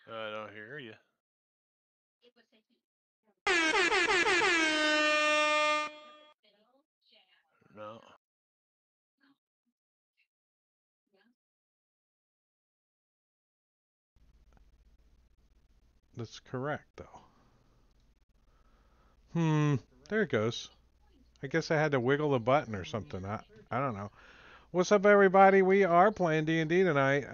I don't hear you. No. That's correct, though. There it goes. I guess I had to wiggle the button or something. I don't know. What's up, everybody? We are playing D&D tonight.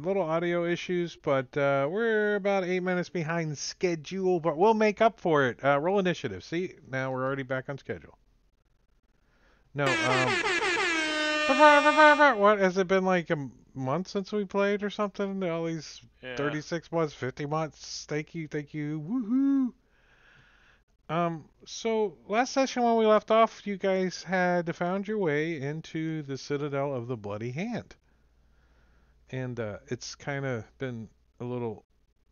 Little audio issues, but we're about 8 minutes behind schedule, but we'll make up for it. Roll initiative. See, now we're already back on schedule. No, what has it been like a month since we played or something? All these Yeah. 36 months, 50 months. Thank you. Woohoo! So last session when we left off, you guys had found your way into the Citadel of the Bloody Hand. And it's kind of been a little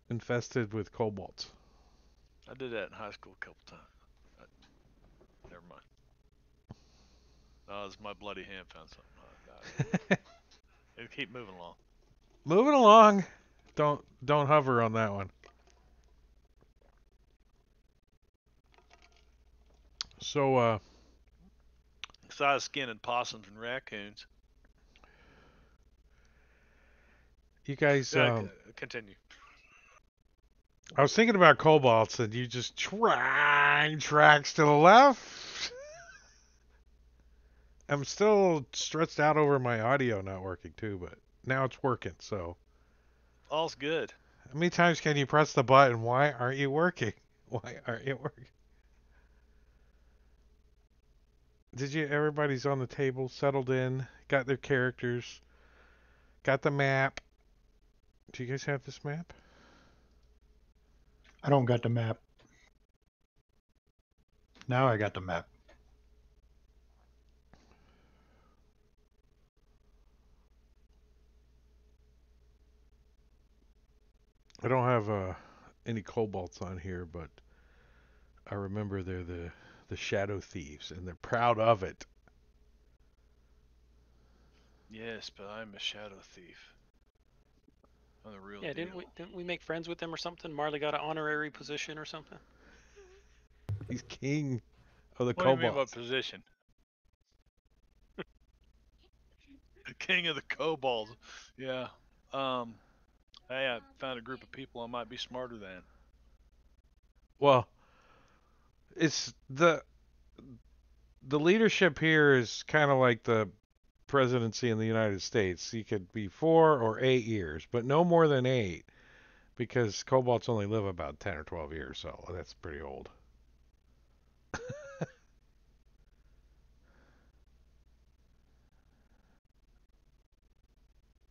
infested with kobolds. I did that in high school a couple times. Never mind. No, it's my bloody hand found something. It'll keep moving along. Moving along. Don't hover on that one. So So I was skinning possums and raccoons. you guys Yeah, continue. I was thinking about kobolds and you just tracks to the left. I'm still stressed out over my audio not working too, but now it's working. So All's good. how many times can you press the button? Why aren't you working? Why aren't you working? Did you? Everybody's on the table, settled in, got their characters, got the map. Do you guys have this map? I don't got the map. Now I got the map. I don't have any kobolds on here, but I remember they're the shadow thieves, and they're proud of it. Yes, but I'm a shadow thief. I'm the real Yeah, deal. didn't we make friends with them or something? Marley got an honorary position or something. He's king of the What do you mean by kobolds. position? The king of the kobolds. Yeah. Um. Hey, I found a group of people I might be smarter than. Well, it's the leadership here is kind of like the presidency in the United States. You could be 4 or 8 years, but no more than 8, because kobolds only live about 10 or 12 years, so that's pretty old.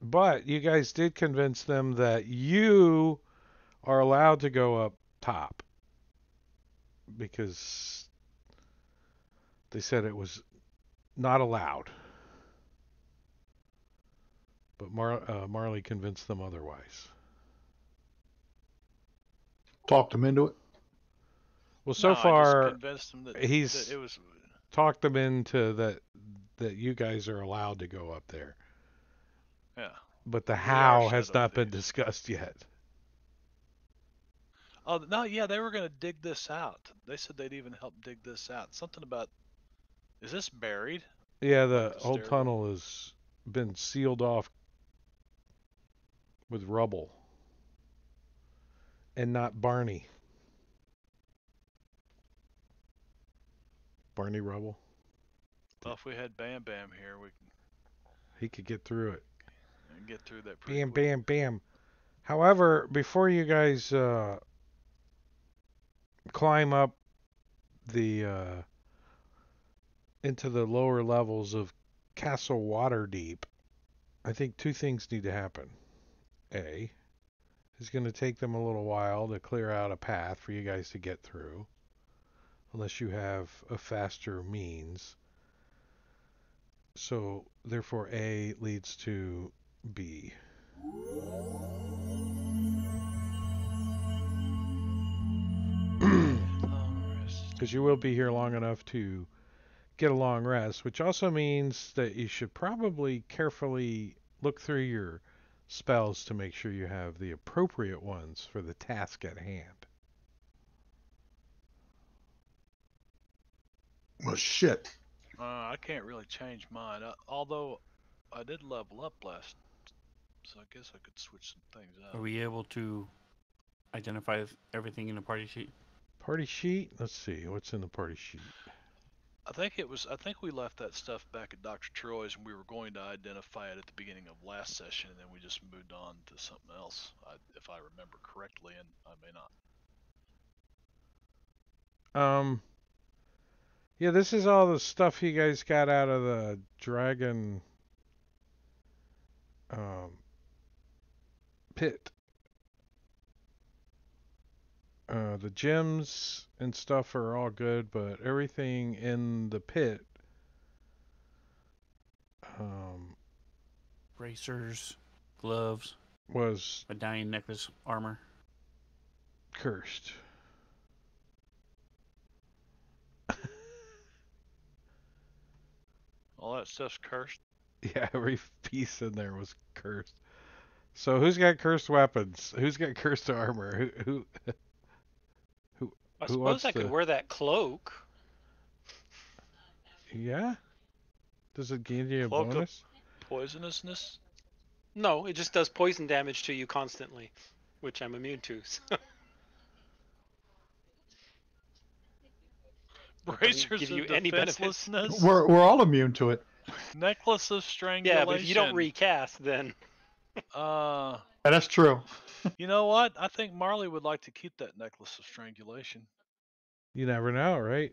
But you guys did convince them that you are allowed to go up top because they said it was not allowed. But Marley convinced them otherwise. Talked them into it. Well, No, so I just far convinced them that he's it was. talked them into that you guys are allowed to go up there. Yeah. But the We are how has shadow not been thieves. discussed yet. Oh no, yeah, they were gonna dig this out. They said they'd even help dig this out. Something about, is this buried? Yeah, Like the the whole stairwell? tunnel has been sealed off with rubble. And not Barney. Barney Rubble. Well, if we had Bam Bam here, we He could get through it. can get through that pretty Bam, quick. bam, bam. However, before you guys climb up the into the lower levels of Castle Waterdeep, I think two things need to happen. A, it's going to take them a little while to clear out a path for you guys to get through, unless you have a faster means. So, therefore, A leads to B. Because you will be here long enough to get a long rest, which also means that you should probably carefully look through your spells to make sure you have the appropriate ones for the task at hand. Well, shit. I can't really change mine. Although I did level up last, so I guess I could switch some things Are up. we able to identify everything in the party sheet? Party sheet? Let's see. What's in the party sheet? I think we left that stuff back at Dr. Troy's, and we were going to identify it at the beginning of last session, and then we just moved on to something else, if I remember correctly, and I may not. Yeah, this is all the stuff you guys got out of the dragon pit. The gems and stuff are all good, but everything in the pit Bracers, gloves, was medallion, necklace, armor. cursed. All that stuff's cursed. Yeah, every piece in there was cursed. So who's got cursed weapons? Who's got cursed armor? I Who suppose wants I could to? wear that cloak. Yeah? Does it give you a Cloak of bonus? poisonousness? No, it just does poison damage to you constantly, which I'm immune to. So Bracers give of you any benefits. defenselessness? We're all immune to it. Necklace of strangulation. Yeah, but if you don't recast, then Uh, Yeah, that's true. you know what? I think Marley would like to keep that necklace of strangulation. You never know, right?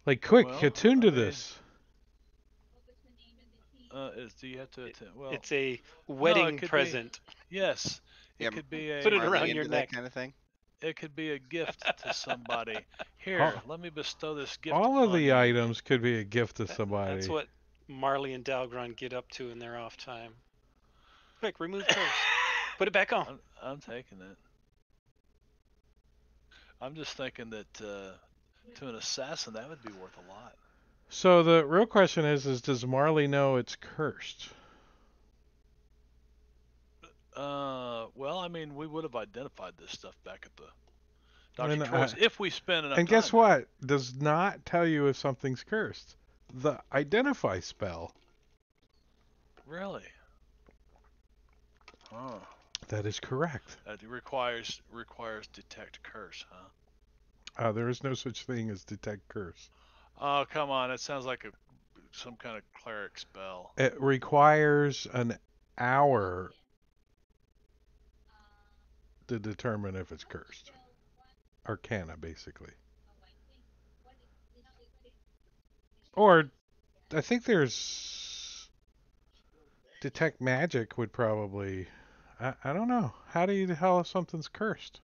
Like, quick, Well, attune to I mean, this. Do you have to attend? Well, it's a no, wedding it could present. be. Yes, it Yeah, could be a. Put it Marley around into your that neck. kind of thing. It could be a gift to somebody. Here, let me bestow this gift. All of upon the you. items could be a gift to That's somebody. what Marley and Dalgron get up to in their off time. Quick, remove curse. Put it back on. I'm taking it. I'm just thinking that to an assassin that would be worth a lot. So the real question is does Marley know it's cursed? Well, I mean, we would have identified this stuff back at the Dr. And, Troy's if we spend enough And time. guess what? Does not tell you if something's cursed. The identify spell. Really? Huh. That is correct. That requires detect curse, huh? There is no such thing as detect curse. Oh, come on. It sounds like some kind of cleric spell. It requires an hour to determine if it's cursed. Arcana, basically. Or, I think there's... Detect magic would probably... I don't know. How do you tell if something's cursed?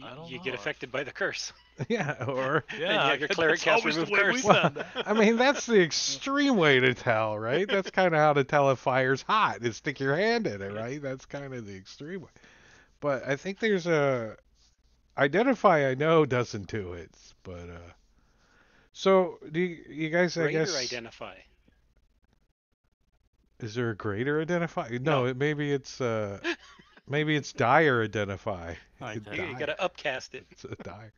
I don't You know. get affected by the curse. Yeah, or... Yeah, have your cleric that's cast always the remove way curse. we Well, found that. I mean, that's the extreme way to tell, right? That's kind of how to tell if fire's hot, is stick your hand in it, right? That's kind of the extreme way. But I think there's a... Identify, I know, doesn't do it, but... So, do you guys, I Greater guess... identify. Is there a greater identify? No. No, maybe it's dire identify. I like that. You gotta upcast it. It's a dire.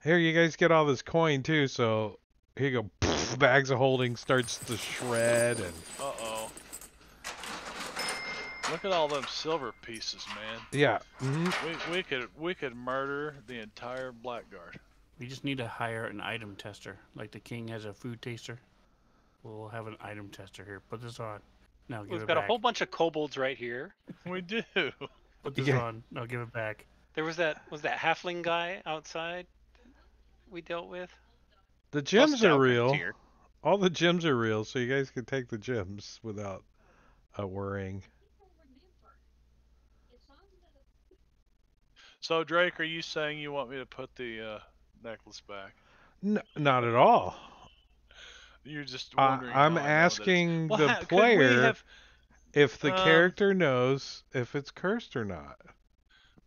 Here, you guys get all this coin too, so here you go. Bags of holding starts to shred, and Uh-oh. Look at all them silver pieces, man. yeah. We could murder the entire blackguard. We just need to hire an item tester. Like the king has a food taster. We'll have an item tester here. Put this on. Now give We've it got back. a whole bunch of kobolds right here. We do. Put this Yeah. on. Now give it back. There was that halfling guy outside we dealt with. The gems are Dalgrin's real. here. All the gems are real, so you guys can take the gems without worrying. So Drake, are you saying you want me to put the necklace back? Not at all. You're just wondering. I'm how I know that it's- asking Well, the could we player have- if the Um, character knows if it's cursed or not.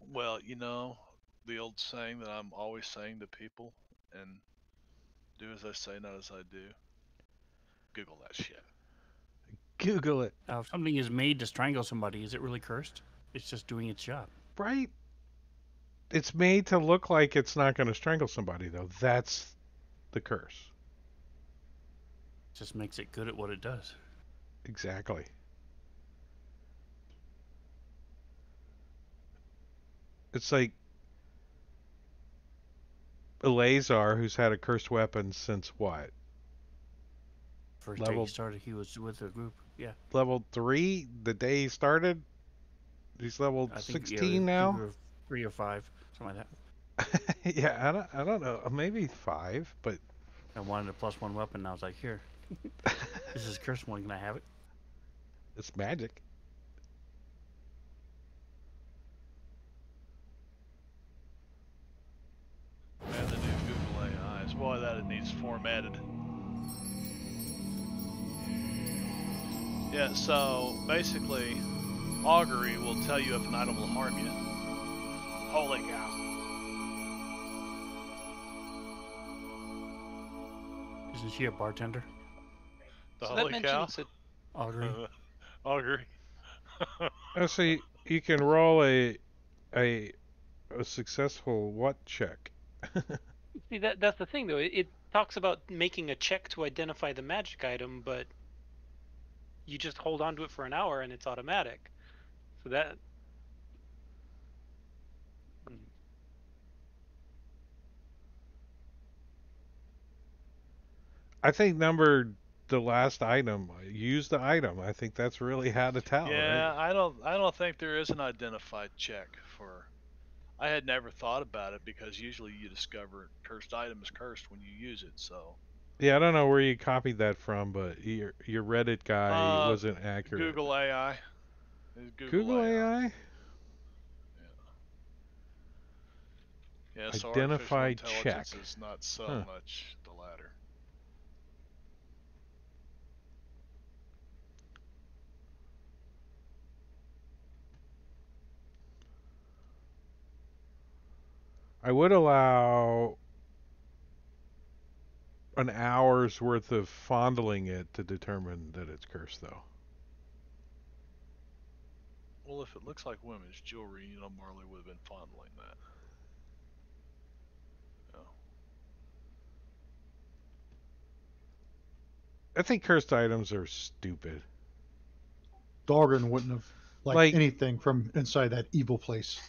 Well, you know, the old saying that I'm always saying to people, and Do as I say, not as I do. Google that shit. Google it. Now, if something is made to strangle somebody, is it really cursed? It's just doing its job. Right? It's made to look like it's not going to strangle somebody, though. That's the curse. It just makes it good at what it does. Exactly. It's like Eleazar, who's had a cursed weapon since what? First day Level- he started, he was with a group. Yeah, Level 3? The day he started? He's level I think 16 now? either 3 or 5, something like that. Yeah, I don't know. Maybe 5, but I wanted a +1 weapon. And I was like, here, this is cursed one. Can I have it? it's magic. Man, the new Google AIs. Boy, that it needs formatted. Yeah, so basically, augury will tell you if an item will harm you. Holy cow. Isn't she a bartender? The So that holy cow? mentions it. Augury. Augury. Oh, so you can roll a successful what check? See, that's the thing, though. It talks about making a check to identify the magic item, but you just hold on to it for an hour and it's automatic. So that. I think the last item, use the item. I think that's really how to tell, Yeah, right? I don't think there is an identified check for. I had never thought about it because usually you discover cursed item is cursed when you use it. So, Yeah, I don't know where you copied that from, but your Reddit guy wasn't accurate. Google AI. It's Google Google AI. AI? Yeah, so artificial Identify intelligence check. is not so Huh. much the latter. I would allow an hour's worth of fondling it to determine that it's cursed, though. Well, if it looks like women's jewelry, you know Marley would have been fondling that. Yeah. I think cursed items are stupid. Dahlgren wouldn't have liked Like, anything from inside that evil place.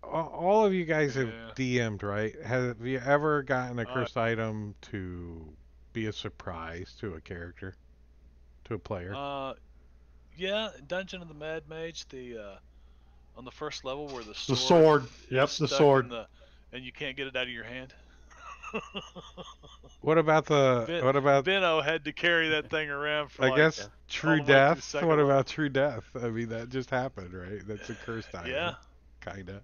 all of you guys have Yeah. DM'd, right? Have you ever gotten a Uh, cursed item to be a surprise to a character, to a player? yeah, Dungeon of the Mad Mage, the on the first level where the The sword sword. Yep, is the stuck in sword. the and you can't get it out of your hand. What about Ben, what about, Benno had to carry that thing around for I like guess, Yeah. true all the way through death? second What level. about true death? I mean, that just happened, right? That's a cursed Yeah, item, kinda.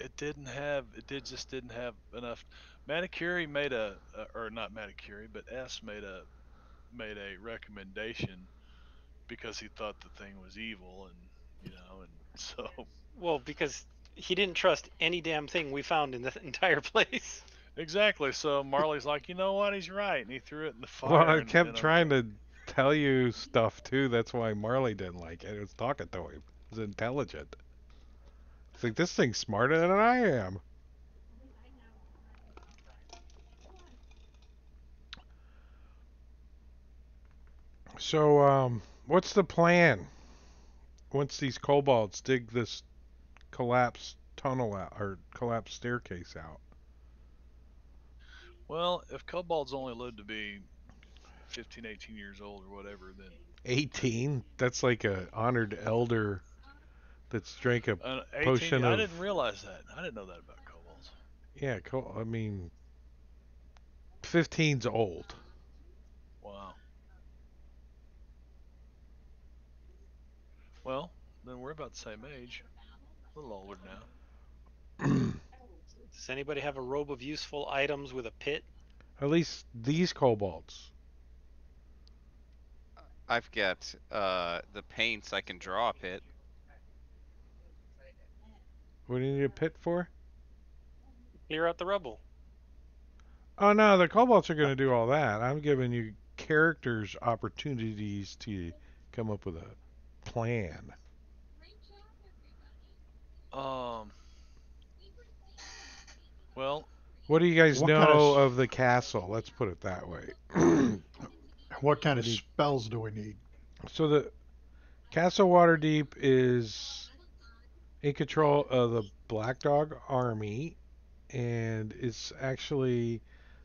it did just didn't have enough. Manicuri made or not Manicuri, but S made a recommendation because he thought the thing was evil, and and so Well, because he didn't trust any damn thing we found in the entire place. exactly. So Marley's like, you know what? He's right, and he threw it in the Well, fire, I and kept then I'm trying like, to tell you stuff too. That's why Marley didn't like it. It was talking to him. It was intelligent. It's like, this thing's smarter than I am. So, what's the plan once these kobolds dig this collapsed tunnel out or collapsed staircase out? well, if kobolds only lived to be 15, 18 years old or whatever, then 18? That's like a honored elder that's drank a 18. potion I of. didn't realize that. I didn't know that about kobolds. Yeah, I mean, 15's old. Wow. Well, then we're about the same age, a little older now. Does anybody have a robe of useful items with a pit? At least these kobolds. I've got the paints. I can draw a pit. What do you need a pit for? Clear out the rubble. Oh no, the kobolds are going to do all that. I'm giving you characters opportunities to come up with a plan. Um. Well, What do you guys What kind of know of the castle? Let's put it that way. what kind of Any- spells do we need? So the Castle Waterdeep is in control of the Black Dog Army, and it's actually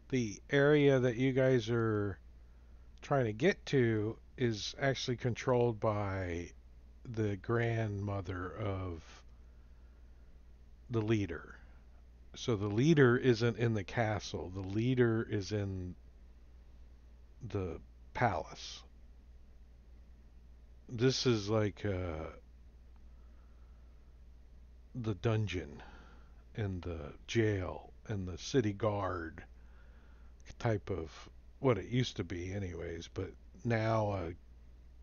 the area that you guys are trying to get to is actually controlled by the grandmother of the leader. So the leader isn't in the castle. The leader is in the palace. This is like the dungeon and the jail and the city guard type of what it used to be anyways, but now a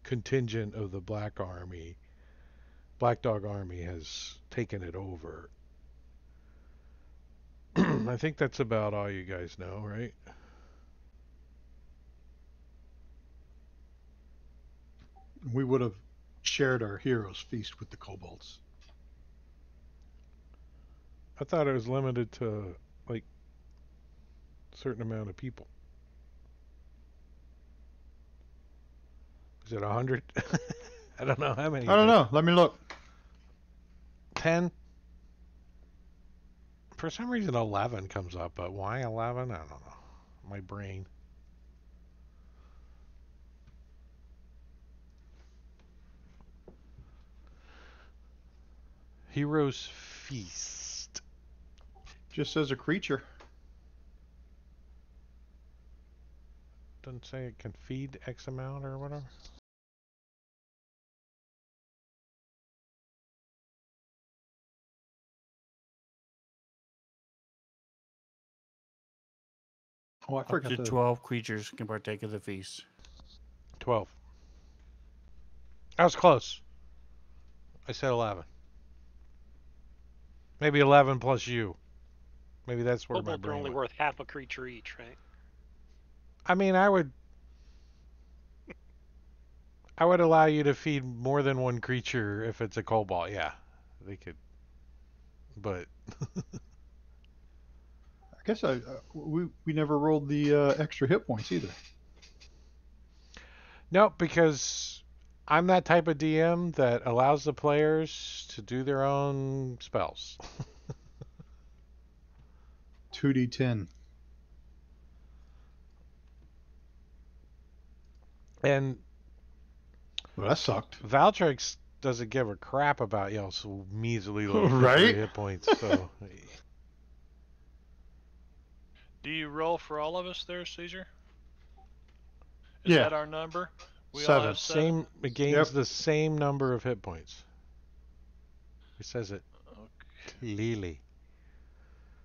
contingent of the Black Dog Army has taken it over. I think that's about all you guys know, right? We would have shared our heroes' feast with the kobolds. I thought it was limited to like a certain amount of people. Is it 100? I don't know how many. I don't know. Let me look. 10? For some reason 11 comes up, but why 11? I don't know. My brain. Heroes Feast. Just says a creature. Doesn't say it can feed X amount or whatever. Oh, I Up forgot to to. 12 creatures can partake of the feast. 12. I was close. I said 11. Maybe 11 plus you. Maybe that's where my Kobolds are brain only went. worth half a creature each, right? I mean, I would allow you to feed more than one creature if it's a kobold. Yeah, they could. But I guess we never rolled the extra hit points either. no, because I'm that type of DM that allows the players to do their own spells. 2d10. And Well, that sucked. Valtrix doesn't give a crap about y'all's measly little Right? hit points. So do you roll for all of us there, Caesar? Is Yeah. that our number? We all 7. have 7? same, it gains Yep. the same number of hit points. It says it Okay. clearly.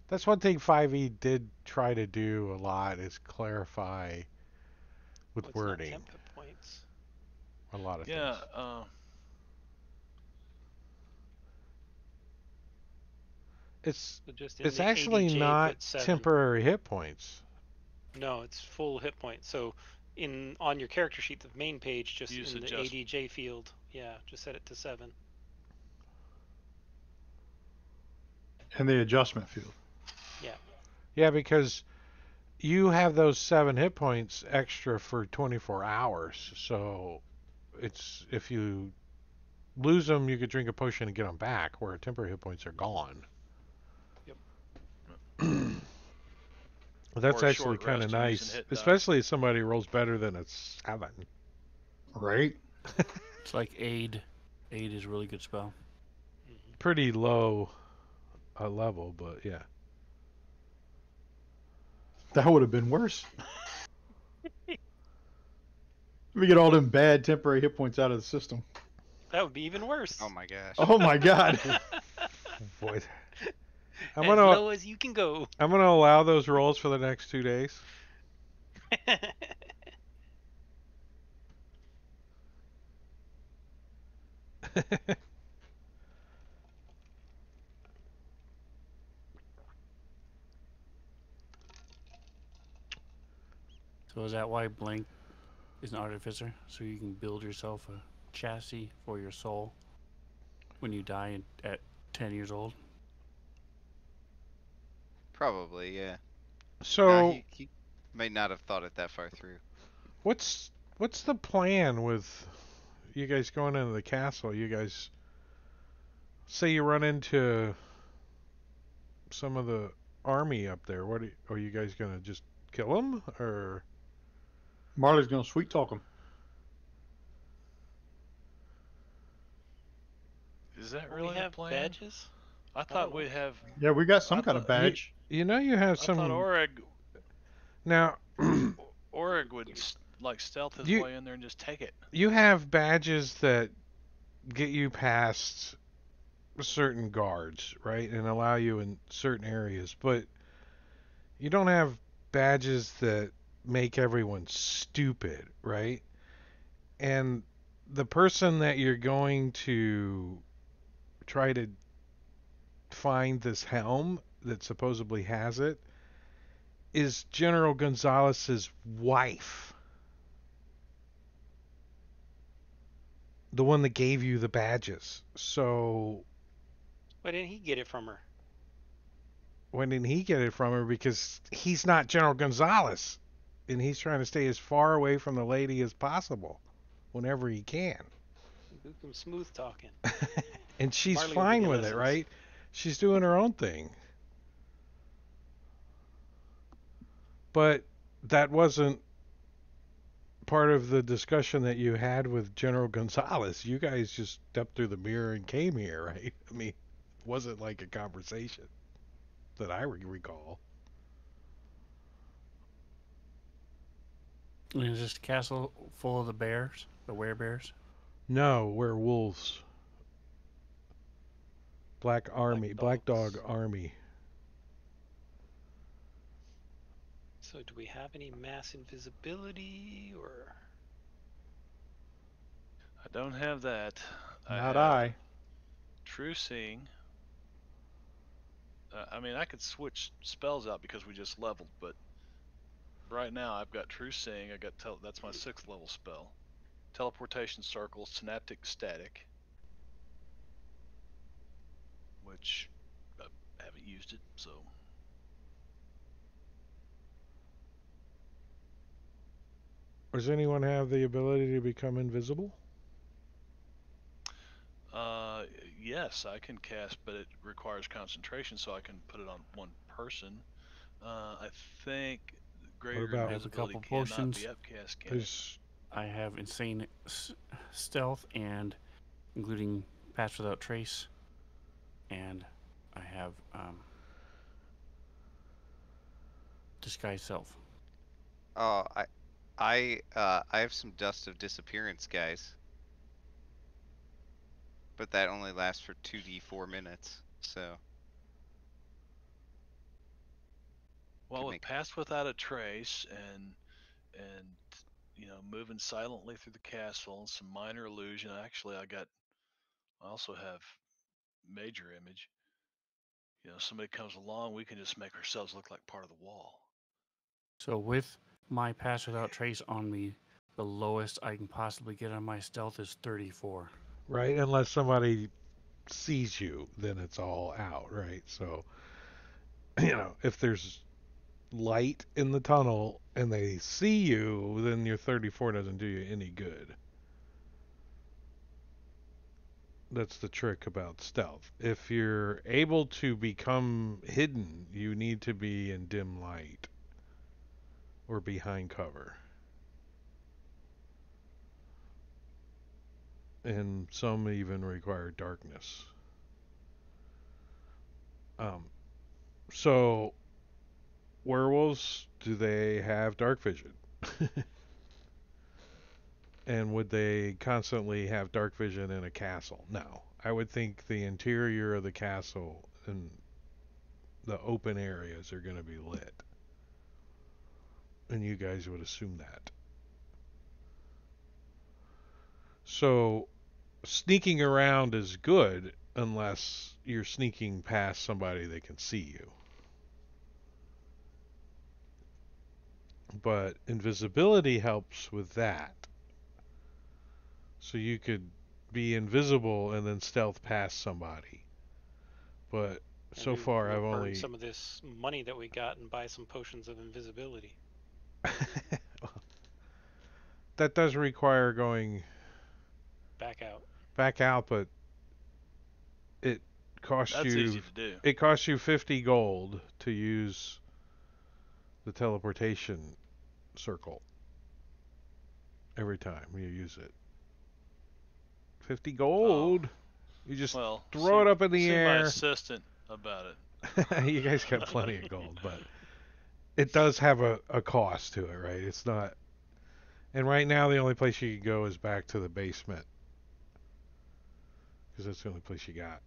That's one thing 5e did try to do a lot is clarify with Well, it's not wording temp hit points. a lot of Yeah, things. It's So just in it's the actually ADJ, not put 7. temporary hit points. No, it's full hit points. So on your character sheet, the main page, just Use in the adjust. ADJ field, yeah, just set it to 7. And the adjustment field. Yeah. Yeah, because you have those 7 hit points extra for 24 hours. So it's if you lose them, you could drink a potion and get them back, where temporary hit points are gone. Yep. That's Or a actually short kind of rest using nice, hit die. especially if somebody rolls better than a 7. Right? It's like aid. Aid is a really good spell. Pretty low level, but yeah. That would have been worse. Let me get all them bad temporary hit points out of the system. That would be even worse. Oh my gosh. Oh my god. Boy, As low as you can go. I'm gonna allow those rolls for the next 2 days. So is that why blank is an artificer? So you can build yourself a chassis for your soul when you die at 10 years old? Probably, yeah. Nah, So he may not have thought it that far through. what's the plan with you guys going into the castle? You guys say you run into some of the army up there. Are you guys gonna just kill them or? Marley's gonna sweet talk him. Is that Don't we really the have plan? badges? I thought we'd have. Yeah, we got some I kind of thought badge. You know you have I thought some Orig now. would like stealth his You way in there and just take it. you have badges that get you past certain guards, right, and allow you in certain areas, but you don't have badges that make everyone stupid, right? And the person that you're going to try to find this helm that supposedly has it is General Gonzalez's wife. The one that gave you the badges. So Why didn't he get it from her? when did he get it from her? Because he's not General Gonzalez. And he's trying to stay as far away from the lady as possible whenever he can. Do some smooth talking. And she's Marley will give fine you with it, lessons. right? She's doing her own thing. But that wasn't part of the discussion that you had with General Gonzalez. You guys just stepped through the mirror and came here, right? I mean, it wasn't like a conversation that I recall. And is this castle full of the bears, the werebears? No, we're wolves. Black Army, Black Dog dogs. Army. So do we have any mass invisibility or? I don't have that. Not have I. True Seeing. I mean, I could switch spells out because we just leveled, but right now I've got True Seeing. That's my 6th level spell. Teleportation Circle, Synaptic Static, which I haven't used it, so. Does anyone have the ability to become invisible? Yes, I can cast, but it requires concentration, so I can put it on one person. I think greater about- I have a invisibility couple cannot potions. be upcast, can it? There's I have insane stealth, and including pass without trace, and I have disguise self. Oh, I have some dust of disappearance, guys. But that only lasts for 2d4 minutes, so. Well, Could with make Pass Without a Trace and moving silently through the castle and some minor illusion. Actually, I also have major image. Somebody comes along, we can just make ourselves look like part of the wall. So with my pass without trace on me, the lowest I can possibly get on my stealth is 34. right, unless somebody sees you, then it's all out, right? So, if there's light in the tunnel and they see you, then your 34 doesn't do you any good. That's the trick about stealth. If you're able to become hidden, you need to be in dim light or behind cover. And some even require darkness. Um, so, werewolves, do they have dark vision? And would they constantly have dark vision in a castle? No. I would think the interior of the castle and the open areas are going to be lit. And you guys would assume that. So, sneaking around is good unless you're sneaking past somebody that can see you. but invisibility helps with that. So you could be invisible and then stealth past somebody. But so Maybe far, we'll I've burn only. some of this money that we got and buy some potions of invisibility. That does require going Back out. back out, but it costs That's you. easy to do. It costs you 50 gold to use the teleportation circle every time you use it. 50 gold. You just Well, throw it up in the see my air. assistant about it. You guys got plenty of gold, but it does have a cost to it, right? It's not. And right now, the only place you can go is back to the basement because that's the only place you got.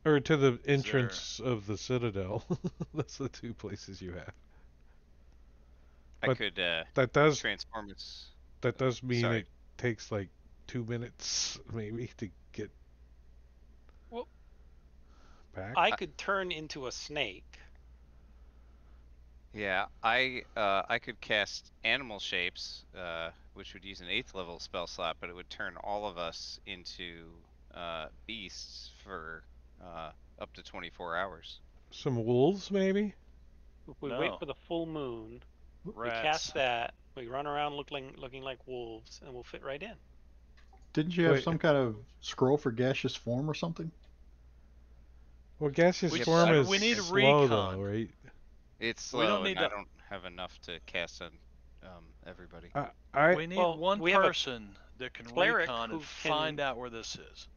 Or to the entrance of the Citadel. That's the two places you have. I But could that does transform as. mean Sorry. it takes like 2 minutes maybe to get Well, back. I could turn into a snake. Yeah, I could cast animal shapes, which would use an 8th level spell slot, but it would turn all of us into beasts for up to 24 hours. Some wolves maybe. If we No. wait for the full moon, we Rats. cast that, we run around looking like wolves, and we'll fit right in. Didn't you have Wait. some kind of scroll for gaseous form or something? Well, gaseous We- form is we need slow recon. though, right? It's We don't slow, need and I to- don't have enough to cast on everybody. I We need Well, one we have a person that can cleric recon who and find can- out where this is.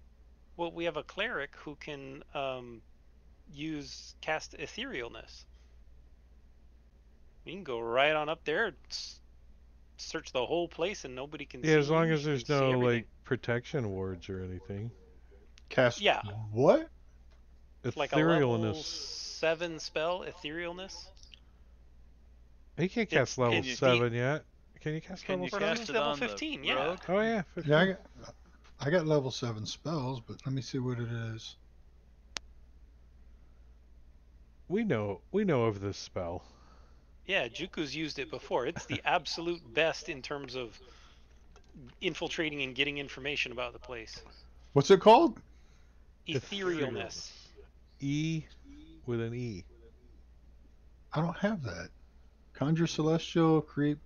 Well, we have a cleric who can cast etherealness. We can go right on up there, search the whole place, and nobody can see. yeah, as long you, as you there's can see no everything. like protection wards or anything. Cast Yeah. what? It's like a level Etherealness. 7 spell, etherealness. He can't It's- cast level can you- 7 yet. Can you cast Can level you For 7? cast it level on 15, the yeah. rogue? Oh yeah, 15. Yeah, I got level 7 spells, but let me see what it is. We know of this spell. Yeah, Juku's used it before. It's the absolute best in terms of infiltrating and getting information about the place. What's it called? Etherealness. E with an E. I don't have that. Conjure Celestial, create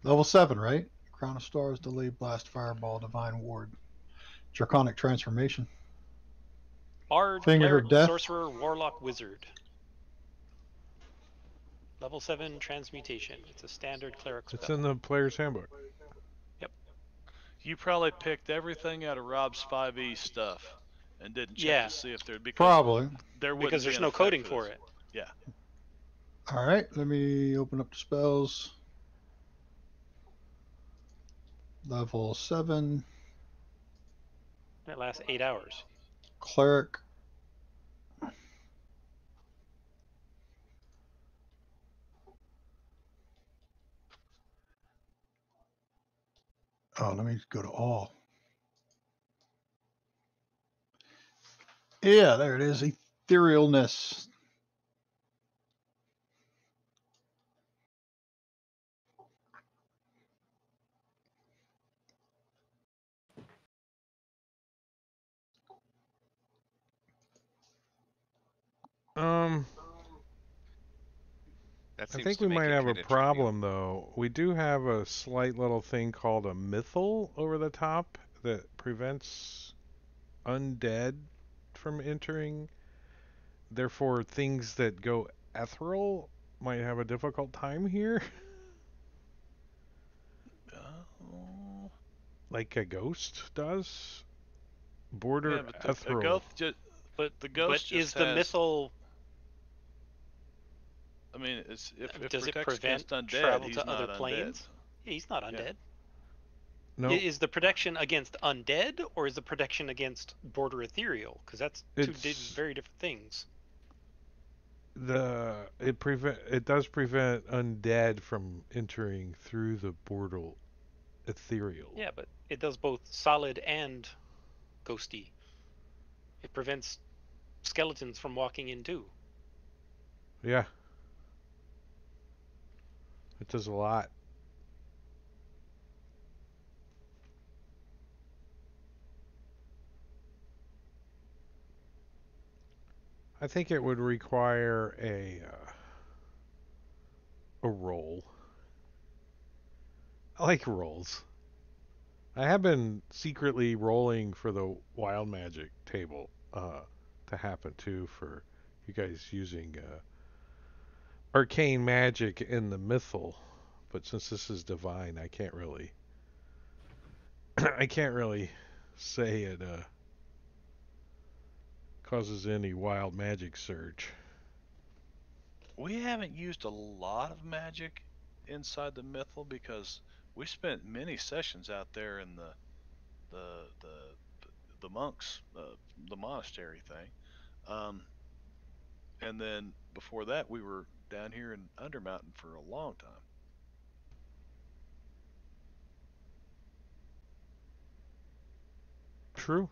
level 7, right? Crown of Stars, Delay, Blast, Fireball, Divine Ward, Draconic Transformation. Bard, Finger Cleric, of Death. Sorcerer, Warlock, Wizard. Level 7 Transmutation. It's a standard cleric spell. It's in the player's handbook. You probably picked everything out of Rob's 5e stuff and didn't check Yeah. to see if there because Probably. there wouldn't Because be there's an no effect coding for for this. it. Yeah. All right, let me open up the spells. Level 7, That lasts 8 hours. Cleric. Oh, let me go to all. Yeah, there it is. Etherealness. That I seems think to we make might it have a kinda trivial. problem though. We do have a slight little thing called a mythal over the top that prevents undead from entering. Therefore, things that go ethereal might have a difficult time here. Oh. Like a ghost does. Border Yeah, but a ethereal. ghost just But the ghost is just the has, mythal? I mean, it's if Does it protects prevent against undead, travel he's to not other undead. planes? Yeah, he's not undead. No, Is the protection against undead, or is the protection against border ethereal? Because that's two It's- very different things. it does prevent undead from entering through the border ethereal. Yeah, but it does both solid and ghosty. It prevents skeletons from walking in too. Yeah. It does a lot. I think it would require a roll. I like rolls. I have been secretly rolling for the wild magic table to happen too for you guys using arcane magic in the mythal. But since this is divine, I can't really I can't really say it causes any wild magic surge. We haven't used a lot of magic inside the mythal because we spent many sessions out there in the the the monks, the monastery thing. Um, and then before that, we were down here in Undermountain for a long time. True.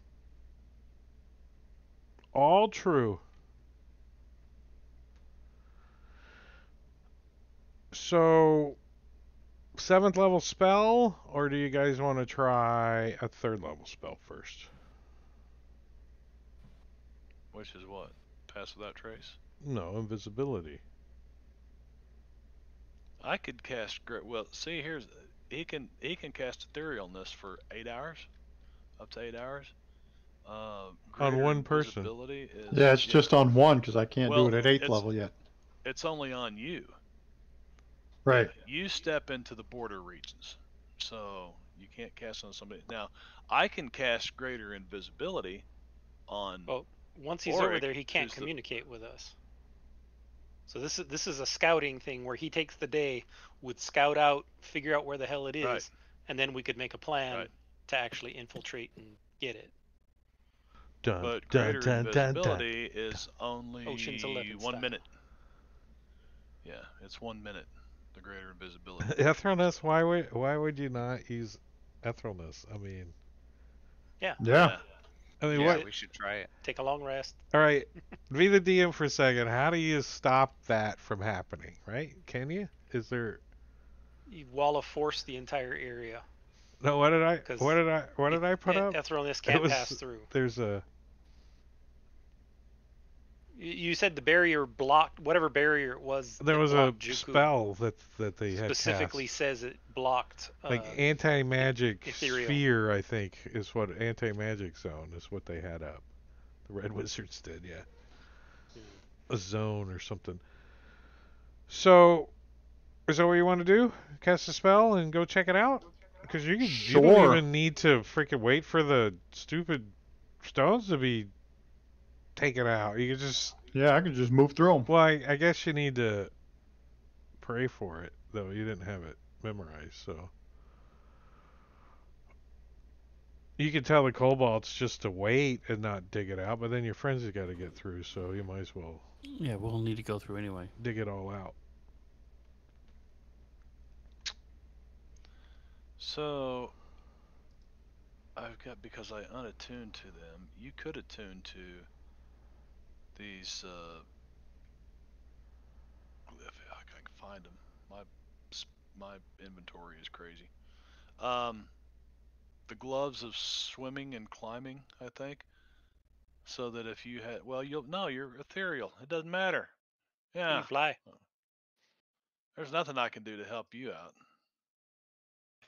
All true. So, seventh level spell, or do you guys want to try a third level spell first? Which is what? Pass without trace? No, invisibility. I could cast great. Well, see, he can cast etherealness for 8 hours, up to 8 hours. On Greater one person. invisibility Yeah, is it's just on one because I can't do well, it at 8th it's level yet. it's only on you. Yeah, Right. you step into the border regions, so you can't cast on somebody. Now, I can cast greater invisibility on Well, once he's over Auric, there, he can't who's the communicate with us. So this is a scouting thing where he takes the day, would scout out, figure out where the hell it right, is, and then we could make a plan right. to actually infiltrate and get it. Dun But dun greater dun dun dun. invisibility is Ocean's only 11 one style. minute. Yeah, it's 1 minute. The greater invisibility. Etherealness. Why would you not use etherealness? Yeah. Yeah. I mean Use Yeah, what? it. we should try it. Take a long rest. All right, be the DM for a second. How do you stop that from happening? Right? Can you? Is there? You wall of force the entire area No. What did I? because What did I? What did I put up? etherealness It can't pass was. through. There's a. You said the barrier blocked whatever barrier it was There that was a blocked Juku. spell that they had Specifically cast. says it blocked Like anti-magic ethereal. sphere, I think, is what anti-magic zone is what they had up. The Red Wizards did, yeah. A zone or something. So, is that what you want to do? Cast a spell and go check it out? Because you don't Sure. even need to freaking wait for the stupid stones to be taken out. You can just. Yeah, I can just move through them. Well, I guess you need to pray for it, though. You didn't have it memorized, so. You can tell the kobolds just to wait and not dig it out, but then your friends have got to get through, so you might as well Yeah, we'll need to go through anyway. dig it all out. So I've got because I unattuned to them. You could attune to these. If I can find them, my inventory is crazy. Um, the gloves of swimming and climbing, I think, so that if you had, well, you'll no, you're ethereal. It doesn't matter. You Yeah, fly. there's nothing I can do to help you out.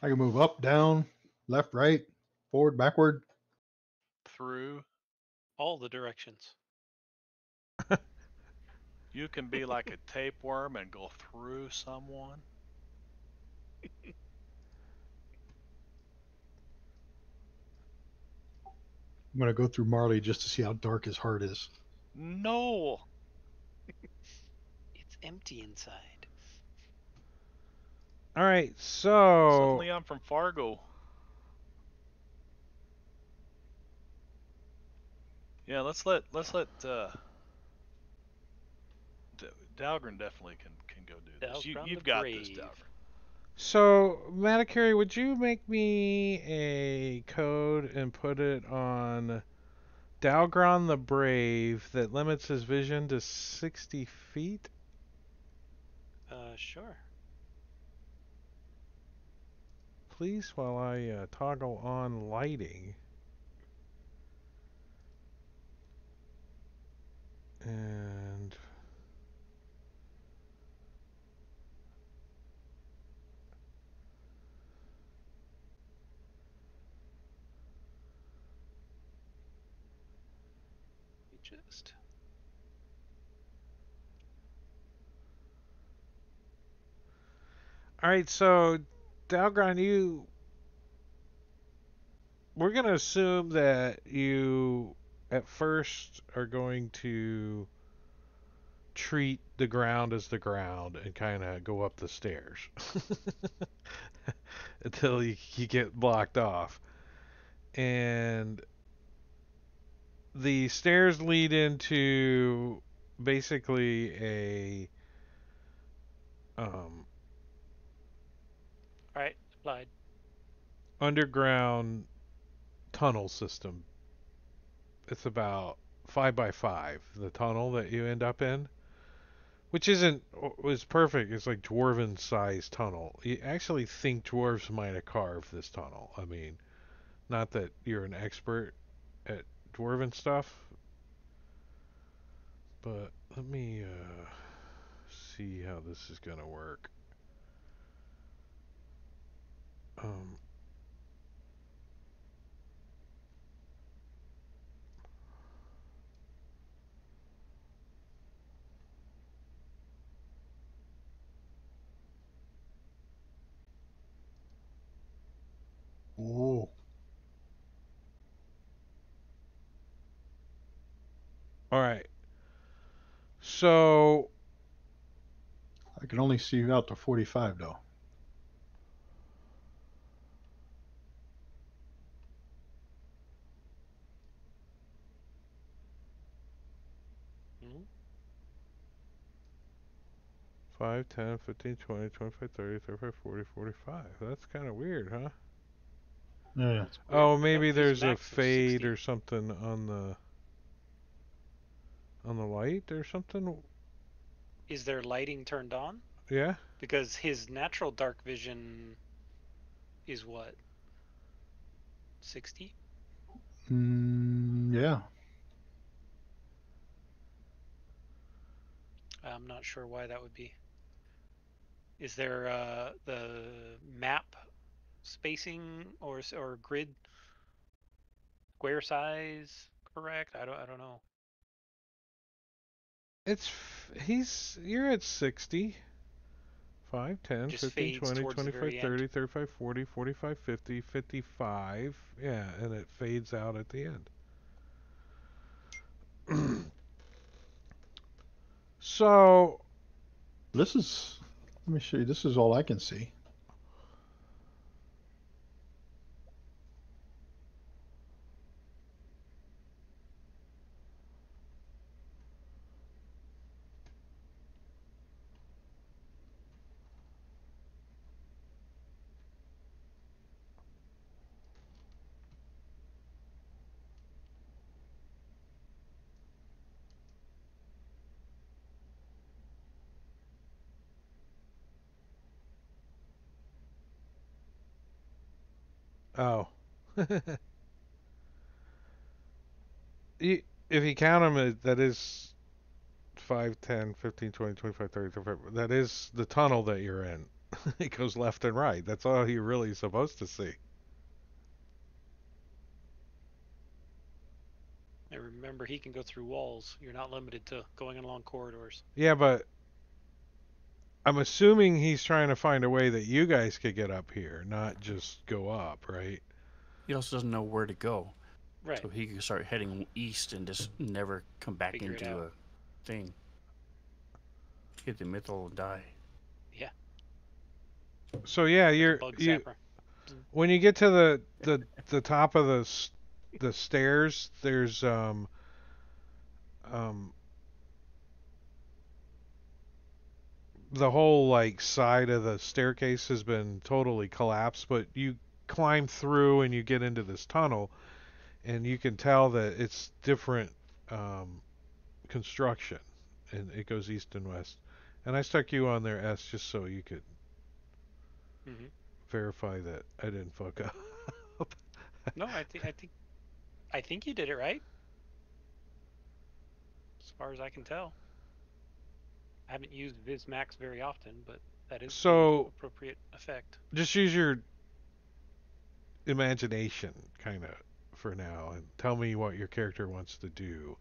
I can move up, down, left, right, forward, backward. Through, All the directions. you can be like a tapeworm and go through someone. I'm going to go through Marley just to see how dark his heart is. No, It's empty inside. All right, so suddenly I'm from Fargo. Yeah, let's let Dalgren definitely can go do this. Dalgren You've the got this, Brave. Dalgren. so Matakuri, would you make me a code and put it on Dalgron the Brave that limits his vision to 60 feet? Sure. please, while I toggle on lighting. And Just all right, so Dalgron, we're gonna assume that you at first are going to treat the ground as the ground and kind of go up the stairs until you get blocked off. And the stairs lead into basically a all right. Applied. underground tunnel system. It's about 5 by 5, the tunnel that you end up in, which isn't was perfect. It's like dwarven sized tunnel. You actually think dwarves might have carved this tunnel. I mean, not that you're an expert at dwarven stuff, but let me see how this is gonna work. Um, Oh, all right. So I can only see you out to 45 though. Hmm? 5, 10, 15, 20, 25, 30, 35, 40, 45. That's kind of weird, huh? Yeah. That's weird. Oh, Yep, maybe he's there's a max of fade 60. or something on the light or something. Is their lighting turned on? Yeah. Because his natural dark vision is what? 60? Yeah. I'm not sure why that would be. Is there the map spacing or grid square size correct? I don't know. You're at 60. 5, It 10, just 15, fades 20, towards the 25, very end. 30, 35, 40, 45, 50, 55. Yeah, and it fades out at the end. So, This is. Let me show you. This is all I can see. oh. you, if you count them, that is 5, 10, 15, 20, 25, 30, 35. That is the tunnel that you're in. It goes left and right. That's all you're really supposed to see. And remember, he can go through walls. You're not limited to going along corridors. Yeah, but I'm assuming he's trying to find a way that you guys could get up here, not just go up, right? He also doesn't know where to go, Right. so he could start heading east and just never come back Figure it into out. a thing. Hit the middle and die. Yeah. So yeah, Like a bug you zapper. when you get to the top of the stairs, there's um the whole like side of the staircase has been totally collapsed, but you climb through and you get into this tunnel, and you can tell that it's different um, construction, and it goes east and west. And I stuck you on there S just so you could Mm-hmm. verify that I didn't fuck up. No, I think you did it right. As far as I can tell. I haven't used Viz Max very often, but that is the So appropriate effect. just use your imagination, kind of, for now, and tell me what your character wants to do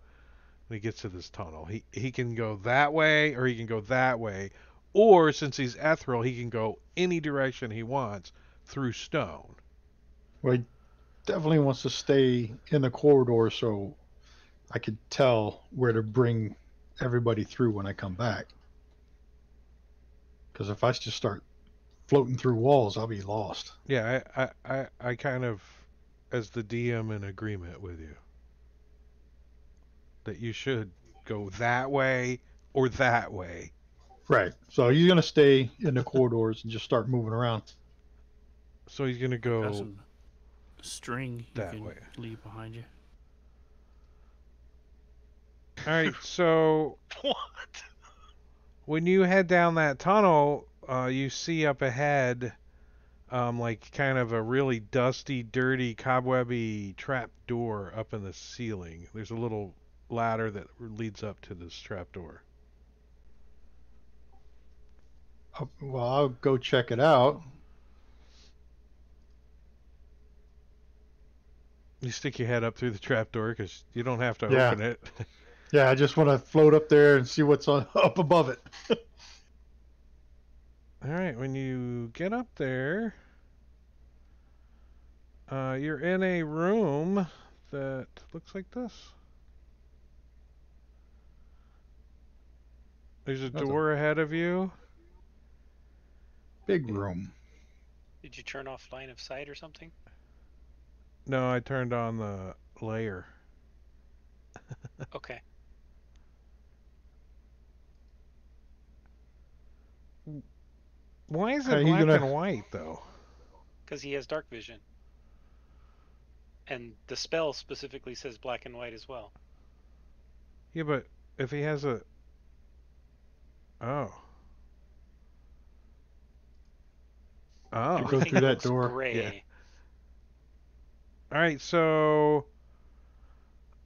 when he gets to this tunnel. He can go that way, or he can go that way, or since he's ethereal, he can go any direction he wants through stone. Well, he definitely wants to stay in the corridor so I could tell where to bring everybody through when I come back. Because if I just start floating through walls, I'll be lost. Yeah, I kind of, as the DM, in agreement with you that you should go that way or that way. Right. So he's going to stay in the corridors and just start moving around. So he's gonna I've got go some string you that can way. leave behind you. All right, so What? when you head down that tunnel, you see up ahead, like kind of a really dusty, dirty, cobwebby trap door up in the ceiling. There's a little ladder that leads up to this trap door. Well, I'll go check it out. You stick your head up through the trap door because you don't have to Yeah. open it. Yeah, I just want to float up there and see what's on up above it. All right, when you get up there, you're in a room that looks like this. There's a That's a door ahead of you. big room. Did you turn off line of sight or something? No, I turned on the layer. Okay. Why is Are it you black gonna- and white though? Because he has dark vision. And the spell specifically says black and white as well. Yeah, but if he has a... Oh. Oh. Go Everything through that looks door. gray. Yeah. Alright, so...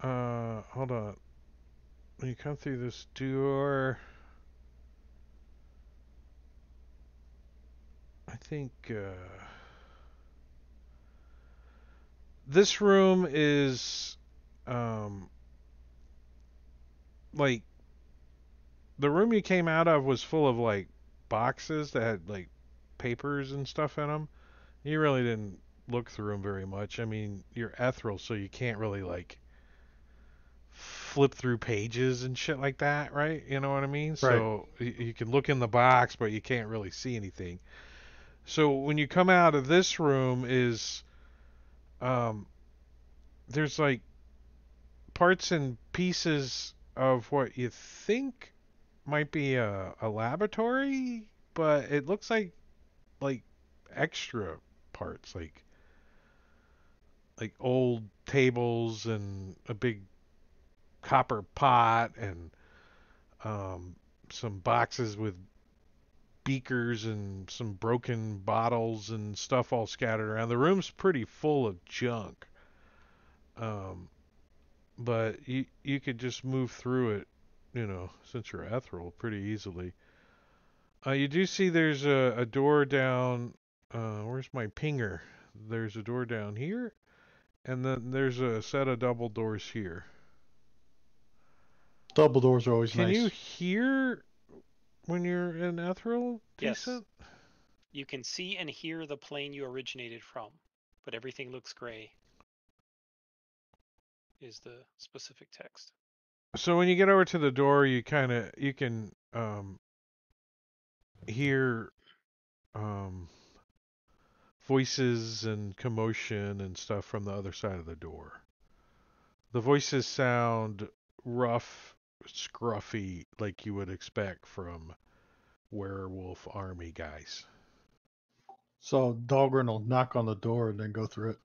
hold on. When you come through this door... I think, this room is, like... The room you came out of was full of, like, boxes that had, like, papers and stuff in them. You really didn't look through them very much. I mean, you're ethereal, so you can't really, like, flip through pages and shit like that, right? You know what I mean? So you can look in the box, but you can't really see anything. So when you come out of this room is, there's like parts and pieces of what you think might be a laboratory, but it looks like extra parts, like old tables and a big copper pot and some boxes with beakers and some broken bottles and stuff all scattered around. The room's pretty full of junk. But you could just move through it, since you're ethereal, pretty easily. You do see there's a door down. Where's my pinger? There's a door down here, and then there's a set of double doors here. Double doors are always Can nice. you hear when you're in ethereal? Yes. Decent? You can see and hear the plane you originated from, but everything looks gray. Is the specific text. So when you get over to the door, you can hear voices and commotion and stuff from the other side of the door. The voices sound rough, scruffy, like you would expect from werewolf army guys. So Dahlgren will knock on the door and then go through it.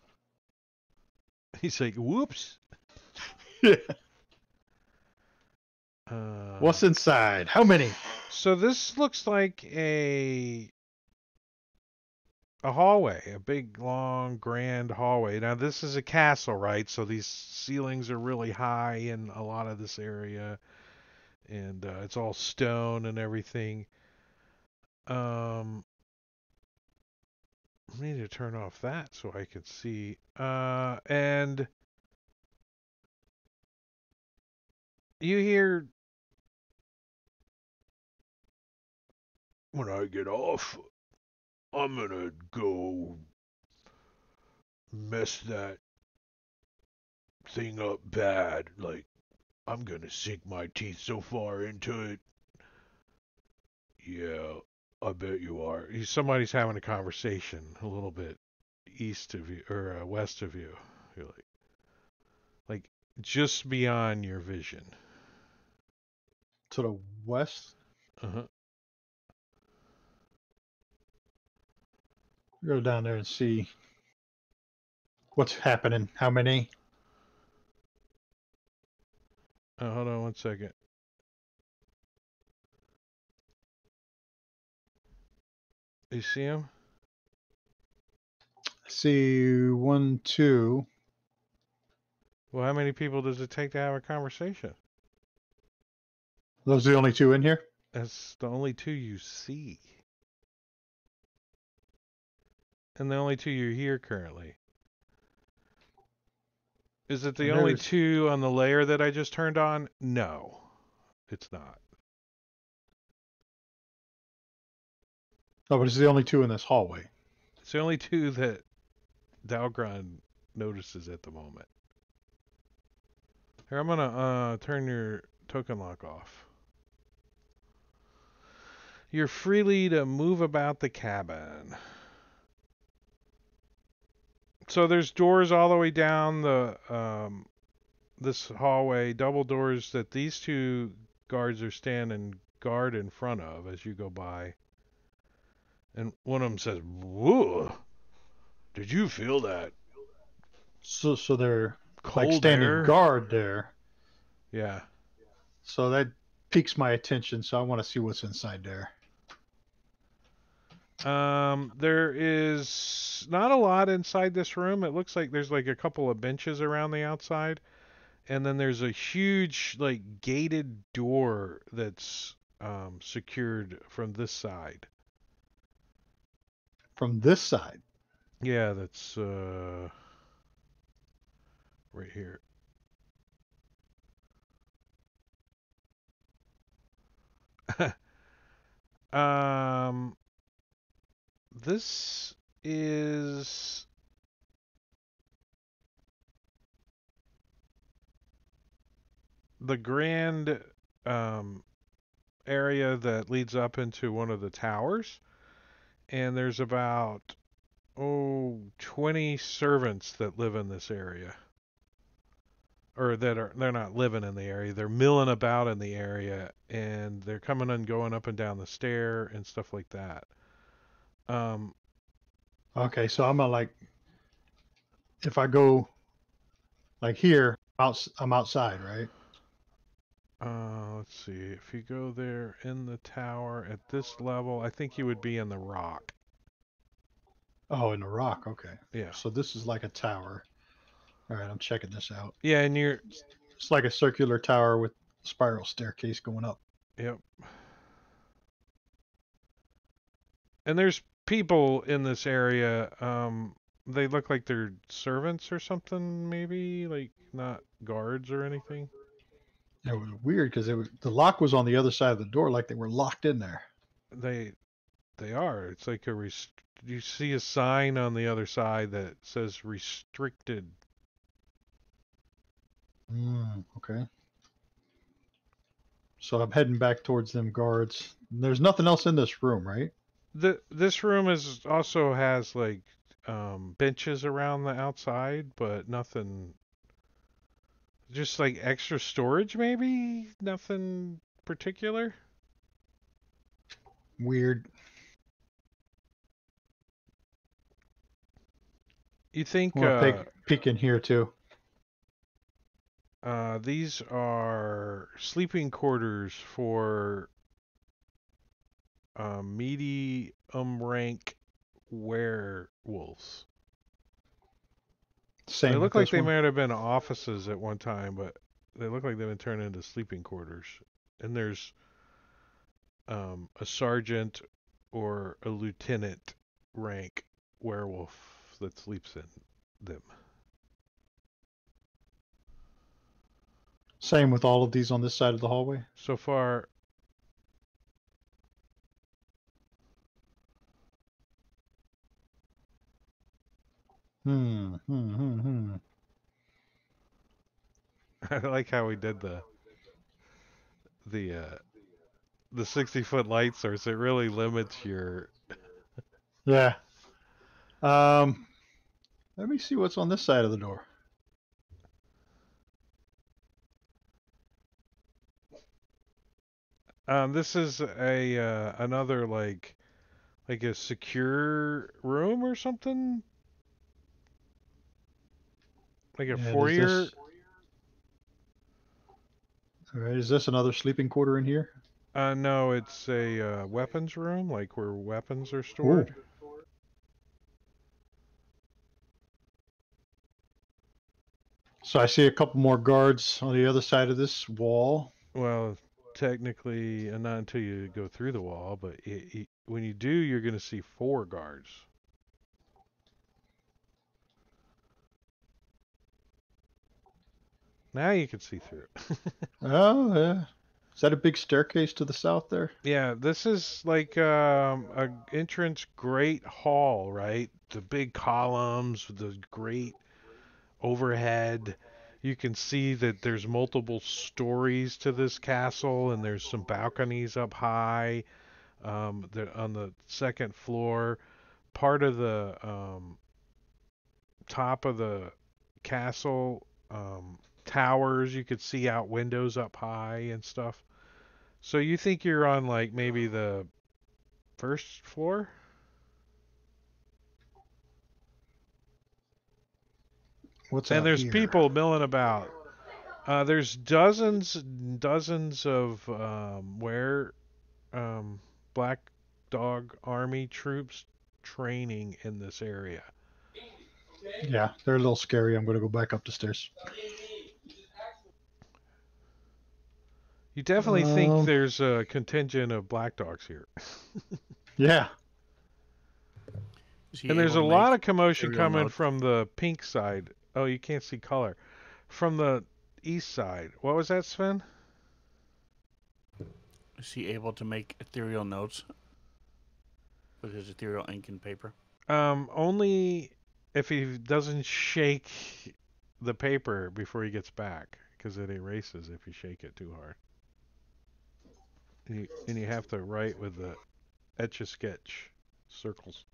He's like, "Whoops." Yeah. Uh, What's inside? How many? So this looks like a a hallway, a big, long, grand hallway. Now, this is a castle, right? So these ceilings are really high in a lot of this area, and it's all stone and everything. I need to turn off that so I can see. And you hear, when I get off, I'm gonna go mess that thing up bad. Like, I'm gonna sink my teeth so far into it. Yeah, I bet you are. Somebody's having a conversation a little bit east of you or west of you. You're like just beyond your vision. To the west. Uh-huh. Go down there and see what's happening. How many? Hold on one second. You see him? See 1, 2. Well, how many people does it take to have a conversation? Those are the only 2 in here. That's the only 2 you see. And the only 2 you hear currently. Is it the And only there's 2 on the layer that I just turned on? No, it's not. oh, but it's the only 2 in this hallway. It's the only 2 that Dalgron notices at the moment. Here, I'm gonna turn your token lock off. You're freely to move about the cabin. So there's doors all the way down the this hallway, double doors that these 2 guards are standing guard in front of as you go by. And one of them says, "Whoa, did you feel that So they're like cold standing air?" guard there. Yeah. So that piques my attention. So I want to see what's inside there. There is not a lot inside this room. It looks like there's like a couple of benches around the outside, and then there's a huge like gated door that's secured from this side. From this side. Yeah, that's right here. um, this is the grand area that leads up into one of the towers, and there's about 20 servants that live in this area. Or they're not living in the area, they're milling about in the area, and they're coming and going up and down the stair and stuff like that. Um, Okay, so I'm gonna like, if I go like here, I'm outside, right? let's see. If you go there in the tower at this level, I think you would be in the rock. Oh, in the rock. Okay. Yeah. So this is like a tower. All right, I'm checking this out. Yeah, and you're. It's like a circular tower with a spiral staircase going up. Yep. And there's people in this area. They look like they're servants or something, maybe, like not guards or anything. It was weird because the lock was on the other side of the door, like they were locked in there. They are. It's like you see a sign on the other side that says restricted. Okay. So I'm heading back towards them guards. There's nothing else in this room, right? This room is also has like benches around the outside, but nothing. Just like extra storage, maybe. Nothing particular. Weird. You think I want to peek in here too. these are sleeping quarters for medium rank werewolves. Same They with look like this they one. might have been offices at one time, but they look like they've been turned into sleeping quarters. And there's a sergeant or a lieutenant rank werewolf that sleeps in them. Same with all of these on this side of the hallway. So far, Hmm. I like how we did the 60-foot light source. It really limits your. Yeah. Let me see what's on this side of the door. This is a another like a secure room or something, like a Yeah, does foyer. this? All right, is this another sleeping quarter in here? No, it's a weapons room, like where weapons are Ooh. stored. So I see a couple more guards on the other side of this wall. Well, technically, not until you go through the wall, but when you do, you're going to see 4 guards. Now you can see through. Oh, yeah. Is that a big staircase to the south there? Yeah, this is like a entrance great hall, right? The big columns, the great overhead. You can see that there's multiple stories to this castle, and there's some balconies up high. On the second floor, part of the top of the castle towers, you could see out windows up high and stuff. So you think you're on like maybe the first floor? What's And out there's here? people milling about. There's dozens and dozens of um, Black Dog Army troops training in this area. Yeah, they're a little scary. I'm going to go back up the stairs. You definitely think Um, there's a contingent of black dogs here. yeah. Is he And there's able a to lot make of commotion ethereal coming notes? from the pink side. Oh, you can't see color. From the east side. What was that, Sven? Is he able to make ethereal notes with his ethereal ink and paper? Only if he doesn't shake the paper before he gets back, because it erases if you shake it too hard. And you have to write with the Etch-a-Sketch circles.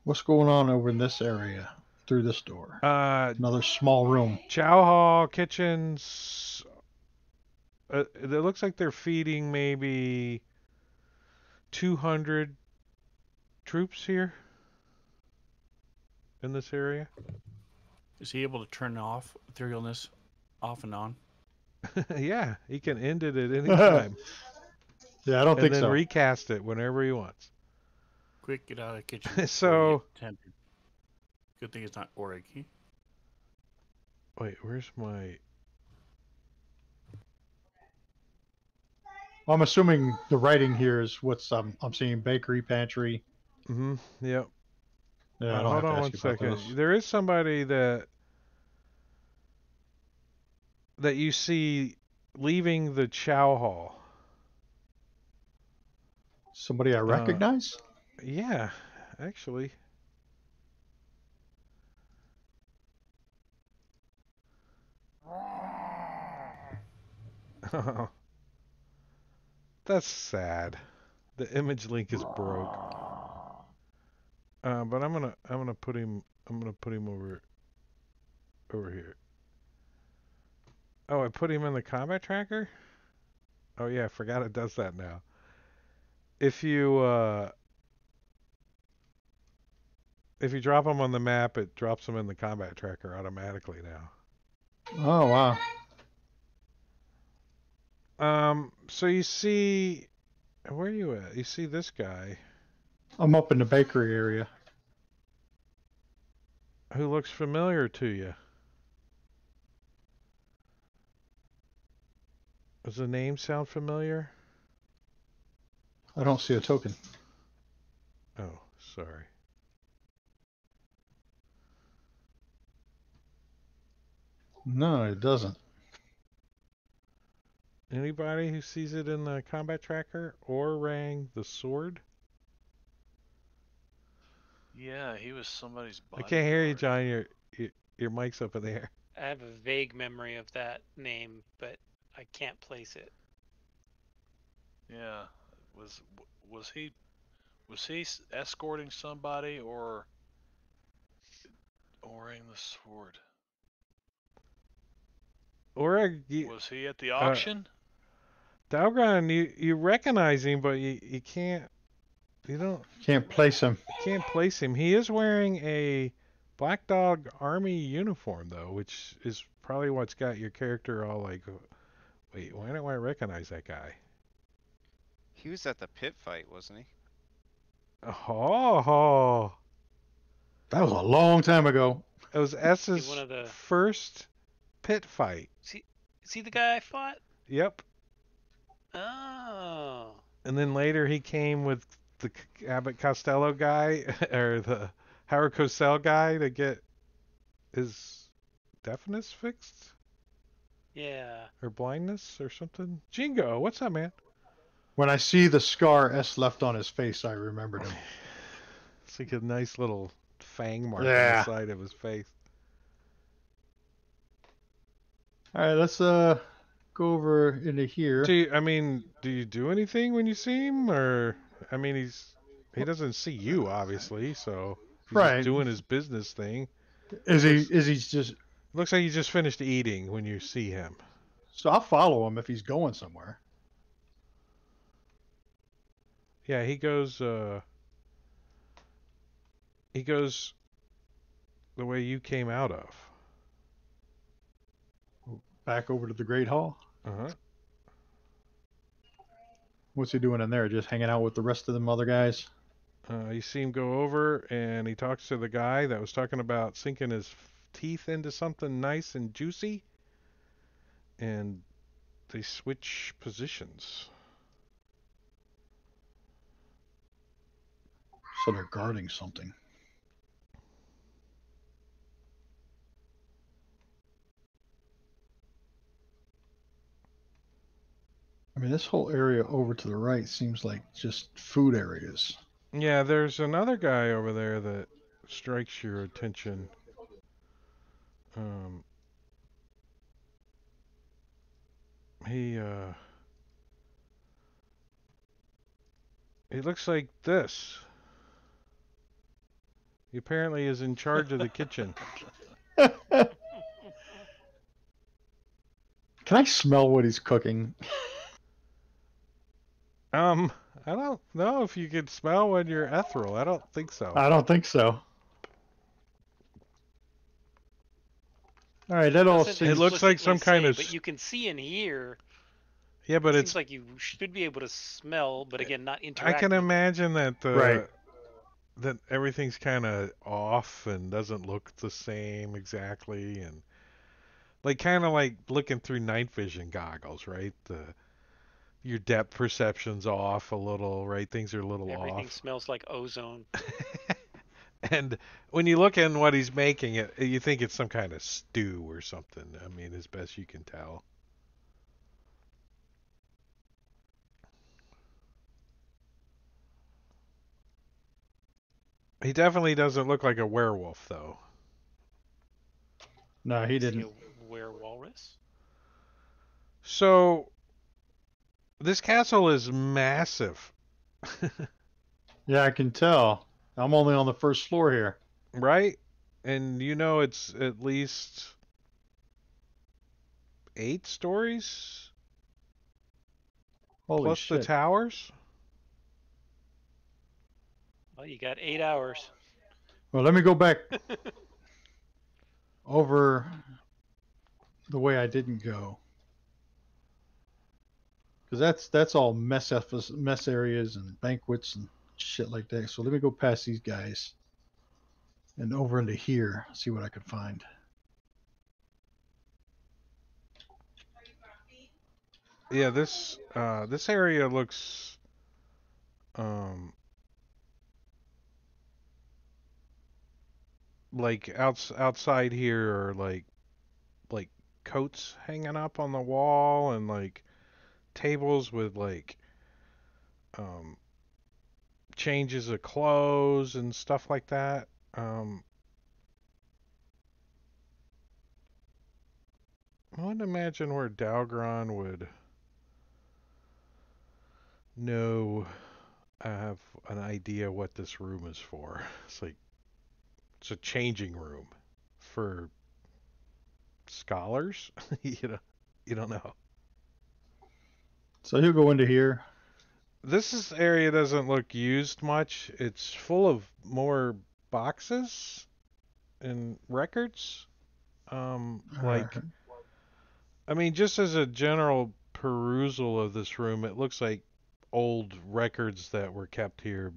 What's going on over in this area through this door? Another small room. Chow hall, kitchens. It looks like they're feeding maybe 200 troops here in this area. Is he able to turn off etherealness off and on? Yeah, he can end it at any time. Yeah, I don't and think then so. recast it whenever he wants. Quick, get out of the kitchen. before you So, get tempted. Good thing it's not Auric. wait, where's my... I'm assuming the writing here is what's I'm seeing bakery, pantry. Mm-hmm, yep. Yeah, I don't Hold have to on ask one you about second. those. There is somebody that you see leaving the chow hall. Somebody I recognize? Yeah, actually. That's sad. The image link is broke. But I'm gonna put him over here. Oh, I put him in the combat tracker? Oh yeah, I forgot it does that now. If you drop him on the map, it drops him in the combat tracker automatically now. Oh wow. So you see, where are you at? You see this guy. I'm up in the bakery area. Who looks familiar to you? Does the name sound familiar? I don't see a token. Oh, sorry. No, it doesn't. Anybody who sees it in the combat tracker? Orang the Sword? Yeah, he was somebody's I bodyguard. can't hear you, John. Your mic's up in the air. I have a vague memory of that name, but I can't place it. Yeah, was he escorting somebody or Orang the Sword? Orang, Was he at the auction? Dalgron, you recognize him, but you can't. You Can't place him. can't place him. He is wearing a Black Dog Army uniform, though, which is probably what's got your character all like, wait, why don't I recognize that guy? He was at the pit fight, wasn't he? Oh, That was a long time ago. it was S's one of the- first pit fight. See the guy I fought? Yep. Oh. And then later he came with the Abbott Costello guy, or the Howard Cosell guy to get his deafness fixed? Yeah. Or blindness or something? Jingo, what's up, man? When I see the scar S left on his face, I remembered him. It's like a nice little fang mark on Yeah. the side of his face. All right, let's go over into here. Do you do anything when you see him, or I mean, he doesn't see you obviously, so he's Right. just doing his business thing. Is he just? Looks like he just finished eating when you see him. So I'll follow him if he's going somewhere. Yeah, he goes the way you came out of. Back over to the Great Hall. Uh-huh. What's he doing in there? Just hanging out with the rest of them other guys? You see him go over and he talks to the guy that was talking about sinking his teeth into something nice and juicy. And they switch positions. So they're guarding something. I mean, this whole area over to the right seems like just food areas. Yeah, there's another guy over there that strikes your attention. He looks like this. He apparently is in charge of the kitchen. Can I smell what he's cooking? I don't know if you can smell when you're ethereal. I don't think so. I don't think so. All right, that all Doesn't seems. It looks like some explicitly kind of say, but you can see and hear. Yeah, but It it's seems like you should be able to smell, but again, not I interact. can imagine that Right. that everything's kind of off and doesn't look the same exactly, and like kind of like looking through night vision goggles, right? Your depth perception's off a little, right? Things are a little Everything off. smells like ozone. And when you look in what he's making, you think it's some kind of stew or something. I mean, as best you can tell. He definitely doesn't look like a werewolf, though. No, he Is he didn't. a werewolf? So, this castle is massive. Yeah, I can tell. I'm only on the first floor here. Right? And you know it's at least 8 stories Holy plus shit. the towers. Well, you got 8 hours. Well, let me go back over the way I didn't go. Because that's all mess areas and banquets and shit like that. So let me go past these guys and over into here, see what I can find. Yeah, this area looks like outside here are like coats hanging up on the wall and like tables with like um changes of clothes and stuff like that. I wouldn't imagine where Dalgron would know. I have an idea what this room is for. It's like it's a changing room for scholars. You don't know. So he'll go into here. This area doesn't look used much. It's full of more boxes and records. Like, Alright. I mean, just as a general perusal of this room, it looks like old records that were kept here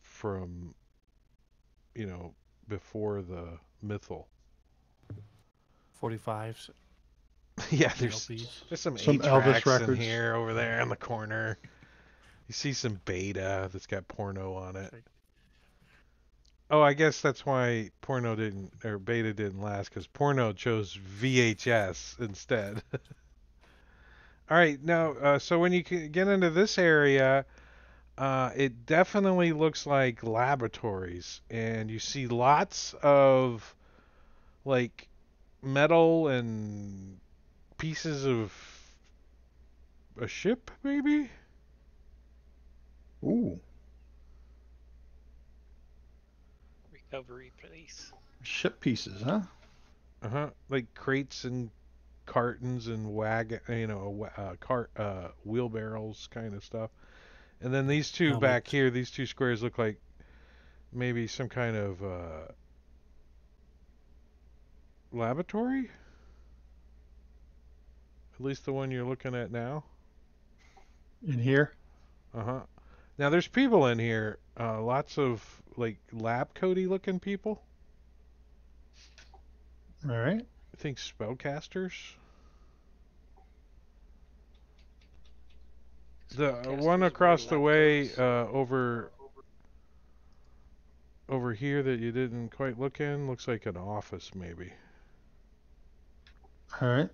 from, before the mythal. 45s. Yeah, there's LPs. some Some 8 Elvis tracks in records. here, over there in the corner. You see some beta that's got porno on it. Oh, I guess that's why porno didn't, or beta didn't last, because porno chose VHS instead. All right, now, so when you get into this area, it definitely looks like laboratories, and you see lots of like metal and pieces of a ship, maybe? Ooh, Recovery place. ship pieces, huh? Uh-huh. Like crates and cartons and wagon, cart, wheelbarrows kind of stuff. And then these two back Helmets. here, these two squares look like maybe some kind of laboratory? At least the one you're looking at now. In here. Uh-huh. Now there's people in here, lots of like lab coaty looking people. All right. I think spellcasters. The one Spellcasters wear across the lab way, coats. over here that you didn't quite look in, looks like an office maybe. All right.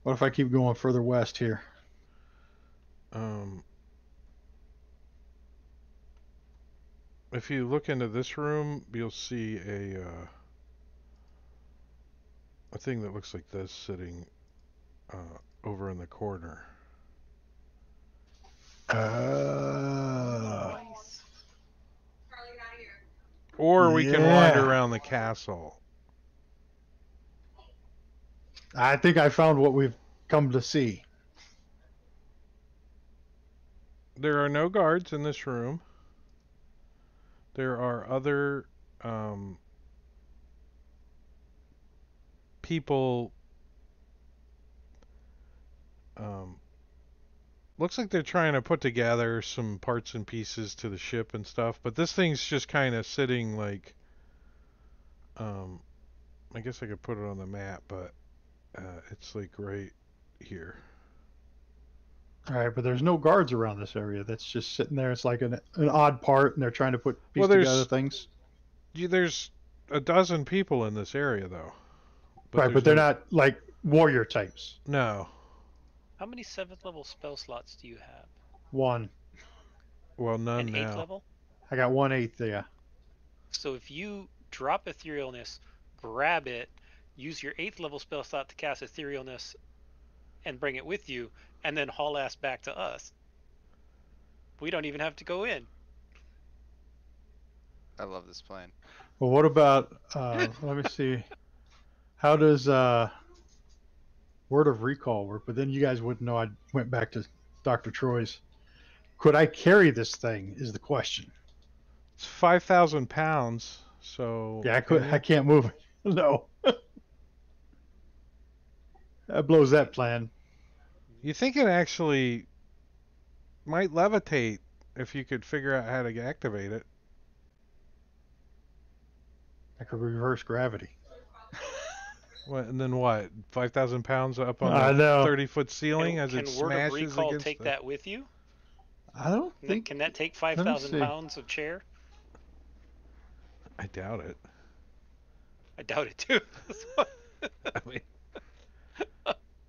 What if I keep going further west here? Um, if you look into this room, you'll see a thing that looks like this sitting over in the corner. Nice. Or we can wander Yeah. around the castle. I think I found what we've come to see. There are no guards in this room. There are other people. Looks like they're trying to put together some parts and pieces to the ship and stuff, but this thing's just kind of sitting like. I guess I could put it on the map, but it's like right here. All right, but there's no guards around this area. That's just sitting there. It's like an odd part, and they're trying to piece Well, together things. there's a dozen people in this area though. Right, but there's they're no- not like warrior types. No. How many 7th level spell slots do you have? One. Well, none An 8th now. level? I got 1/8 there. So if you drop Etherealness, grab it, use your 8th level spell slot to cast Etherealness, and bring it with you, and then haul ass back to us, we don't even have to go in. I love this plan. Well, what about? Let me see. How does Word of Recall work? But then you guys wouldn't know. I went back to Dr. Troy's. Could I carry this thing? Is the question. It's 5,000 pounds, so. Yeah, I could. I can't move it. No. That blows that plan. You think it actually might levitate if you could figure out how to activate it. I could reverse gravity. What, and then what? 5,000 pounds up on I the know. 30-foot ceiling as it Can Word of smashes Recall against take the... that with you? I don't think. Can that take Let me 5,000 see. pounds of chair? I doubt it. I doubt it too. I mean,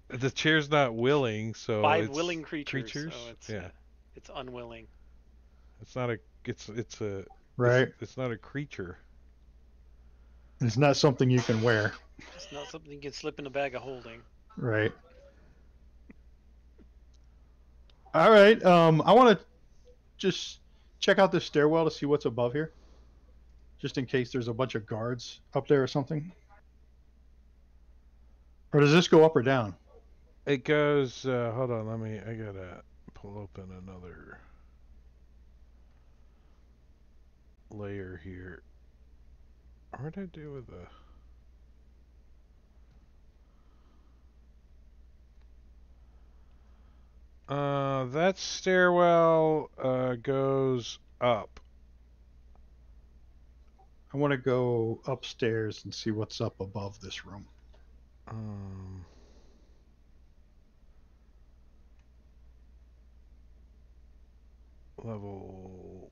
the chair's not willing, so 5 it's willing creatures. creatures. So it's Yeah, it's unwilling. it's not a. It's a. Right. It's not a creature. It's not something you can wear. It's not something you can slip in a bag of holding. Right. All right. I want to just check out this stairwell to see what's above here, just in case there's a bunch of guards up there or something. Or does this go up or down? It goes. Hold on. I gotta pull open another layer here. What did I do with the? That stairwell goes up. I want to go upstairs and see what's up above this room. Um, level.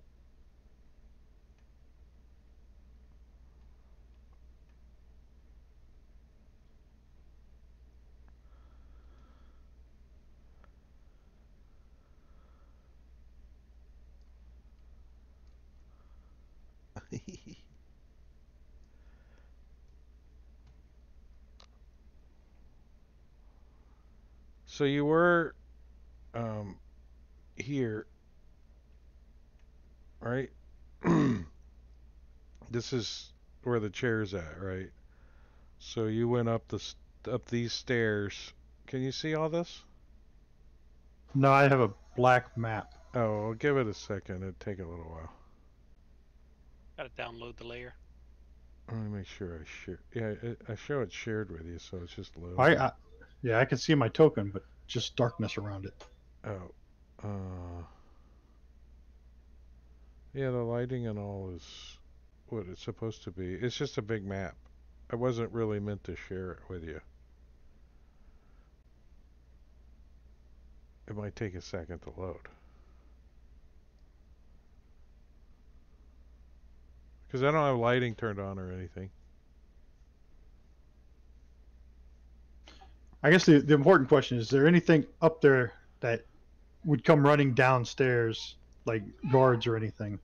So you were um here, right? This is where the chair's at, right? So you went up these stairs. Can you see all this? No, I have a black map. Oh, I'll give it a second. It'll take a little while. Gotta download the layer. Let me make sure I share. Yeah, I show it shared with you, so it's just loading. Yeah, I can see my token, but just darkness around it. Oh, yeah, the lighting and all is what it's supposed to be. It's just a big map. I wasn't really meant to share it with you. It might take a second to load. Because I don't have lighting turned on or anything. I guess the important question is there anything up there that would come running downstairs, like guards or anything?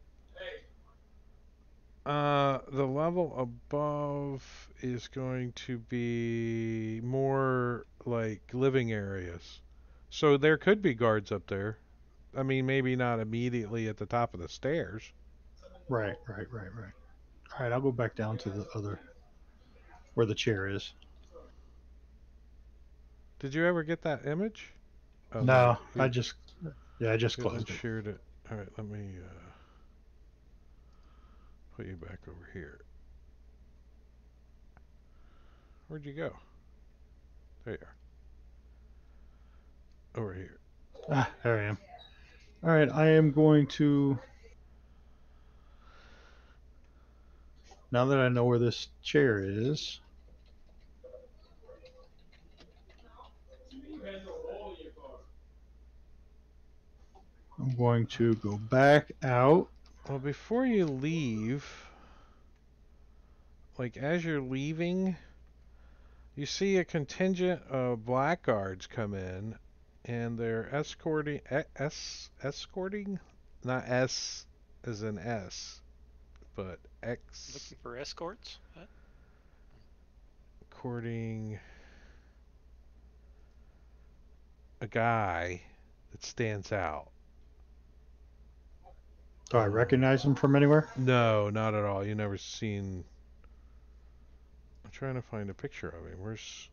The level above is going to be more like living areas. So there could be guards up there. I mean, maybe not immediately at the top of the stairs. Right. All right, I'll go back down to the other, where the chair is. Did you ever get that image? Oh, No, there, I just you closed it. shared it. All right, let me put you back over here. Where'd you go? There you are. Over here. Ah, there I am. All right, I am going to. Now that I know where this chair is, I'm going to go back out. Well, before you leave, like as you're leaving, you see a contingent of blackguards come in, and they're escorting, not S as in S, but Looking for escorts? What? escorting a guy that stands out. Do I recognize him from anywhere? No, not at all. You never seen. I'm trying to find a picture of him. Where's?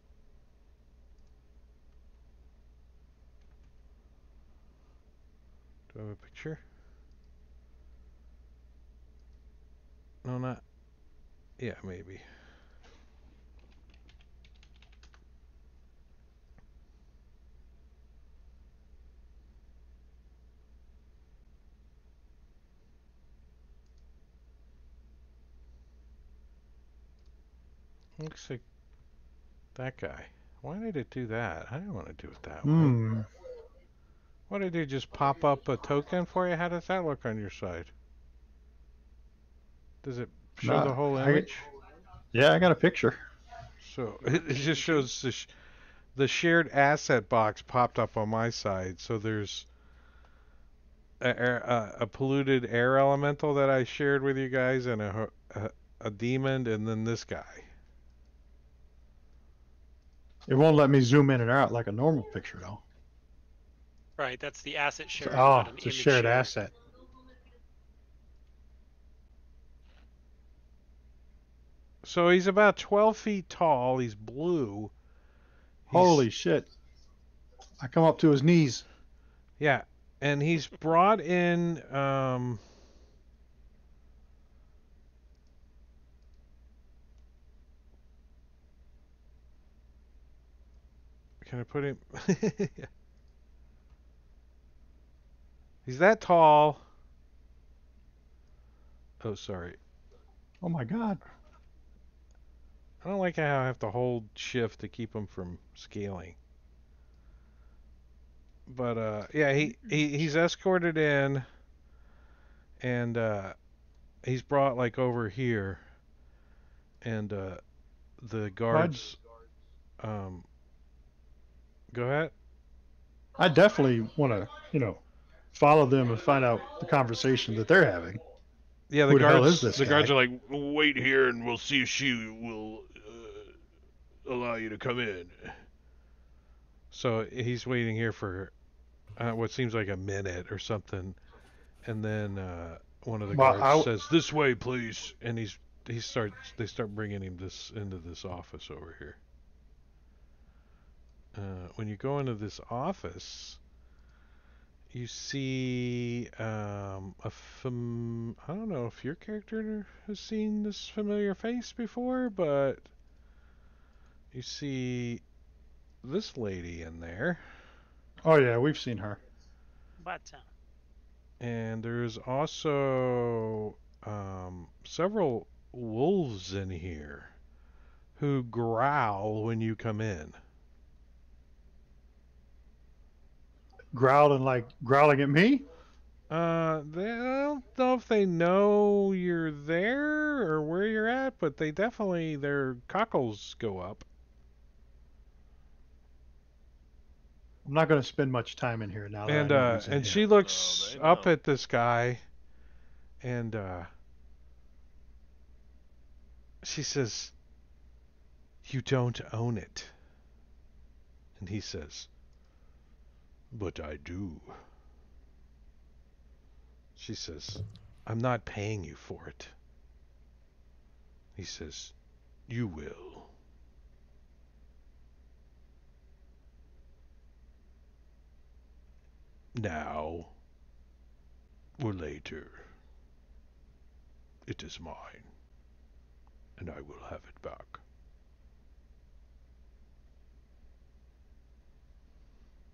Do I have a picture? No, not. Yeah, maybe. Looks like that guy. Why did it do that? I didn't want to do it that way. Hmm. What did it just pop up a token for you? How does that look on your side? Does it show the Nah, whole image? yeah, I got a picture. So it just shows the shared asset box popped up on my side. So there's a polluted air elemental that I shared with you guys, and a demon, and then this guy. It won't let me zoom in and out like a normal picture, though. Right, that's the asset So, sharing, not an it's a image shared share. asset. So he's about 12 feet tall. He's blue. Holy shit! I come up to his knees. Yeah, and he's brought in. Can I put him? He's that tall. Oh, sorry. Oh my god! I don't like how I have to hold shift to keep him from scaling. But yeah, he's escorted in, and he's brought like over here, and the guards. Go ahead. I definitely want to, follow them and find out the conversation that they're having. Yeah, Who the hell is this the guy? guards are like, wait here, and we'll see if she will allow you to come in. So he's waiting here for what seems like a minute or something, and then one of the guards says, "This way, please," and they start bringing him into this office over here. When you go into this office, you see I don't know if your character has seen this familiar face before, but you see this lady in there. Oh yeah, we've seen her. But And there's also several wolves in here who growl when you come in. Growling at me? I don't know if they know you're there or where you're at, but their cockles go up. I'm not going to spend much time in here now that I know who's in And here. she looks they up know. at this guy, and she says, "You don't own it." And he says, "But I do." She says, "I'm not paying you for it." He says, "You will." Now or later, it is mine, and I will have it back.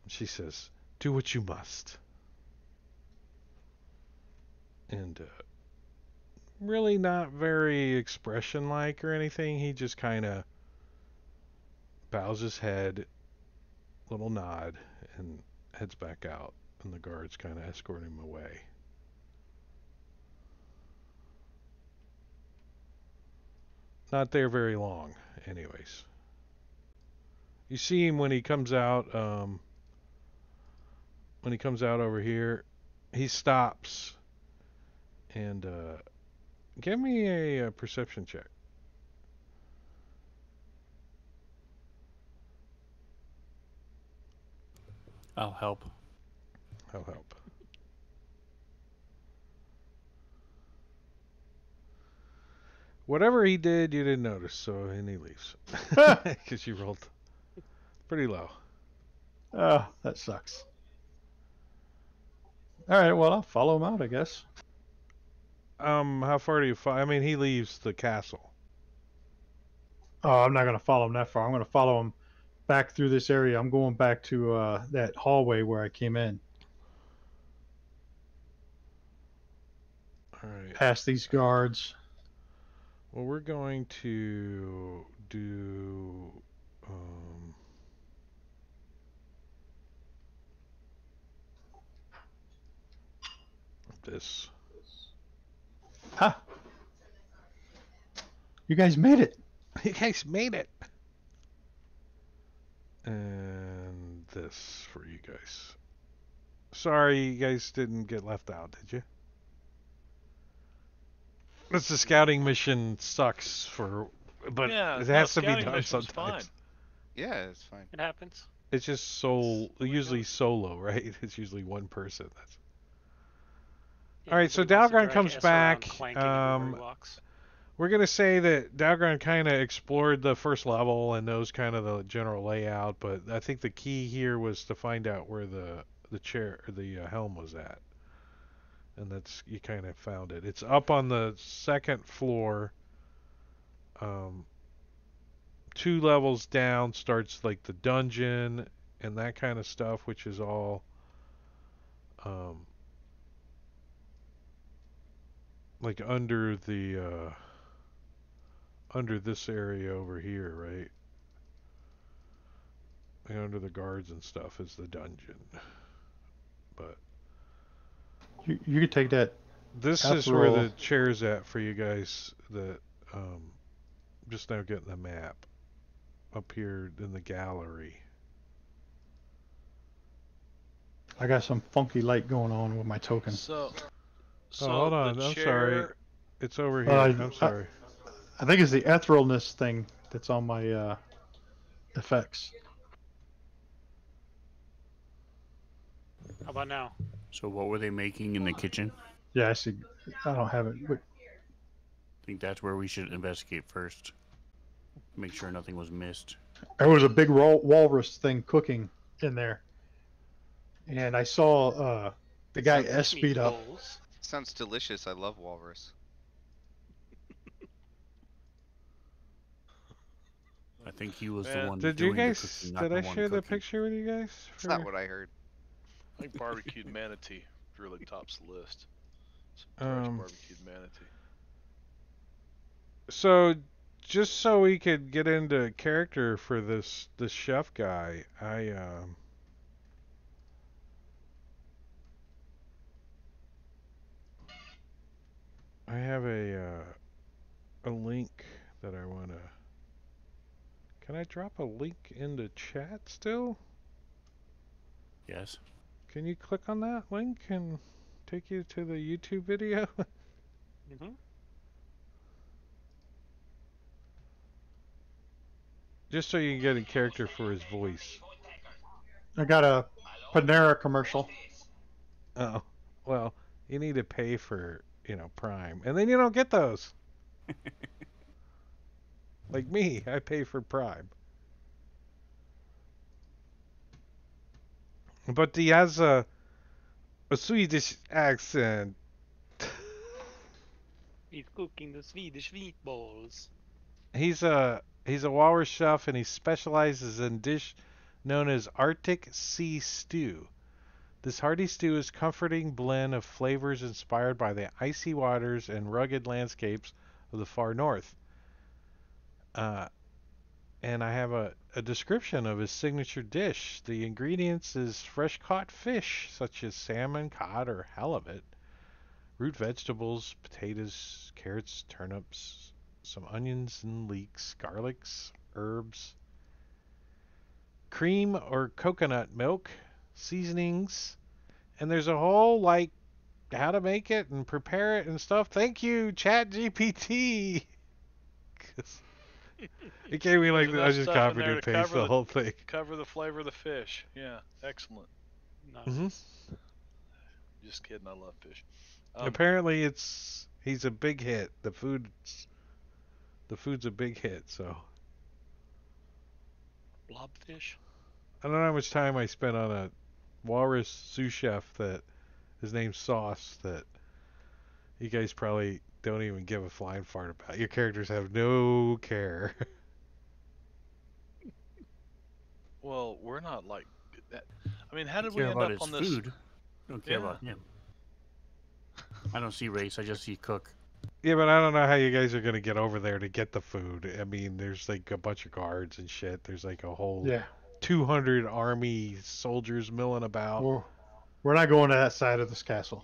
She says, "Do what you must." And really not very expression-like or anything. He just kind of bows his head, little nod, and heads back out. And the guards kind of escort him away. Not there very long, anyways. You see him when he comes out. When he comes out over here, he stops and give me a perception check. I'll help. I'll help. Whatever he did, you didn't notice, so and he leaves because you rolled pretty low. Oh, that sucks. All right, well, I'll follow him out, I guess. How far do you follow? I mean, he leaves the castle. Oh, I'm not going to follow him that far. I'm going to follow him back through this area. I'm going back to that hallway where I came in. All right. Past these guards. Well, we're going to do this. Ha! You guys made it. You guys made it. And this for you guys. Sorry, you guys didn't get left out, did you? This the scouting mission sucks but Yeah, it no, has to be scouting done mission's sometimes. fine. Yeah, it's fine. It happens. It's just usually solo, right? It's usually one person. That's Yeah, all right. So nobody wants to Dalgron drag comes S around back. clanking everywhere he walks. We're gonna say that Dalgron kind of explored the first level and knows kind of the general layout, but I think the key here was to find out where the chair or the helm was at, and that's you kind of found it. It's up on the second floor. 2 levels down starts like the dungeon and that kind of stuff, which is all like under this area over here, right? Like under the guards and stuff is the dungeon. But You could take that. this is After where all- the chair's at for you guys. That just now getting the map up here in the gallery. I got some funky light going on with my token. So Oh, hold on. the I'm chair, sorry. It's over here. Uh, I'm sorry. I think it's the etherealness thing that's on my effects. How about now? So what were they making in the kitchen? Yeah, I see. I don't have it. But I think that's where we should investigate first. Make sure nothing was missed. there was a big walrus thing cooking in there, and I saw the guy Some S speed up. meatballs. Sounds delicious. I love walrus. I think he was Man, the one Did doing you the guys? cooking, not Did the I one share the cooking. picture with you guys? That's not what I heard. I think barbecued manatee really tops the list. Some fresh barbecued manatee. So, just so we could get into character for this chef guy, I have a link that I wanna. Can I drop a link into chat still? Yes. Can you click on that link and take you to the YouTube video? Mm-hmm. Just so you can get a character for his voice. I got a Panera commercial. Oh, well, you need to pay for, Prime. And then you don't get those. Like me, I pay for Prime. But he has a Swedish accent. He's cooking the Swedish meatballs. He's a walrus chef, and he specializes in dish known as Arctic Sea Stew. This hearty stew is a comforting blend of flavors inspired by the icy waters and rugged landscapes of the far north. And I have a description of his signature dish. The ingredients is fresh caught fish, such as salmon, cod, or halibut, root vegetables, potatoes, carrots, turnips, some onions and leeks, garlics, herbs, cream or coconut milk, seasonings, and there's a whole how to make it and prepare it and stuff. Thank you, Chat GPT. It gave me There's I enough just stuff in copied there and to pasted the whole thing. Cover the flavor of the fish. Yeah, excellent. Nice. Just kidding. I love fish. Apparently, he's a big hit. The food's a big hit. So Blobfish. I don't know how much time I spent on a walrus sous chef that his name's Sauce that you guys probably don't even give a flying fart about. Your characters have no care. Well, we're not like that. I mean, how did we care end about up his on this? food. Don't care about him. I don't see race. I just see cook. Yeah, but I don't know how you guys are gonna get over there to get the food. I mean, there's like a bunch of guards and shit. There's like a whole Yeah. 200 army soldiers milling about. Well, we're not going to that side of this castle.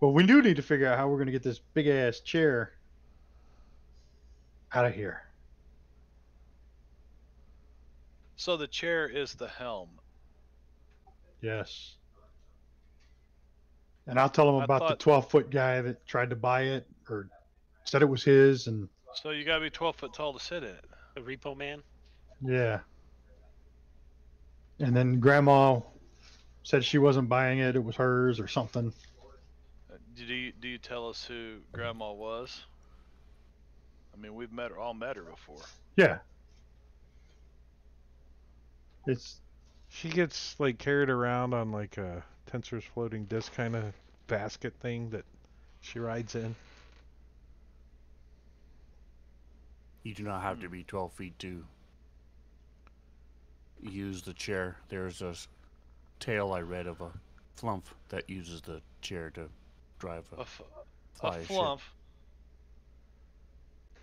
Well, we do need to figure out how we're going to get this big ass chair out of here. So the chair is the helm. Yes. And I'll tell them I about the thought 12-foot guy that tried to buy it or said it was his. And so. You gotta be 12 foot tall to sit in it. The repo man. yeah. And then Grandma said she wasn't buying it. It was hers or something. Do you tell us who Grandma was? I mean, we've all met her before. Yeah. It's She gets like carried around on like a Tensor's floating disc kind of basket thing that she rides in. You do not have to be 12 feet to use the chair. There's a tale I read of a flump that uses the chair to drive a fly ship. Flump.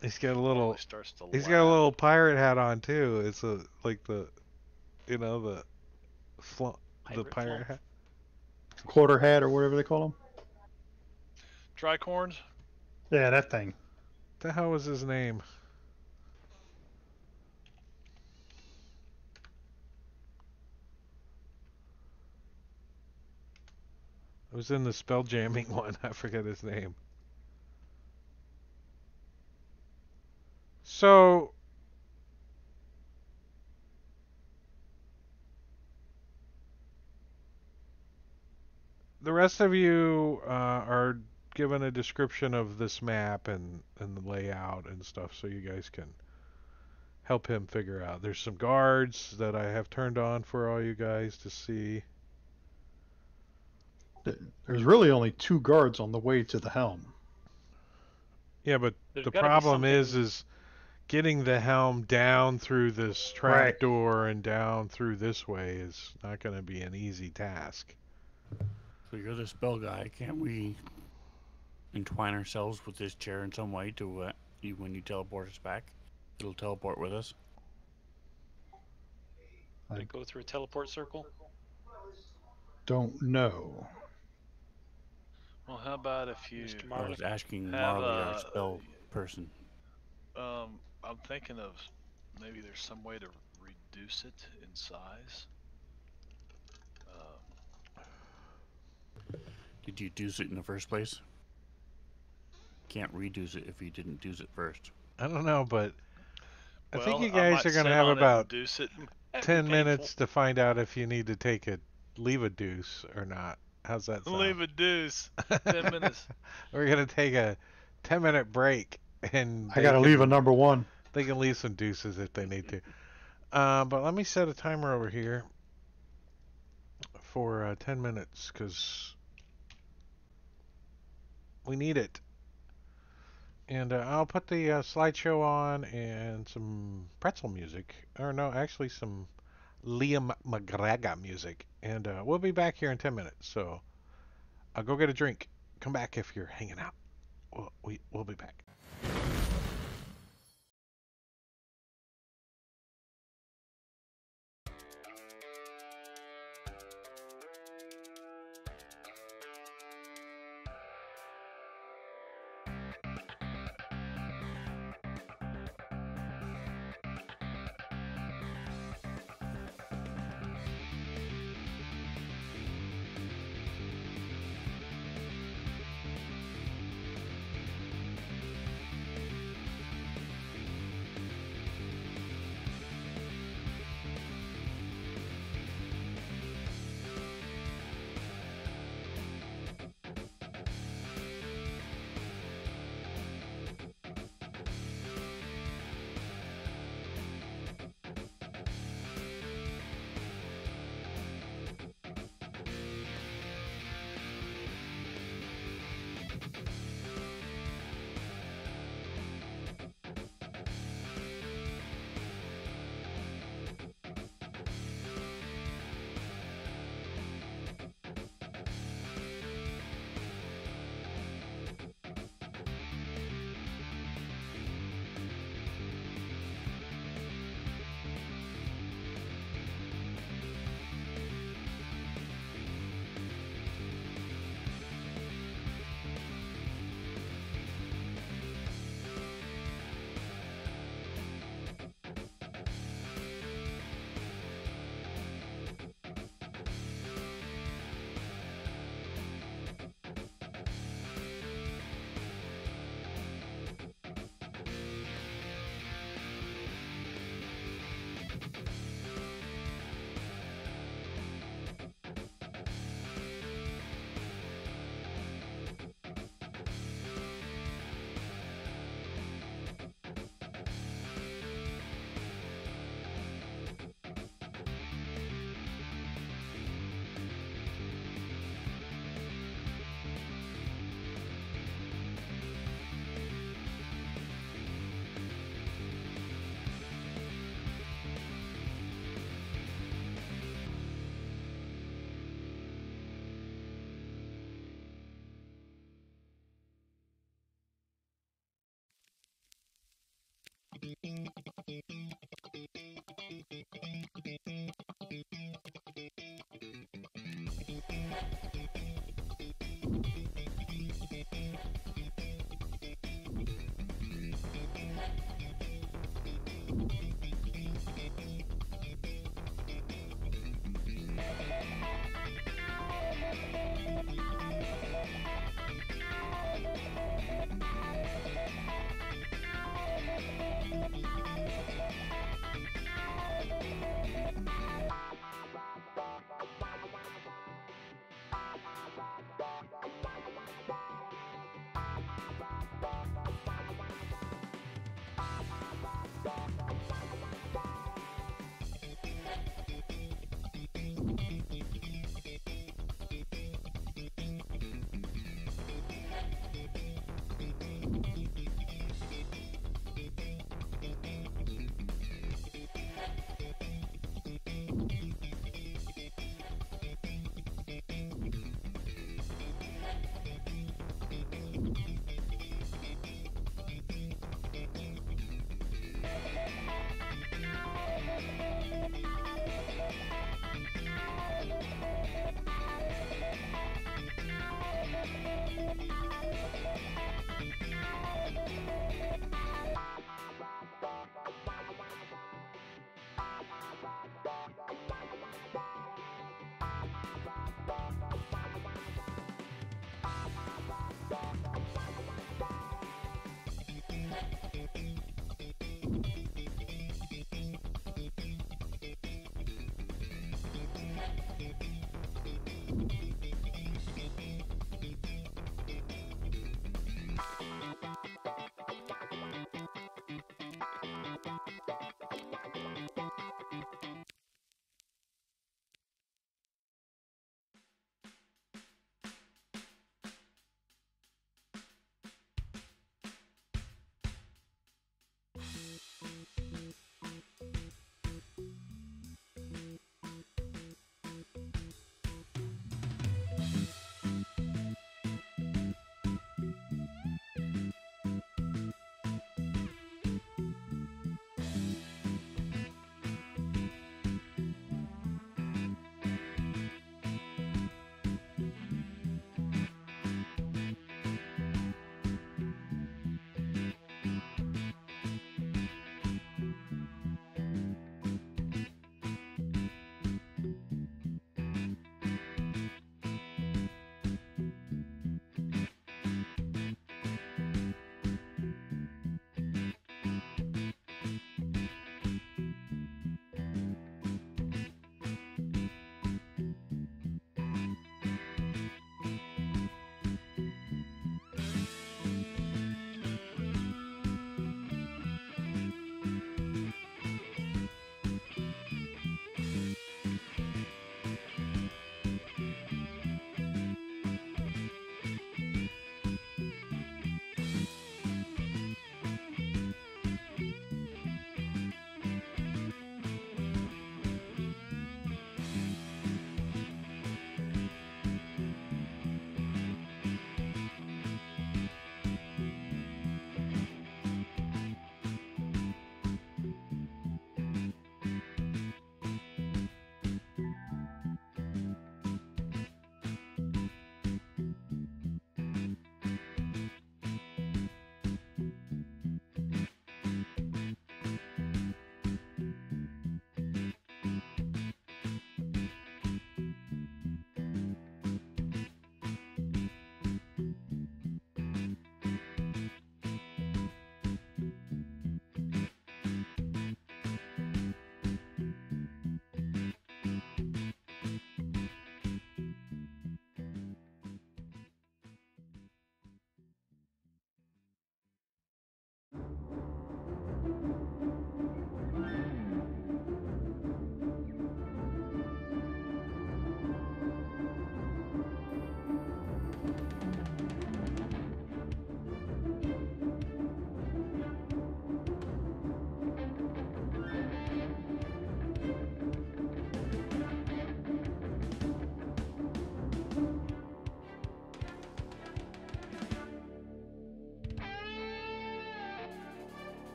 He's got a Molly little. starts to He's laugh. got a little pirate hat on too. It's a like the, you know, the Pirate pirate flump. hat. quarter hat or whatever they call them. Tricorns. Yeah, that thing. The hell was his name? It was in the spell jamming one. I forget his name. So the rest of you are given a description of this map and the layout and stuff, so you guys can help him figure out. There's some guards that I have turned on for all you guys to see. There's really only 2 guards on the way to the helm. Yeah, but There's the gotta be problem is something- getting the helm down through this trap Right. door and down through this way is not going to be an easy task. So you're the spell guy. Can't we entwine ourselves with this chair in some way to when you teleport us back, it'll teleport with us? Would it go through a teleport circle? Don't know. Well, how about if you? Mr. I Marley? was asking Have, Marley, our spell person. I'm thinking of maybe there's some way to reduce it in size. Did you deuce it in the first place? Can't reduce it if you didn't deuce it first. I don't know, but I think well, you guys might are going to sit have on it and about deuce it. 10 minutes to find out if you need to leave a deuce or not. How's that sound? Leave a deuce. 10 minutes. We're going to take a 10-minute break, and I got to leave a number 1. They can leave some deuces if they need to. But let me set a timer over here for 10 minutes, because we need it. And I'll put the slideshow on and some pretzel music. Or no, actually some Liam McGregor music. And we'll be back here in 10 minutes. So I'll go get a drink. Come back if you're hanging out. We'll be back.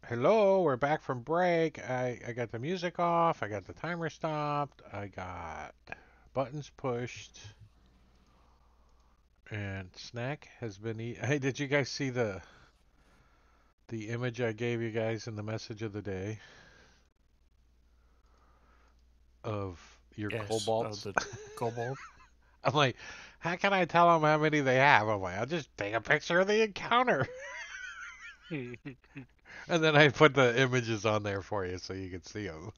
Hello, we're back from break. I got the music off. I got the timer stopped. I got buttons pushed. And snack has been eaten. Hey, did you guys see the image I gave you guys in the message of the day of your Yes, kobolds? the kobold. I'm like, how can I tell them how many they have? I'm like, I'll just take a picture of the encounter. And then I put the images on there for you so you can see them.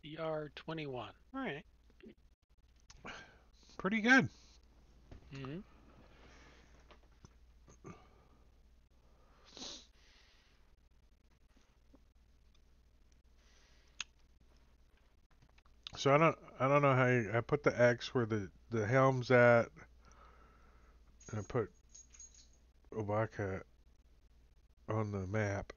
ER21. All right. Pretty good. Mm-hmm. So I don't know how I put the X where the helm's at, and I put Obaka on the map.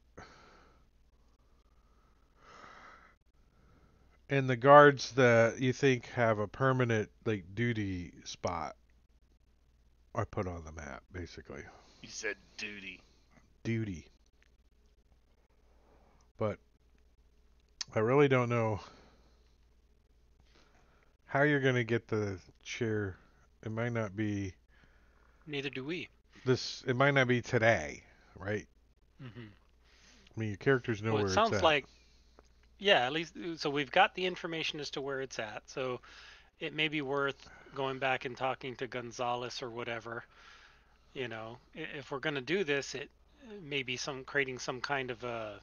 And the guards that you think have a permanent like duty spot are put on the map, basically. You said duty. Duty. But I really don't know how you're gonna get the chair. It might not be Neither do we. this. It might not be today, right? Mm-hmm. I mean, your characters know Well, it where it's sounds at. like, yeah, at least, so we've got the information as to where it's at. So it may be worth going back and talking to Gonzalez or whatever. If we're going to do this, it may be creating some kind of a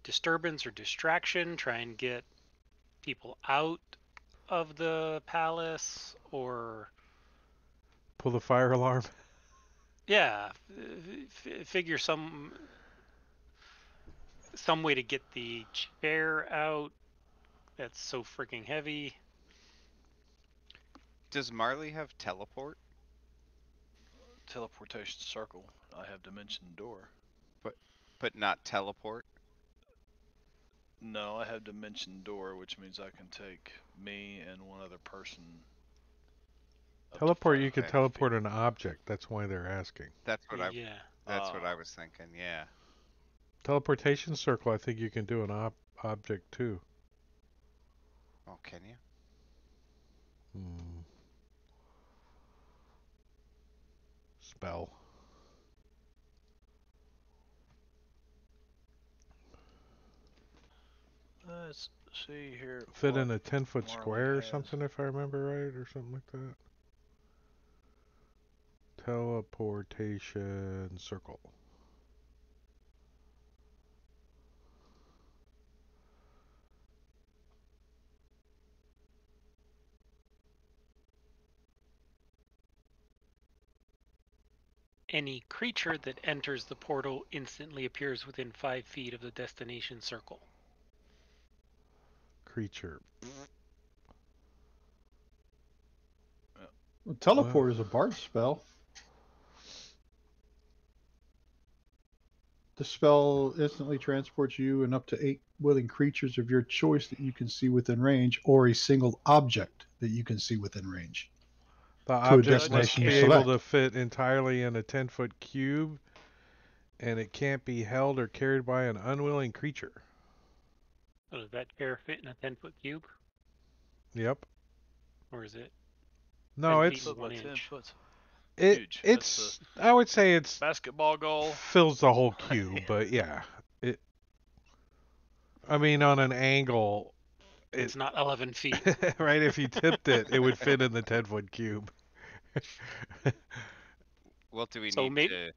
disturbance or distraction, try and get people out of the palace, or Pull the fire alarm. yeah, figure some way to get the chair out that's so freaking heavy. Does Marley have teleport? Teleportation circle. I have dimension door. But not teleport? No, I have dimension door, which means I can take me and one other person up to Teleport. You could 500 feet. teleport an object. That's why they're asking. That's what Yeah. I was thinking, yeah. Teleportation circle. I think you can do an object too. Oh, can you? Hmm. Spell. Let's see here. Fit What in a 10-foot Marley square or has. something, if I remember right, or something like that. Teleportation circle. Any creature that enters the portal instantly appears within 5 feet of the destination circle. Creature. Well, Well, teleport is a bard spell. The spell instantly transports you and up to 8 willing creatures of your choice that you can see within range, or a single object that you can see within range, the to a object must destination you be able select. to fit entirely in a 10-foot cube, and it can't be held or carried by an unwilling creature. So does that chair fit in a 10-foot cube? Yep. Or is it No, 10 10 feet it's foot and by 1 10 inch? foot. it Huge. That's it's I would say it's a basketball goal. fills the whole cube, but yeah. It I mean on an angle It's not 11 feet. right, if you tipped it, it would fit in the 10-foot cube. Well, do we So need maybe to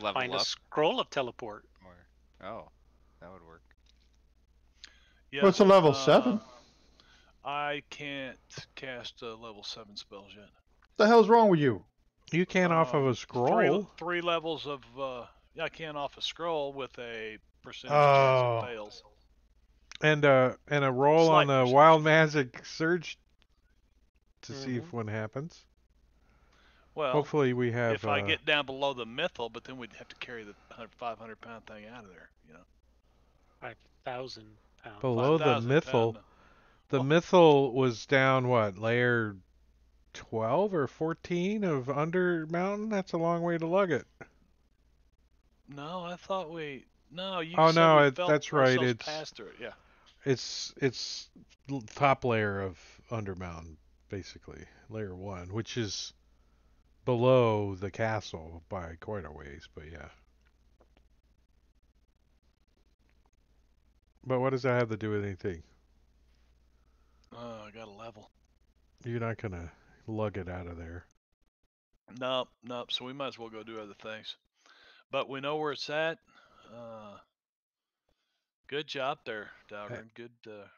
level find a up? scroll of teleport. Oh, that would work. Yeah. Well, it's a level 7. What I can't cast level 7 spells yet. the hell's wrong with you? You can off of a scroll. Three levels of. I can off a scroll with a percentage chance Oh. it fails. And a roll on Slight the percentage. wild magic surge to see if Mhm. one happens. Well, Hopefully we have if I get down below the mythal, but then we'd have to carry the 500-pound thing out of there. 5,000 pounds. below the 5,000 mythal. pound. The Well- mythal was down what? Layer 12 or 14 of Under Mountain. That's a long way to lug it. No, I thought we. No, you Oh said no, we felt that's right. ourselves It's past it. Yeah. it's top layer of Under Mountain, basically layer 1, which is below the castle by quite a ways. But yeah. But what does that have to do with anything? Oh, I got a level. You're not gonna lug it out of there. Nope, nope. So we might as well go do other things. But we know where it's at. Uh, Good job there, Dalgren. Good.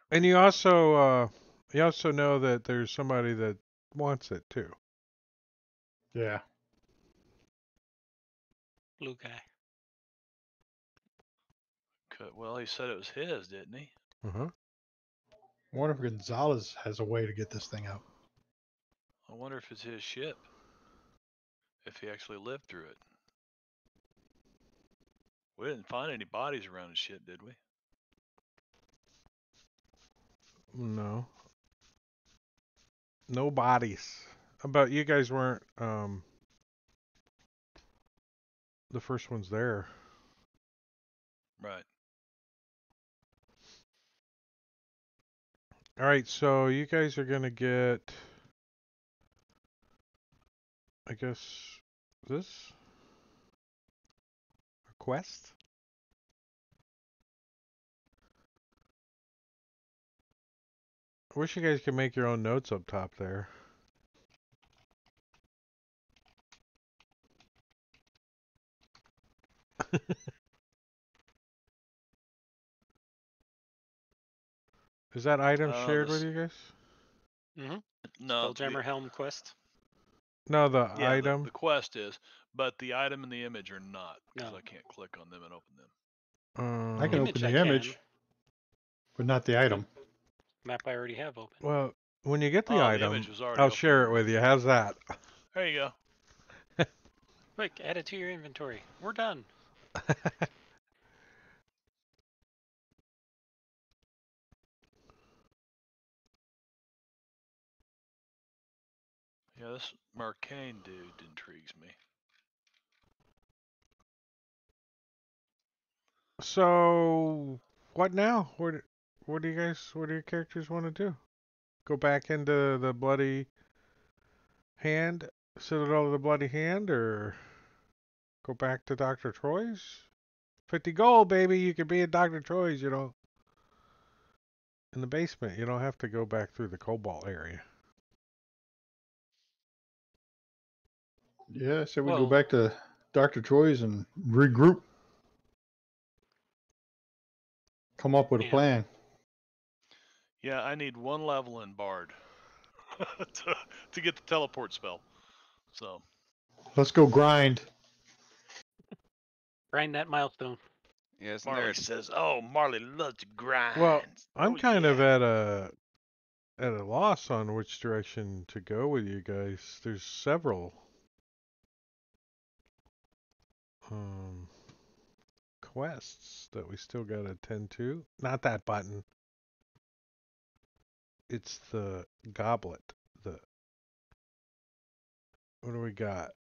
And you also know that there's somebody that wants it too. Yeah. Blue guy. Well, he said it was his, didn't he? Uh-huh. I wonder if Gonzalez has a way to get this thing out. I wonder if it's his ship. If he actually lived through it. We didn't find any bodies around his ship, did we? No. No bodies. But you guys weren't the first ones there. Right. All right, so you guys are gonna get, I guess, this a quest. I wish you guys could make your own notes up top there. Is that item shared with you guys? Mm-hmm. No, Spelljammer Helm quest. No, the yeah, item. the quest is, but the item and the image are not because No. I can't click on them and open them. I can Image open I the can. image, but not the item. Map I already have open. Well, when you get the Oh, the item, image was already I'll open share it already. with you. How's that? There you go. Quick, add it to your inventory. We're done. Yeah, this Marcane dude intrigues me. So, what now? What do your characters want to do? Go back into the bloody hand, Citadel of the Bloody Hand, or go back to Dr. Troy's? 50 gold, baby. You could be at Dr. Troy's, in the basement. You don't have to go back through the Cobalt area. Yeah, I said we go Well- back to Dr. Troy's and regroup. Come up with a Yeah. plan. Yeah, I need one level in Bard to get the teleport spell. So Let's go grind. Grind that milestone. Yeah, isn't Marley there? says, "Oh, Marley loves to grind." Well, I'm Oh, kind yeah. of at a loss on which direction to go with you guys. There's several quests that we still got to attend to. Not that button. It's the goblet. What do we got?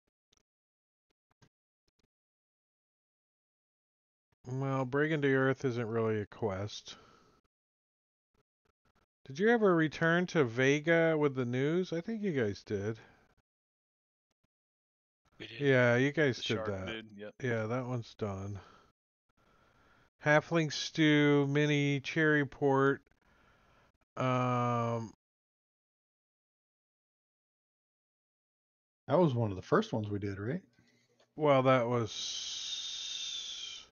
Well, Breaking the Earth isn't really a quest. Did you ever return to Vega with the news? I think you guys did. We did. Yeah, you guys The did shark that. dude. Yep. Yeah, that one's done. Halfling Stew, Mini Cherry Port. That was one of the first ones we did, right? Well, that was.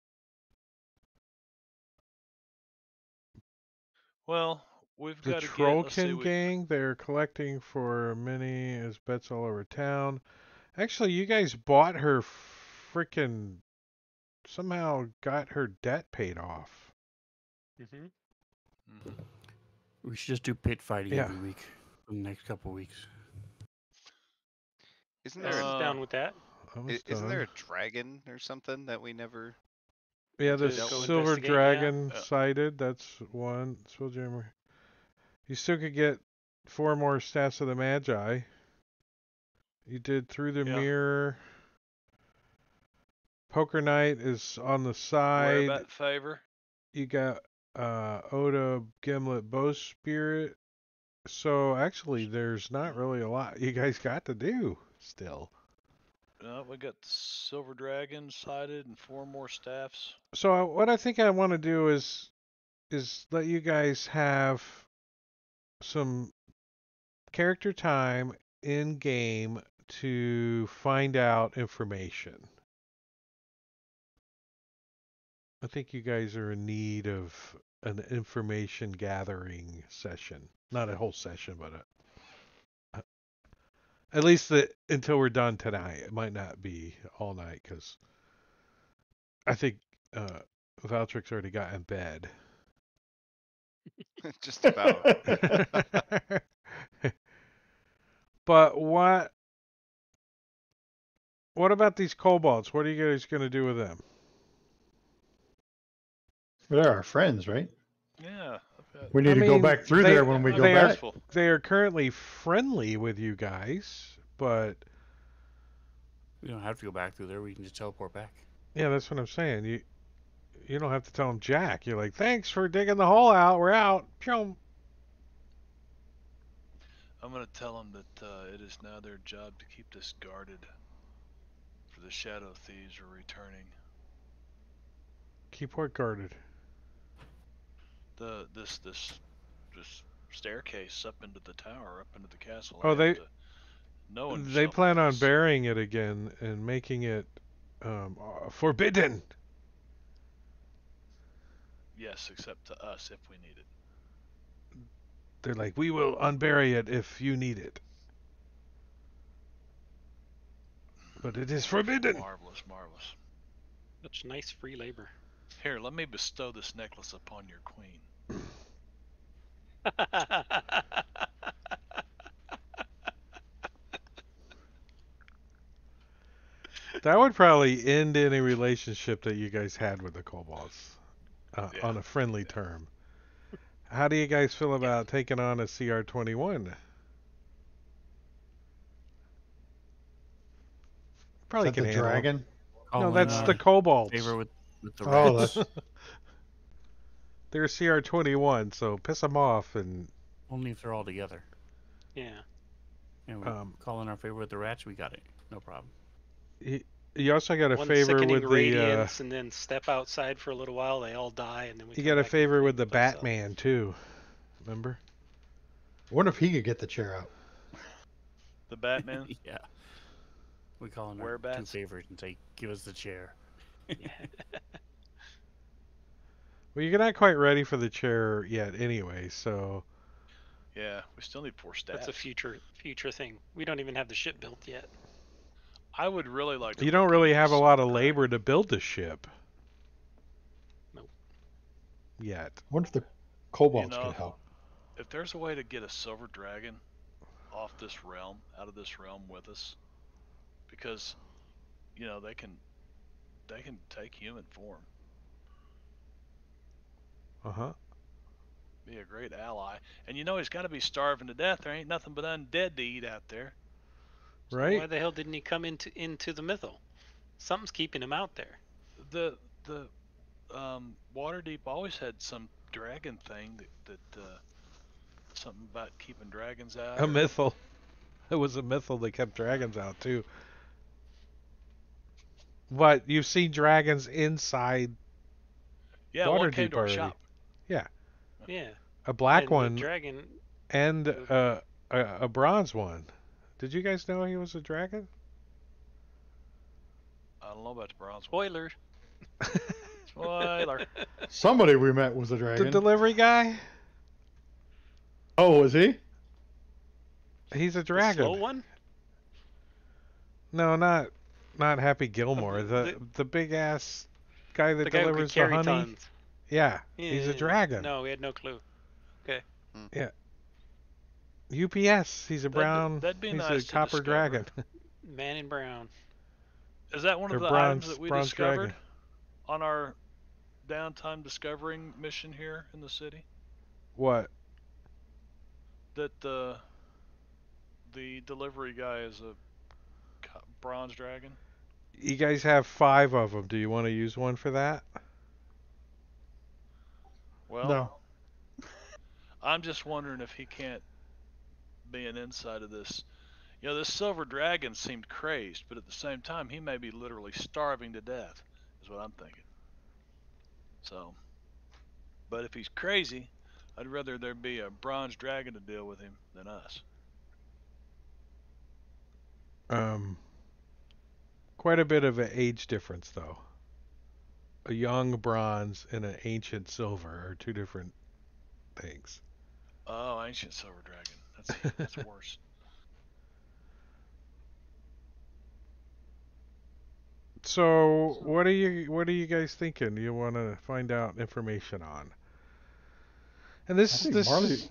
Well, we've The got to get. Let's see. Trollkin gang, they're collecting for Minnie as bets all over town. Actually, you guys bought her freaking somehow got her debt paid off. Mm-hmm. We should just do pit fighting Yeah. every week for the next couple weeks. Isn't there? Eric's down with that. That was Isn't there a done. dragon or something that we never? Yeah, the to go silver investigate, yeah. dragon Yeah. sighted. That's one. Spelljammer. You still could get 4 more stats of the Magi. You did Through the Yeah. Mirror. Poker Night is on the side. Whereabout favor? You got Oda, Gimlet, Bowspirit. So actually, there's not really a lot you guys got to do still. We got Silver Dragon sighted and 4 more staffs. So what I think I want to do is let you guys have some character time in game to find out information. I think you guys are in need of an information gathering session. Not a whole session, but at least until we're done tonight. It might not be all night because I think Valtrix already got in bed. Just about. But what about these kobolds? What are you guys going to do with them? They're our friends, right? Yeah. We need to go back through there when we go back. They are currently friendly with you guys, but We don't have to go back through there. We can just teleport back. yeah, that's what I'm saying. You don't have to tell them jack. You're like, thanks for digging the hole out. We're out. Pew. I'm going to tell them that it is now their job to keep this guarded, for the shadow thieves are returning. Keep what guarded? This staircase up into the tower, up into the castle. Oh, no one. They shall plan on pass. burying it again and making it forbidden. Yes, except to us if we need it. They're like, we will unbury it if you need it. But it is forbidden. Marvelous, marvelous. Such nice free labor. Here, let me bestow this necklace upon your queen. That would probably end any relationship that you guys had with the kobolds on a friendly term. How do you guys feel about taking on a CR-21? Probably Is that can the handle them. dragon? No, that's the kobolds. Favor with the Oh, rats. that's They're CR-21, so piss them off and Only if they're all together. Yeah. And we call in our favor with the rats. We got it. No problem. you also got a One favor sickening with the radiance, and then step outside for a little while. They all die, and then we. you come got a back and favor clean with the place up. Batman too. Remember? I wonder if he could get the chair out. The Batman? Yeah. We call in our two Whereabouts? favors and say, give us the chair. Well, you're not quite ready for the chair yet anyway, so Yeah, we still need 4 staffs. That's a future thing. We don't even have the ship built yet. I would really like to. you don't really have a lot of labor to build the ship. Nope. Yet. I wonder if the kobolds could help. If there's a way to get a silver dragon off this realm, out of this realm with us, because they can take human form. Uh-huh. Be a great ally. And he's got to be starving to death. There ain't nothing but undead to eat out there. So Right? why the hell didn't he come into the mythal? Something's keeping him out there. The Waterdeep always had some dragon thing that something about keeping dragons out. A mythal. It was a mythal that kept dragons out too. But you've seen dragons inside one came Waterdeep to our already. shop. Yeah. Yeah. A black And one the dragon. and a bronze one. Did you guys know he was a dragon? I don't know about the bronze one. Spoiler. Spoiler. Somebody we met was a dragon. The delivery guy? Oh, was he? He's a The dragon. slow one? No, not Happy Gilmore. The big ass guy that The guy who could delivers the carry honey. tons. Yeah, he's a dragon. No, we had no clue. Okay. Yeah. UPS. He's a brown. That'd be he's nice a to copper discover. dragon. Man in brown. Is that one Or of the bronze- items that we bronze discovered dragon. on our downtime discovering mission here in the city? What? That the delivery guy is a bronze dragon? You guys have 5 of them. Do you want to use one for that? Well, No. I'm just wondering if he can't be an inside of this. This silver dragon seemed crazed, but at the same time, he may be literally starving to death, is what I'm thinking. So, but if he's crazy, I'd rather there be a bronze dragon to deal with him than us. Um, Quite a bit of an age difference, though. A young bronze and an ancient silver are 2 different things. Oh, ancient silver dragon. That's worse. So, what are you guys thinking? You want to find out information on? And I this think Marley. this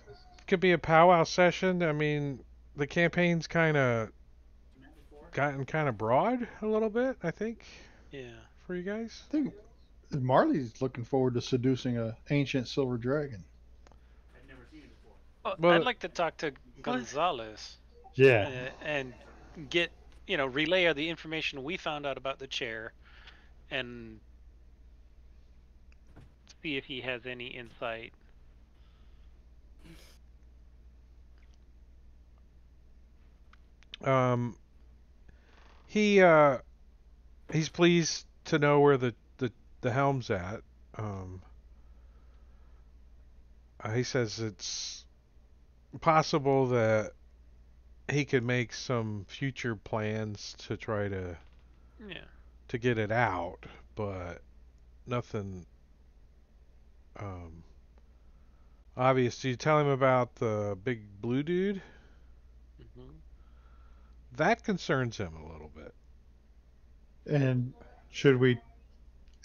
could be a powwow session. I mean, the campaign's gotten kind of broad a little bit, I think, Yeah. for you guys. I think Marley's looking forward to seducing a ancient silver dragon. Oh, Well, I'd like to talk to Gonzalez Yeah. and get relay the information we found out about the chair and see if he has any insight. um, he he's pleased to know where the helm's at. Um, he says it's possible that he could make some future plans to try Yeah. to get it out, but nothing obvious. Do you tell him about the big blue dude? Hmm. That concerns him a little bit. And should we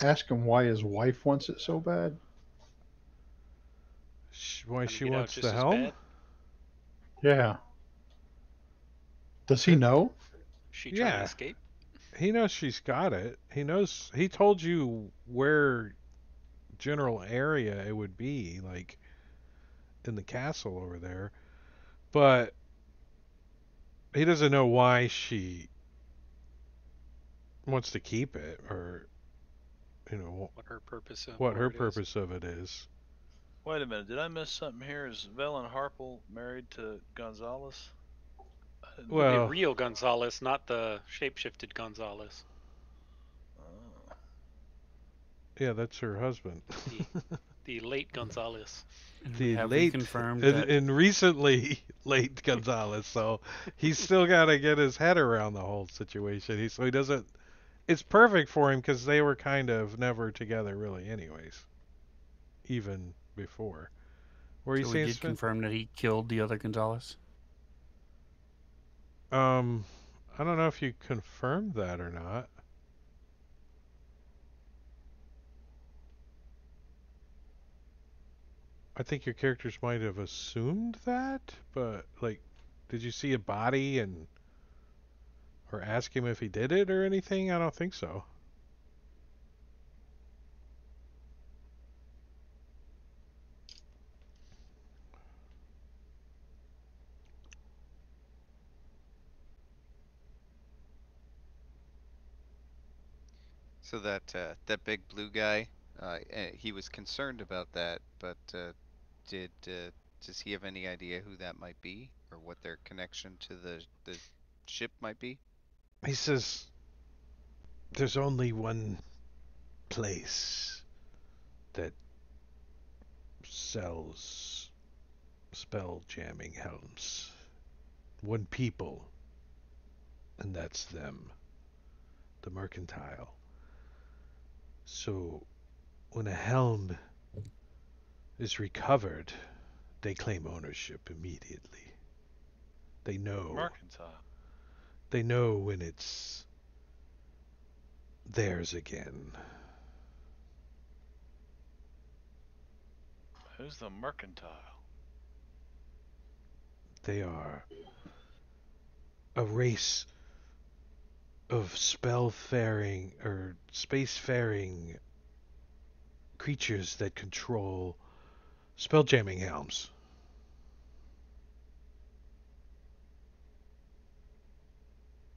ask him why his wife wants it so bad? Why Trying to she get out wants just the as helm? bad. Yeah. Does he know? She trying to Yeah, escape. he knows she's got it. He knows. He told you where general area it would be, like in the castle over there. But he doesn't know why she wants to keep it, or What her purpose what for her it is. purpose of it is. Wait a minute, did I miss something here? Is Velen Harple married to Gonzalez? The Well, real Gonzalez, not the shapeshifted Gonzalez. Oh. yeah, that's her husband. The the late Gonzalez. And The have we late confirmed and, that and recently late Gonzalez, so he's still got to get his head around the whole situation. So he doesn't. It's perfect for him because they were kind of never together really, anyways. Even before. Were you so we saying, did Sven? confirm that he killed the other Gonzalez? Um, I don't know if you confirmed that or not. I think your characters might have assumed that, but like, did you see a body and or ask him if he did it or anything? I don't think so. So that big blue guy, he was concerned about that, but did does he have any idea who that might be or what their connection to the ship might be? He says there's only one place that sells spell jamming helms. One people, and that's them, the mercantile. So when a helm is recovered, they claim ownership immediately. They know. Mercantile. They know when it's theirs again. Who's the mercantile? They are a race of spellfaring or spacefaring creatures that control spelljamming helms.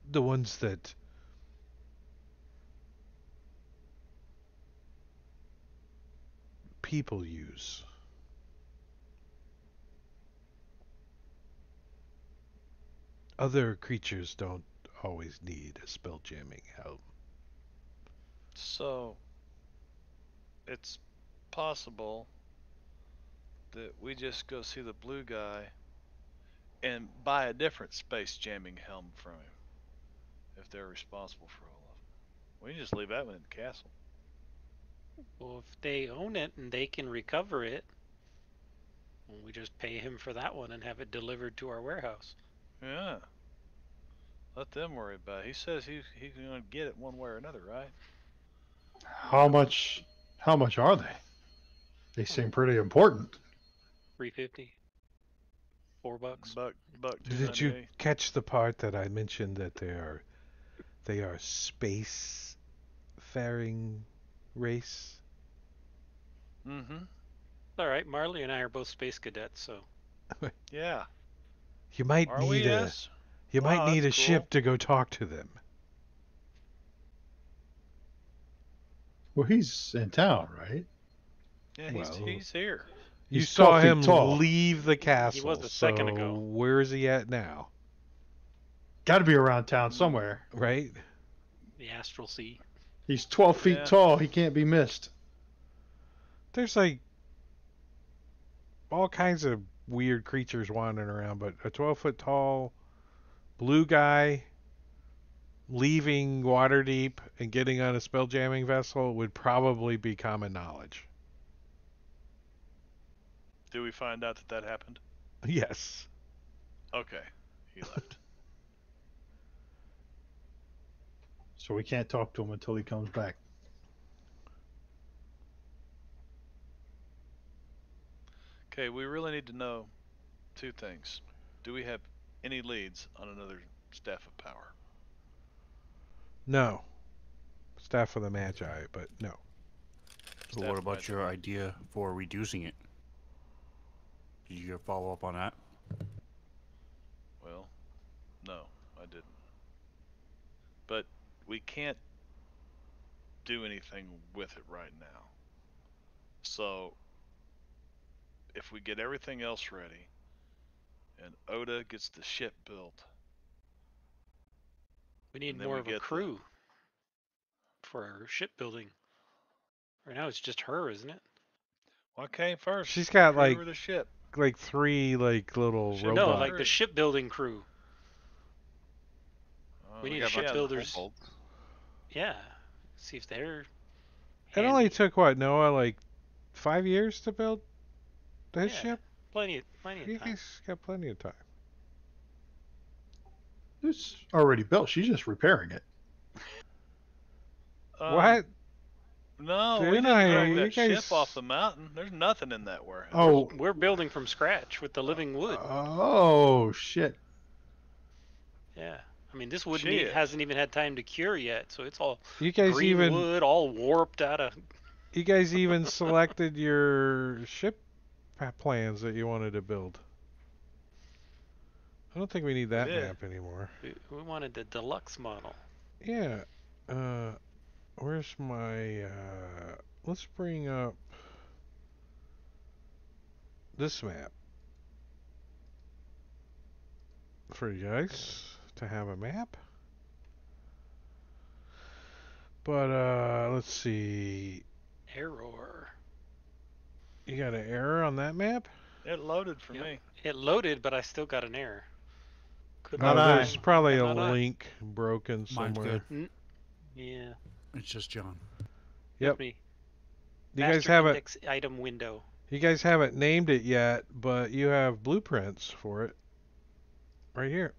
the ones that people use. Other creatures don't always need a spell jamming helm. So it's possible that we just go see the blue guy and buy a different space jamming helm from him if they're responsible for all of it. We can just leave that one in the castle. Well, if they own it and they can recover it, well, we just pay him for that one and have it delivered to our warehouse. Yeah. Let them worry about it. He says he's going to get it one way or another, right? How much? How much are they? They seem pretty important. 350, $4. Buck Did you 298. catch the part that I mentioned that they are space faring race? Mm-hmm. All right, Marley and I are both space cadets, so Yeah. You might Are need we? a Yes. you might Wow, need a that's ship cool. to go talk to them. Well, he's in town, right? Yeah, Well, he's here. You He's saw 12 feet him tall. leave the he castle. was a second so ago. where is he at now? Got to be around town somewhere. Right? The Astral Sea. He's 12 feet Yeah. tall. He can't be missed. There's like all kinds of weird creatures wandering around, but a 12-foot tall blue guy leaving Waterdeep and getting on a spell jamming vessel would probably be common knowledge. Do we find out that happened? Yes. Okay. He left. So we can't talk to him until he comes back. Okay, we really need to know two things. Do we have any leads on another staff of power? No. Staff of the Magi, but no. So Staff what of about Magic. your idea for reducing it? Did you follow up on that? Well, no, I didn't. But we can't do anything with it right now. So, if we get everything else ready and Oda gets the ship built, We need and then more we of a get crew for our shipbuilding. Right now it's just her, isn't it? what came first? She's got crew like or the ship? three like little Ship No, robot. like the shipbuilding crew. Oh, We need got a bunch of shipbuilders. kobolds. Yeah. See if they're It only handy. took what, Noah, like 5 years to build his Yeah. ship? Plenty of You time. guys got plenty of time. It's already built. She's just repairing it. What? No, we Didn't didn't I- drag you that guys- ship off the mountain. There's nothing in that warehouse. Oh, We're building from scratch with the living wood. oh shit! Yeah. I mean, this wood She is. hasn't even had time to cure yet, so it's all You guys green even wood, all warped out of. you guys even selected your ship plans that you wanted to build. I don't think we need that did. map anymore. We wanted the deluxe model. Yeah. Where's my let's bring up this map for you guys to have a map. But let's see. Error. You got an error on that map? It loaded for Yep. me. It loaded, but I still got an error. Couldn't Not Oh, I. there's probably a Not I. link broken Mine's somewhere. good. Yeah. It's just John. Yep. Me. You guys Master have it. index item window. You guys haven't named it yet, but you have blueprints for it right here.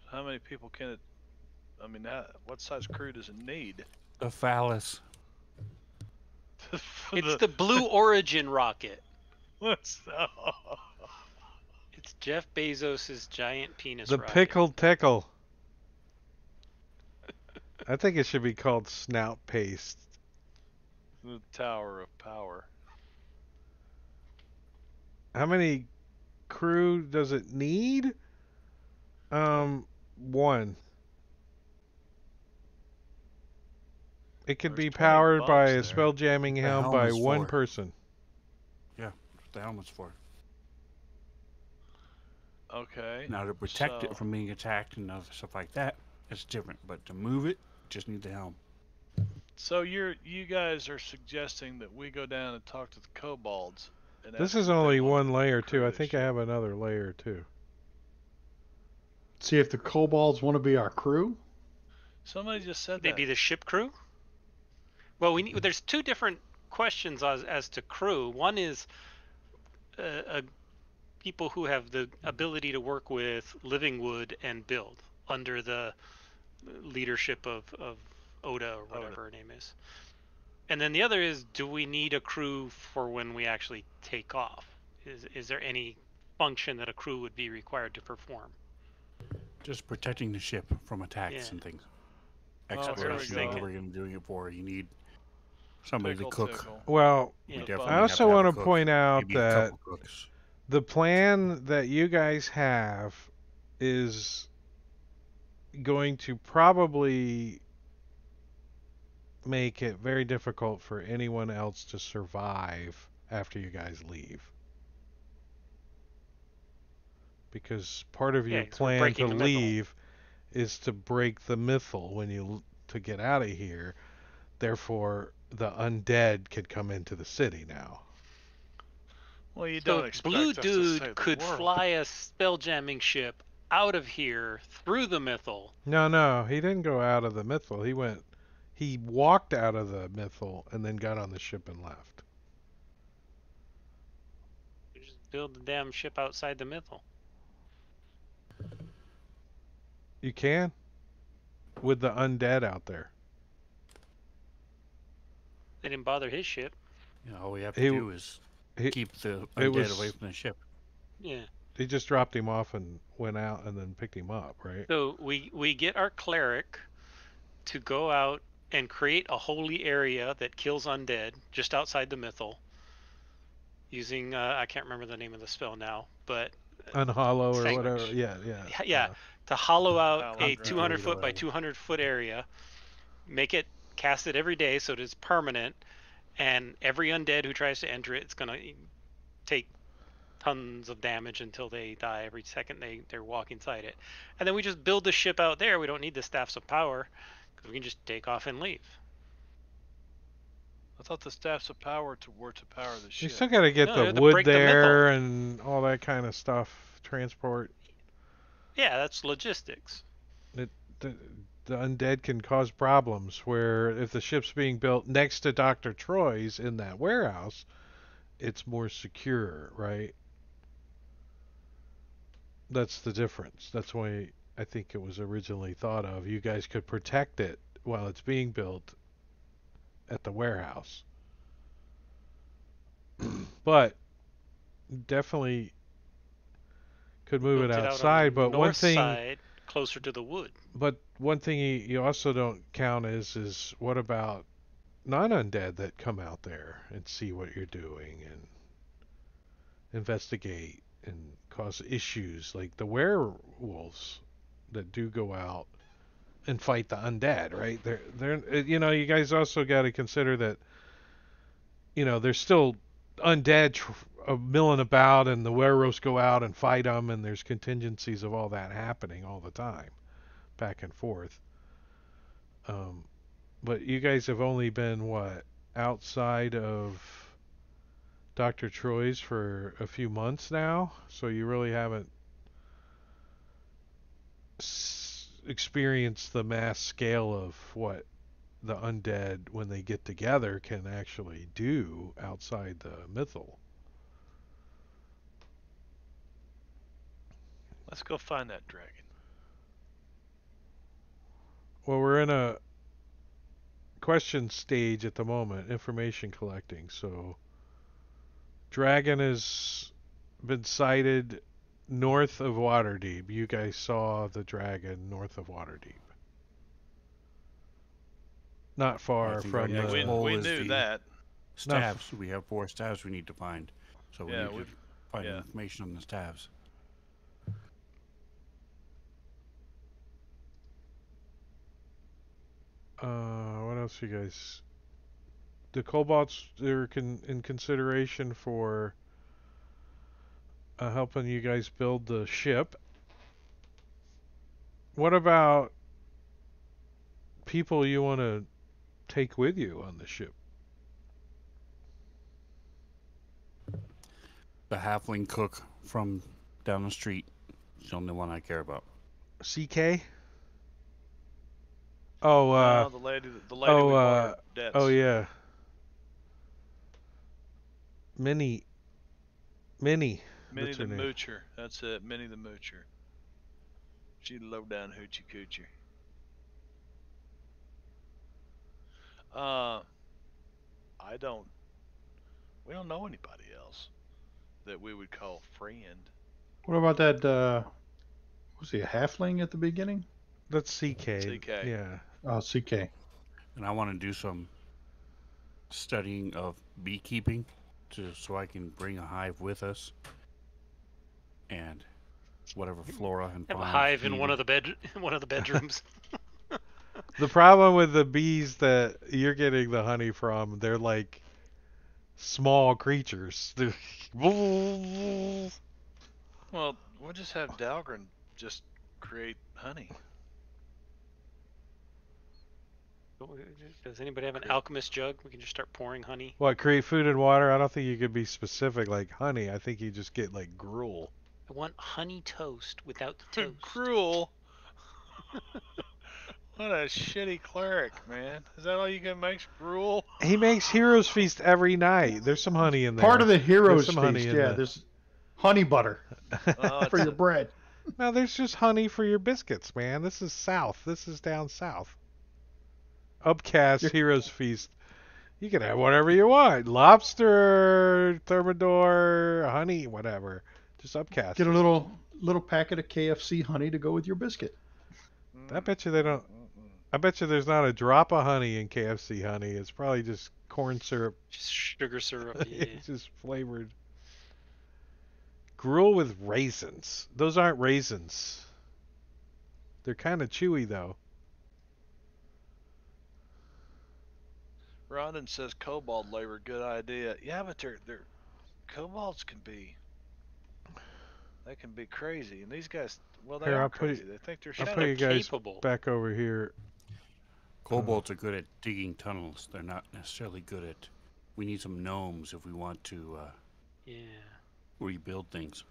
How many people can it? I mean, what size crew does it need? The phallus. It's the Blue Origin rocket. What's It's Jeff Bezos' giant penis The rocket. pickled tickle. I think it should be called snout paste. the Tower of Power? How many crew does it need? One. It could There's be 20 powered by buffs a there. spell jamming The helm helm by is one for. person. Yeah, that's what the helmet's for. Okay. Now to protect So, it from being attacked and other stuff like that, it's different. But to move it, just need the helm. so you guys are suggesting that we go down and talk to the kobolds and This ask is them if they only want one layer too. crew I this think I ship. have another layer too. See if the kobolds want to be our crew. Somebody just said They'd that. be the ship crew. Well, there's two different questions as to crew. One is people who have the ability to work with living wood and build under the leadership of Oda or whatever her name is. And then the other is, do we need a crew for when we actually take off? Is there any function that a crew would be required to perform? Just protecting the ship from attacks Yeah. and things. Oh, here we Exploration, go. whatever you're doing it for, you need somebody Tickle, to cook. tickle. Well, We Yeah. definitely I have also to have want a to cook, point out maybe a that couple cooks. the plan that you guys have is going to probably make it very difficult for anyone else to survive after you guys leave. Because part of your 'Cause we're plan to breaking the mythal. leave is to break the mythal when you to get out of here. Therefore, the undead can come into the city now. Well, you So don't expect Blue us to Dude save the could world. fly a spelljamming ship out of here through the mythal. No, he didn't go out of the mythal. He walked out of the mythal and then got on the ship and left. You just build the damn ship outside the mythal. You can? With the undead out there. They didn't bother his ship. You know, all we have to He- do is he- keep the it undead was- away from the ship. Yeah. He just dropped him off and went out and then picked him up, right? So we get our cleric to go out and create a holy area that kills undead just outside the mythal using I can't remember the name of the spell now, but Unhollow or Sandwich. whatever. Yeah. yeah, to hollow out Hollow a ground. 200 foot by Whatever. 200 foot area, make it cast it every day so that it's permanent, and every undead who tries to enter it, it's gonna take tons of damage until they die every second they're walking inside it. And then we just build the ship out there. We don't need the staffs of power because we can just take off and leave. I thought the staffs of power were to power the You ship. still got to get No, the they're to wood break the there and all that kind of stuff. Transport. Yeah, that's logistics. The, the undead can cause problems where if the ship's being built next to Dr. Troy's in that warehouse, it's more secure, right? That's the difference. That's why I think it was originally thought of. You guys could protect it while it's being built at the warehouse. But definitely could move Built it out on the outside, but one north thing side, closer to the wood. but one thing you also don't count is what about non-undead that come out there and see what you're doing and investigate and cause issues like the werewolves that do go out and fight the undead, right? They're you guys also got to consider that there's still undead milling about and the werewolves go out and fight them and there's contingencies of all that happening all the time, back and forth. But you guys have only been outside of Dr. Troy's for a few months now, so you really haven't experienced the mass scale of what the undead, when they get together, can actually do outside the mythal. Let's go find that dragon. Well, we're in a question stage at the moment, information collecting. So, dragon has been sighted north of Waterdeep. You guys saw the dragon north of Waterdeep. Not far I think from our next the. goal We is knew the that. staffs. We have 4 staffs we need to find. So we Yeah, need to find Yeah. information on the tabs. What else, you guys? The cobalts are in consideration for helping you guys build the ship. What about people you want to take with you on the ship? The halfling cook from down the street is the only one I care about. CK? Oh, No, the lady we bought her debts. oh yeah. Minnie. Minnie That's the her name. Moocher. That's it. Minnie the Moocher. She low down hoochie coochie. I don't. We don't know anybody else that we would call friend. What about that? Was he a halfling at the beginning? That's CK. CK. Yeah. Oh, CK. And I want to do some studying of beekeeping so I can bring a hive with us and whatever flora and Have a fauna hive in needed. one of the bedrooms. The problem with the bees that you're getting the honey from, they're like small creatures. Well, we'll just have Dahlgren just create honey. Does anybody have an alchemist jug? We can just start pouring honey. What, create food and water? I don't think you could be specific like honey. I think you just get like gruel. I want honey toast without the toast. Cruel. What a shitty cleric, man. Is that all you can make? Gruel? He makes Heroes Feast every night. There's some honey in there. Part of the heroes some honey feast. in Yeah, the- there's honey butter Oh, for your bread. No, there's just honey for your biscuits, man. This is south. This is down south. Upcast You're- Heroes Feast. You can have whatever you want. Lobster, thermidor, honey, whatever. Just upcast. Get a little packet of KFC honey to go with your biscuit. I bet you they don't. I bet you there's not a drop of honey in KFC honey. It's probably just corn syrup. Just sugar syrup. Yeah. It's just flavored. Gruel with raisins. Those aren't raisins. They're kind of chewy though. Rondon says cobalt labor, good idea. Yeah, but they're cobalts can be crazy, and these guys, well, they Here, are I'll put crazy. it- They think they're I'll shit. put you guys capable. back over here. Kobolds are good at digging tunnels. They're not necessarily good at. We need some gnomes if we want to Yeah. rebuild things.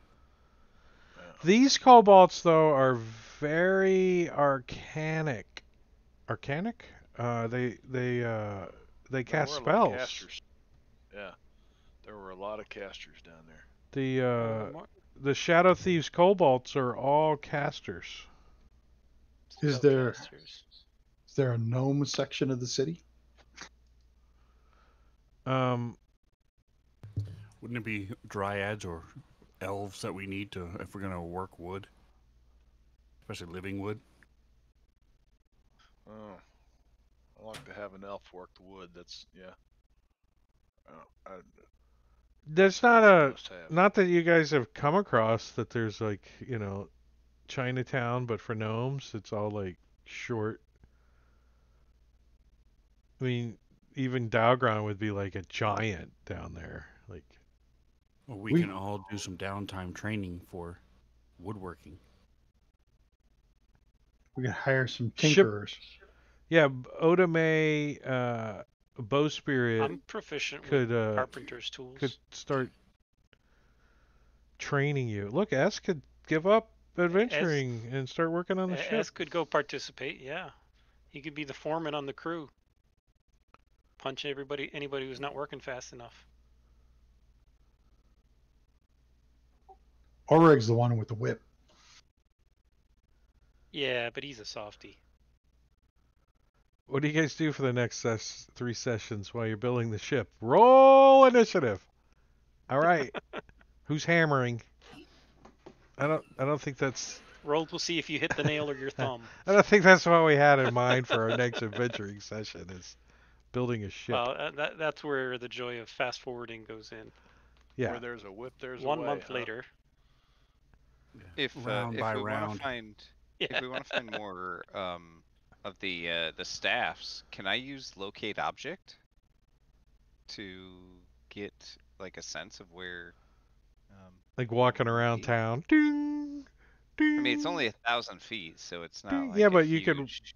These kobolds though are very arcanic. Arcanic? They There cast were a lot of spells. casters. Yeah, there were a lot of casters down there. The Shadow Thieves kobolds are all casters. Is there a gnome section of the city? Um, Wouldn't it be dryads or elves that we need to if we're gonna work wood, especially living wood? Oh, I like to have an elf work the wood. That's yeah. there's not a Must have. not that you guys have come across that there's like Chinatown, but for gnomes it's all like short. I mean, even Dalgron would be like a giant down there. Like, Well, we can all do some downtime training for woodworking. We can hire some Ship- tinkerers. yeah, Oda May, Bowspirit I'm proficient could with carpenter's tools. could start training you. Look, S could give up adventuring and start working on the ship. S could go participate. Yeah, he could be the foreman on the crew. Punch anybody who's not working fast enough. Oreg's the one with the whip. Yeah, but he's a softie. What do you guys do for the next 3 sessions while you're building the ship? Roll initiative. All right. Who's hammering? I don't think that's Rolled will see if you hit the nail or your thumb. I don't think that's what we had in mind for our next adventuring session is building a ship. Well, that's where the joy of fast forwarding goes in. Yeah. Where there's a whip, there's a 1 way. month Huh? later. Yeah. If round by we want round. to find Yeah. if we want to find more of the staffs, can I use locate object to get like a sense of where Like walking we might around be? town. Ding, I mean, it's only ding, 1,000 feet, so it's not ding. like Yeah, a but you could. huge.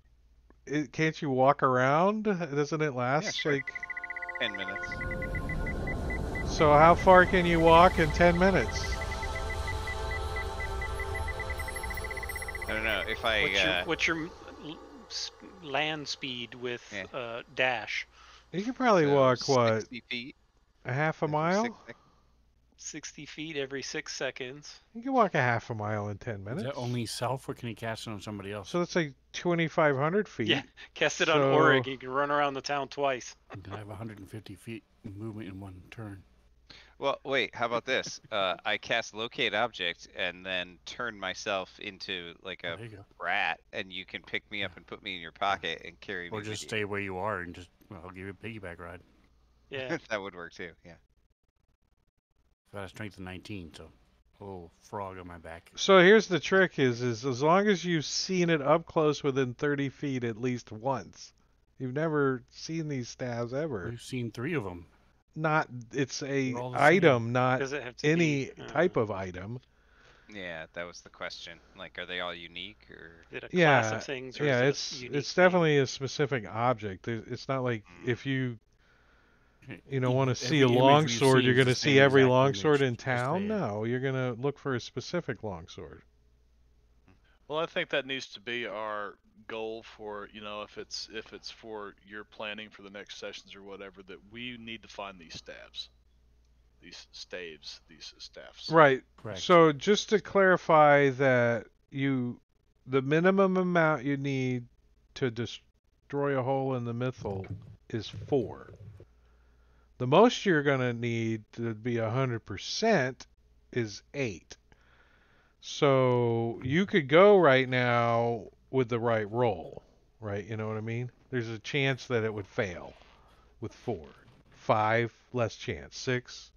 Can't you walk around? Doesn't it Yeah, last sure. like? 10 minutes. So how far can you walk in 10 minutes? I don't know if I. What's your land speed with Yeah. dash? You could probably So walk what, 60 feet a half a every 6 mile? seconds. 60 feet every 6 seconds. You can walk a half a mile in 10 Is minutes. that only self, or can you cast it on somebody else? So that's like 2,500 feet. Yeah, cast it on So- Orig. You can run around the town twice. You can have 150 feet movement in one turn. Well, wait. How about this? I cast locate object and then turn myself into like a There you go. rat, and you can pick me up and put me in your pocket and carry me Or with just you. stay where you are and just, I'll give you a piggyback ride. Yeah. That would work too. Yeah. So I have strength of 19, so a little frog on my back. So here's the trick is as long as you've seen it up close within 30 feet at least once. You've never seen these staves ever. We've seen 3 of them. Not, it's a They're all the same. item, not Does it have to any be, type of item. Yeah, that was the question. Like, are they all unique or? Is it a class Yeah, of things? Or yeah, is it it's a unique it's thing? definitely a specific object. It's not like if you want to see a Every image we've longsword, seen you're is going the to see same every exact longsword image, in just town. faded. No, you're going to look for a specific longsword. Well, I think that needs to be our goal for, if it's for your planning for the next sessions or whatever, that we need to find these staves, these staves, these staffs. Right. Correct. So just to clarify that the minimum amount you need to destroy a hole in the mythal is 4. The most you're going to need to be 100% is 8. So you could go right now with the right roll, right? You know what I mean? There's a chance that it would fail with 4. 5, less chance. 6,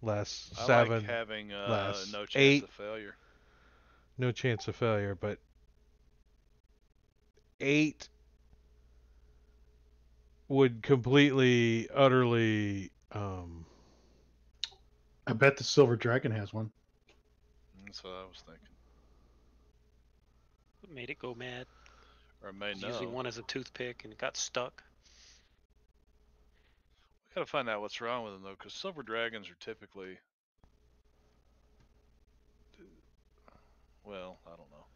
less. I 7, like having less. no chance 8, of failure. no chance of failure, but 8 would completely, utterly, I bet the Silver Dragon has one. That's what I was thinking. What made it go mad? Or I may It's know. using one as a toothpick and it got stuck. We gotta find out what's wrong with them though, because silver dragons are typically. Well, I don't know.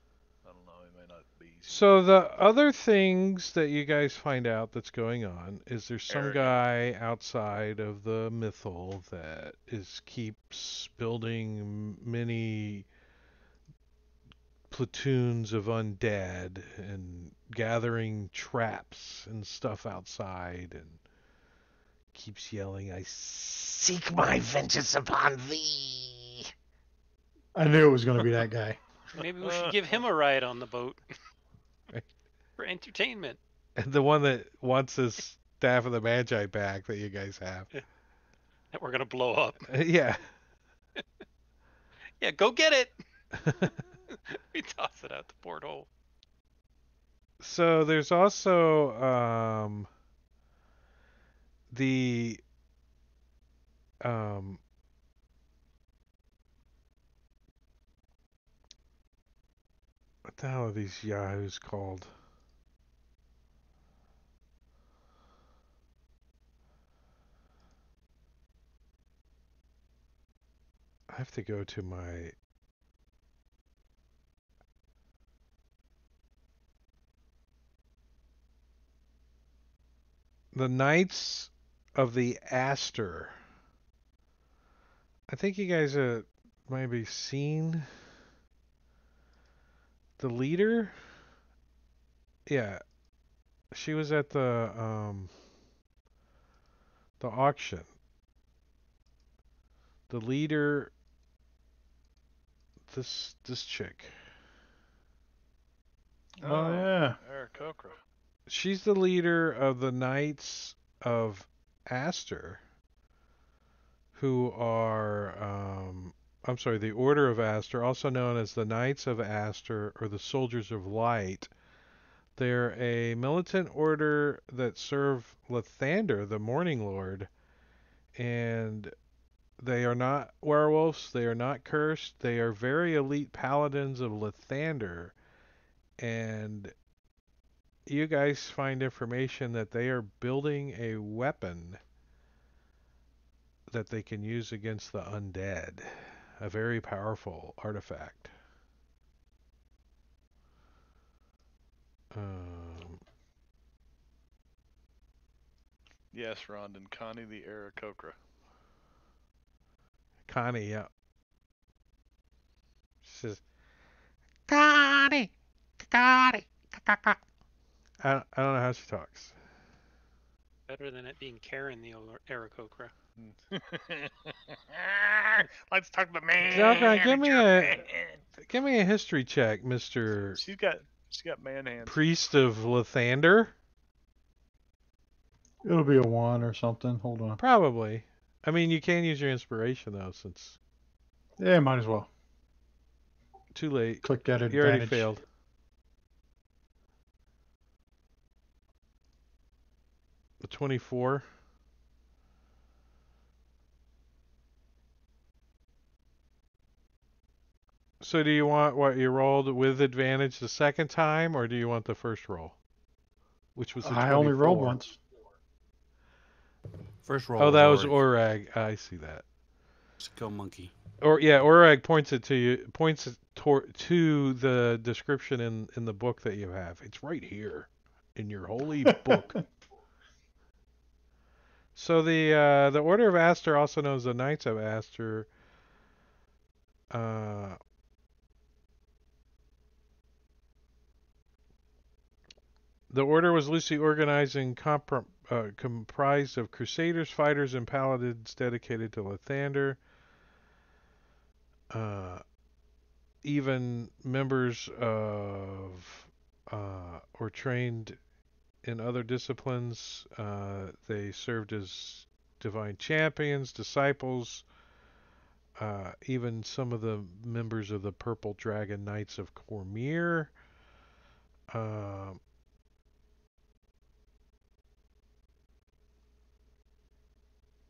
It may not be easy. So the other things that you guys find out that's going on is there's some Arrogant. guy outside of the mythal that keeps building many platoons of undead and gathering traps and stuff outside and keeps yelling, "I seek my vengeance upon thee." I knew it was going to be that guy. Maybe we should give him a ride on the boat Right. for entertainment. And the one that wants his staff of the Magi back that you guys have. That we're gonna blow up. Yeah. Yeah, go get it. We toss it out the porthole. So there's also the what the hell are these yahoos called? I have to go to my the Knights of the Aster. I think you guys have maybe seen the leader. Yeah, she was at the auction. The leader, this chick. Oh, yeah. Aarakocra. She's the leader of the Knights of Aster, who are, I'm sorry, the Order of Aster, also known as the Knights of Aster or the Soldiers of Light. They're a militant order that serve Lathander, the Morning Lord, and they are not werewolves, they are not cursed, they are very elite paladins of Lathander, and you guys find information that they are building a weapon that they can use against the undead. A very powerful artifact. Um, Yes, Rondon. Connie the Aarakocra. Connie, yeah. She says, Connie, Connie, I don't know how she talks. Better than it being Karen the Aarakocra. Let's talk about man. Zelka, give me a history check, Mr. She's got man hands. Priest of Lathander. It'll be a 1 or something. Hold on. Probably. I mean, you can use your inspiration though, since Yeah, might as well. too late. Click that You already advantage. failed. The 24. So do you want what you rolled with advantage the second time, or do you want the first roll? Which was the 24. I only rolled once. First roll. Oh, that was Orag. Orag. I see that. Skill monkey. Or yeah, Orag points it to you. Points it to the description in the book that you have. It's right here in your holy book. So the Order of Aster, also known as the Knights of Aster, the order was loosely organized and comprised of crusaders, fighters, and paladins dedicated to Lathander. Even members of or trained in other disciplines. They served as divine champions, disciples, even some of the members of the Purple Dragon Knights of Cormyr.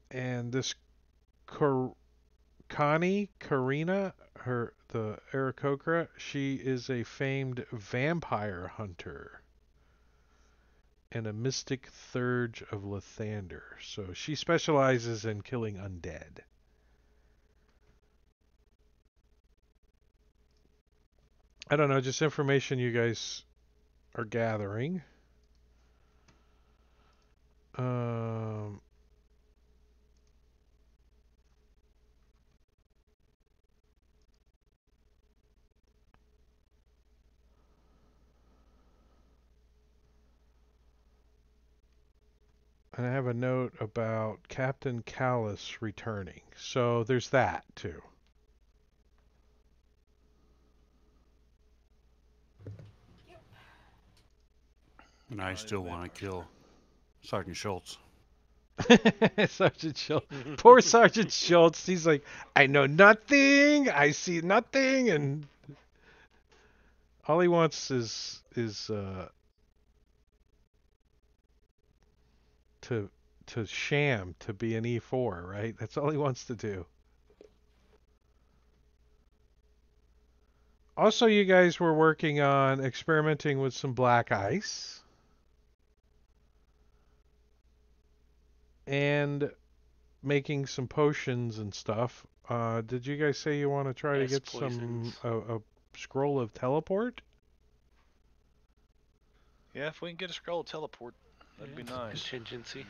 And this Connie, Karina, the Aarakocra, she is a famed vampire hunter and a mystic thurge of Lathander. So she specializes in killing undead. I don't know, just information you guys are gathering. And I have a note about Captain Callus returning. So there's that, too. And I still want to kill Sergeant Schultz. Sergeant Schultz. Poor Sergeant Schultz. He's like, I know nothing. I see nothing. And all he wants is to sham to be an E4, right? That's all he wants to do. Also, you guys were working on experimenting with some black ice. And making some potions and stuff. Did you guys say you want to try to get poisons. a scroll of teleport? Yeah, if we can get a scroll of teleport, that'd be nice. Contingency.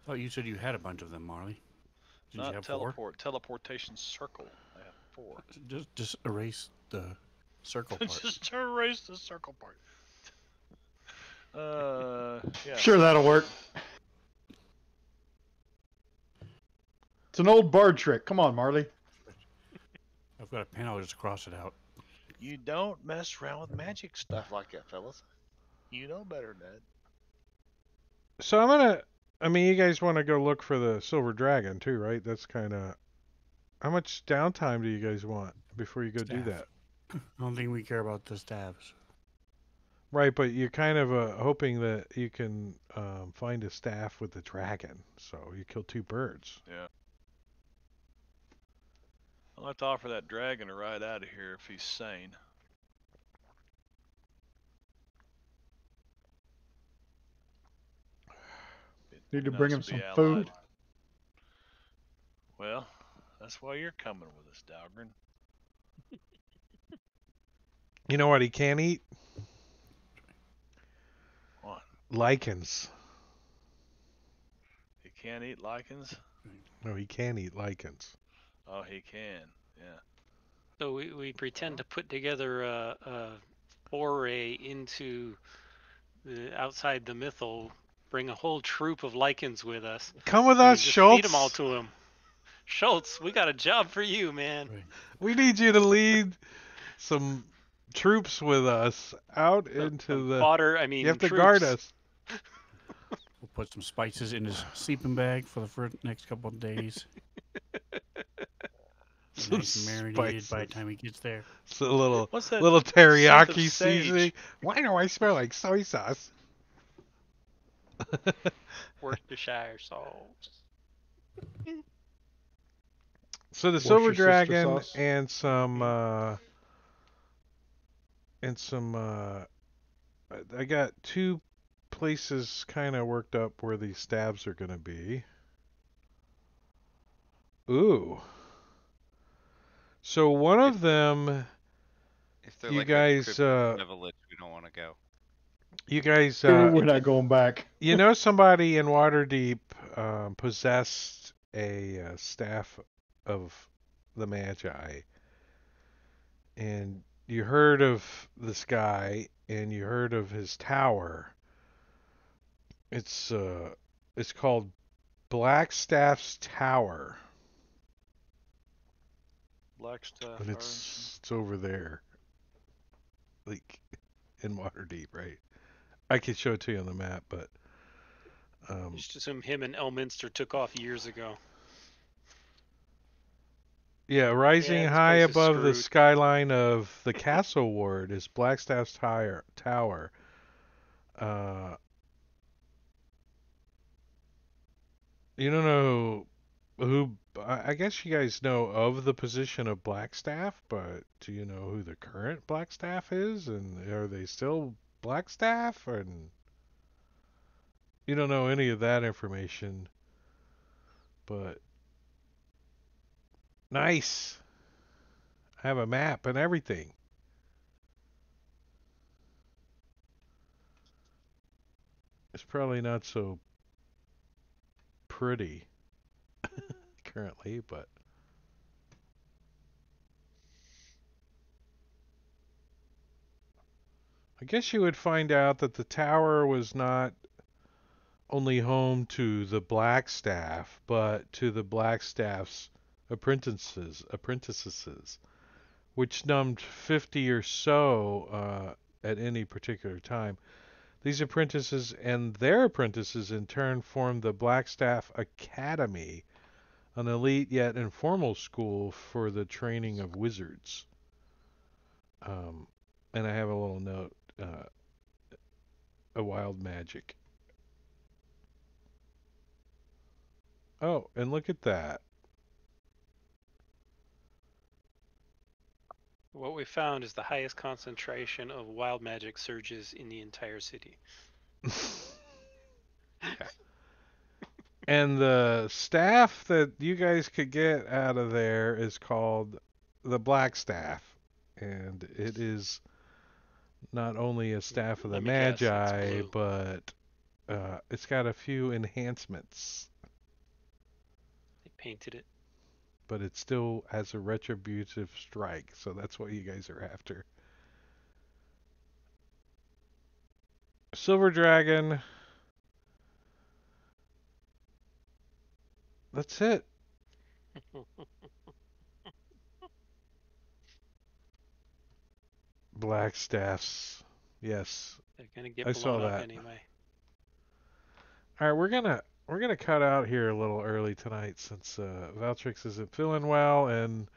Oh, you said you had a bunch of them, Marley. Did you Not have teleport, teleportation circle. I have 4. 4? Just erase the circle part. Just erase the circle part. Yeah. Sure, that'll work. It's an old bard trick. Come on, Marley. I've got a pen. I'll just cross it out. You don't mess around with magic stuff like that, fellas. You know better than that. So I'm gonna I mean, you guys want to go look for the silver dragon too, right? That's kind of. How much downtime do you guys want before you go do Staff. that? I don't think we care about the staffs. Right, but you're kind of hoping that you can find a staff with the dragon, so you kill two birds. Yeah. I'll have to offer that dragon a ride out of here if he's sane. It'd Need be to bring nice him to be some allied. food. Well, that's why you're coming with us, Dalgren. You know what he can't eat? What? Lichens. He can't eat lichens? No, he can eat lichens. Oh, he can. Yeah. So we pretend to put together a foray into outside the mythal, bring a whole troop of lichens with us, Come with and us, then just feed them all Schultz. to him. Schultz, we got a job for you, man. Right. We need you to lead some troops with us out into Some the. fodder, I You mean, have to troops. guard us. We'll put some spices in his sleeping bag for the next couple of days. Some Nice and marinated by the spices. time he gets there. It's a little What's that little scent of teriyaki sage? seasoning. Why do I smell like soy sauce? Worcestershire sauce. So the silver Worcestershire dragon sauce. and some I got two places kind of worked up where these stabs are going to be. Ooh. So one of them If they're you like a guys crypt of Nevelich, we don't want to go. We're not going back. you know somebody in Waterdeep possessed a staff of the Magi, and you heard of this guy and you heard of his tower. It's called Blackstaff's Tower, Blackstaff and Orange. it's over there, like in Waterdeep, right? I can show it to you on the map, but Just assume him and Elminster took off years ago. yeah, rising Yeah, this high place is above the screwed. skyline of the castle ward is Blackstaff's Tower. Uh, you don't know who? I guess you guys know of the position of Blackstaff, but do you know who the current Blackstaff is? And are they still Blackstaff? And you don't know any of that information, but nice. I have a map and everything. It's probably not so pretty currently, but I guess you would find out that the tower was not only home to the Blackstaff, but to the Blackstaff's apprentices, which numbed 50 or so at any particular time. These apprentices and their apprentices in turn formed the Blackstaff Academy, an elite yet informal school for the training of wizards. And I have a little note, a wild magic. Oh, and look at that. What we found is the highest concentration of wild magic surges in the entire city. And the staff that you guys could get out of there is called the Black Staff. And it is not only a staff of the Let me guess, it's Magi, blue. but it's got a few enhancements. They painted it. But it still has a retributive strike, so that's what you guys are after. Silver Dragon. That's it. Black Staffs. Yes, They're gonna get I saw blown up that. anyway. All right, we're gonna we're gonna cut out here a little early tonight since Valtrix isn't feeling well, and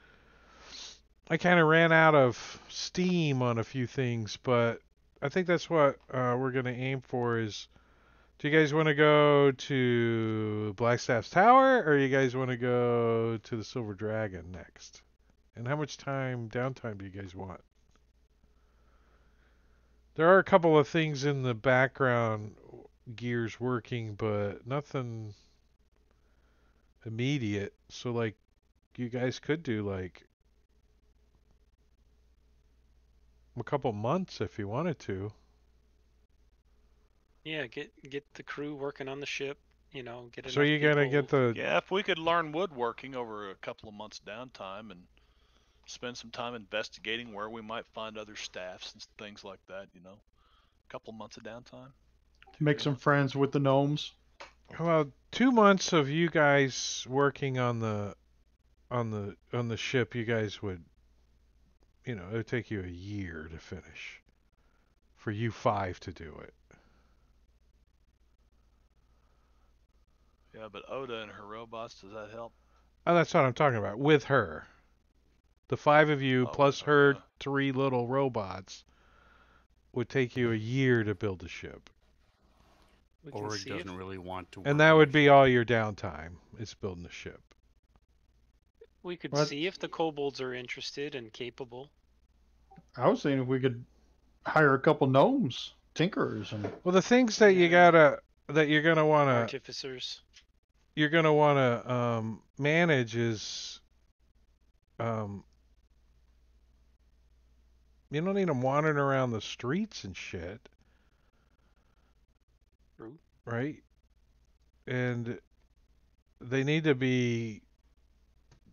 I kind of ran out of steam on a few things. But I think that's what we're gonna aim for. Is do you guys want to go to Blackstaff's Tower, or you guys want to go to the Silver Dragon next? And how much downtime do you guys want? There are a couple of things in the background, gears working, but nothing immediate. So like you guys could do like a couple months if you wanted to. Yeah, get the crew working on the ship. You know, get So enough you gotta people. get the Yeah, if we could learn woodworking over a couple of months downtime and spend some time investigating where we might find other staffs and things like that, a couple of months of downtime. Make 2, 3 some months. friends with the gnomes. well 2 months of you guys working on the ship. You guys would it would take you a year to finish. For you five to do it. Yeah, but Oda and her robots, does that help? Oh, that's what I'm talking about. With her. The 5 of you Oh, with plus her, her yeah. 3 little robots would take you a year to build the ship. We can Ulrich see doesn't if really want to work And that on would the be ship. all your downtime, is building the ship. we could What? see if the kobolds are interested and capable. I was saying if we could hire a couple gnomes, tinkerers, and Well, the things that you're gonna Artificers. manage is um, you don't need them wandering around the streets and shit, True. right? And they need to be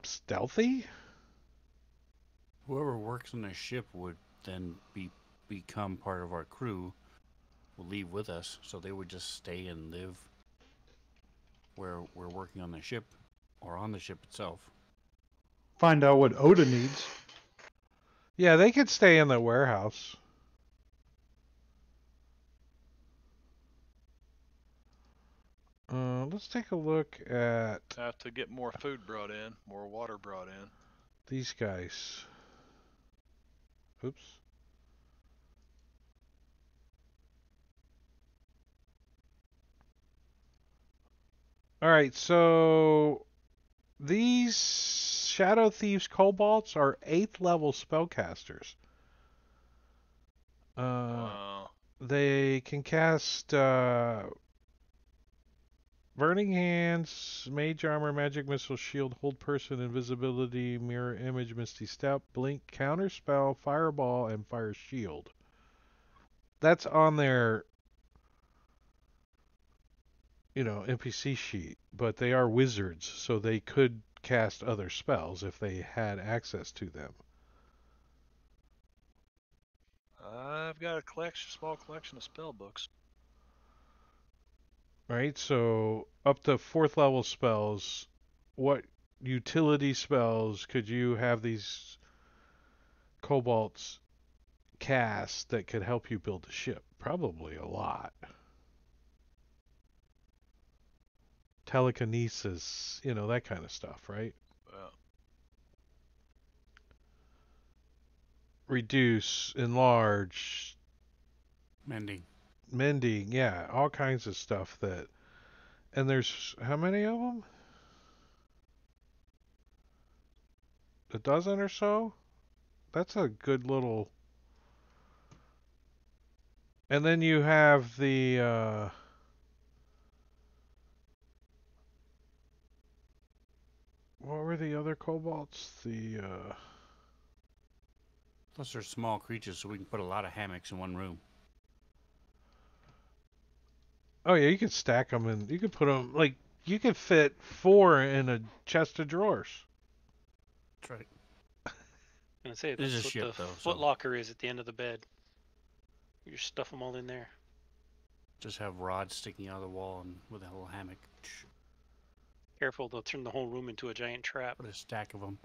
stealthy. Whoever works on the ship would then become part of our crew. Will leave with us, so they would just stay and live where we're working on the ship or on the ship itself. find out what Oda needs. Yeah, they could stay in the warehouse. Let's take a look at Have to get more food brought in, more water brought in. these guys. Oops. All right, so these Shadow Thieves Kobolds are 8th level spellcasters. Wow. They can cast Burning Hands, Mage Armor, Magic Missile, Shield, Hold Person, Invisibility, Mirror Image, Misty Step, Blink, Counterspell, Fireball, and Fire Shield. That's on their NPC sheet, but they are wizards, so they could cast other spells if they had access to them. I've got a small collection of spell books. Right? So up to 4th level spells, what utility spells could you have these kobolds cast that could help you build a ship? Probably a lot. Telekinesis, that kind of stuff, right? Yeah. Reduce, enlarge, Mending. mending, yeah, all kinds of stuff that. And there's how many of them? A dozen or so? That's a good little. And then you have the what were the other kobolds? The Plus, they're small creatures, so we can put a lot of hammocks in one room. oh yeah, you could stack them and you could put them like you could fit 4 in a chest of drawers. That's right. I'm gonna say It is that's a what ship, the though, foot so- locker is at the end of the bed. You just stuff them all in there. Just have rods sticking out of the wall and with a little hammock. Careful, they'll turn the whole room into a giant trap. Put a stack of them.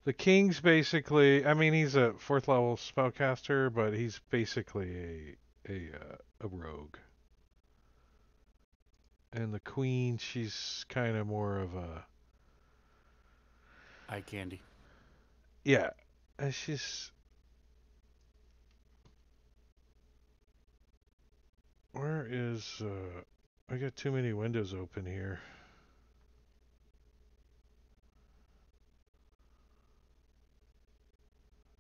The king's basically, I mean, he's a 4th level spellcaster, but he's basically a rogue. And the queen, she's kind of more of a Eye candy. yeah. And she's where is I got too many windows open here.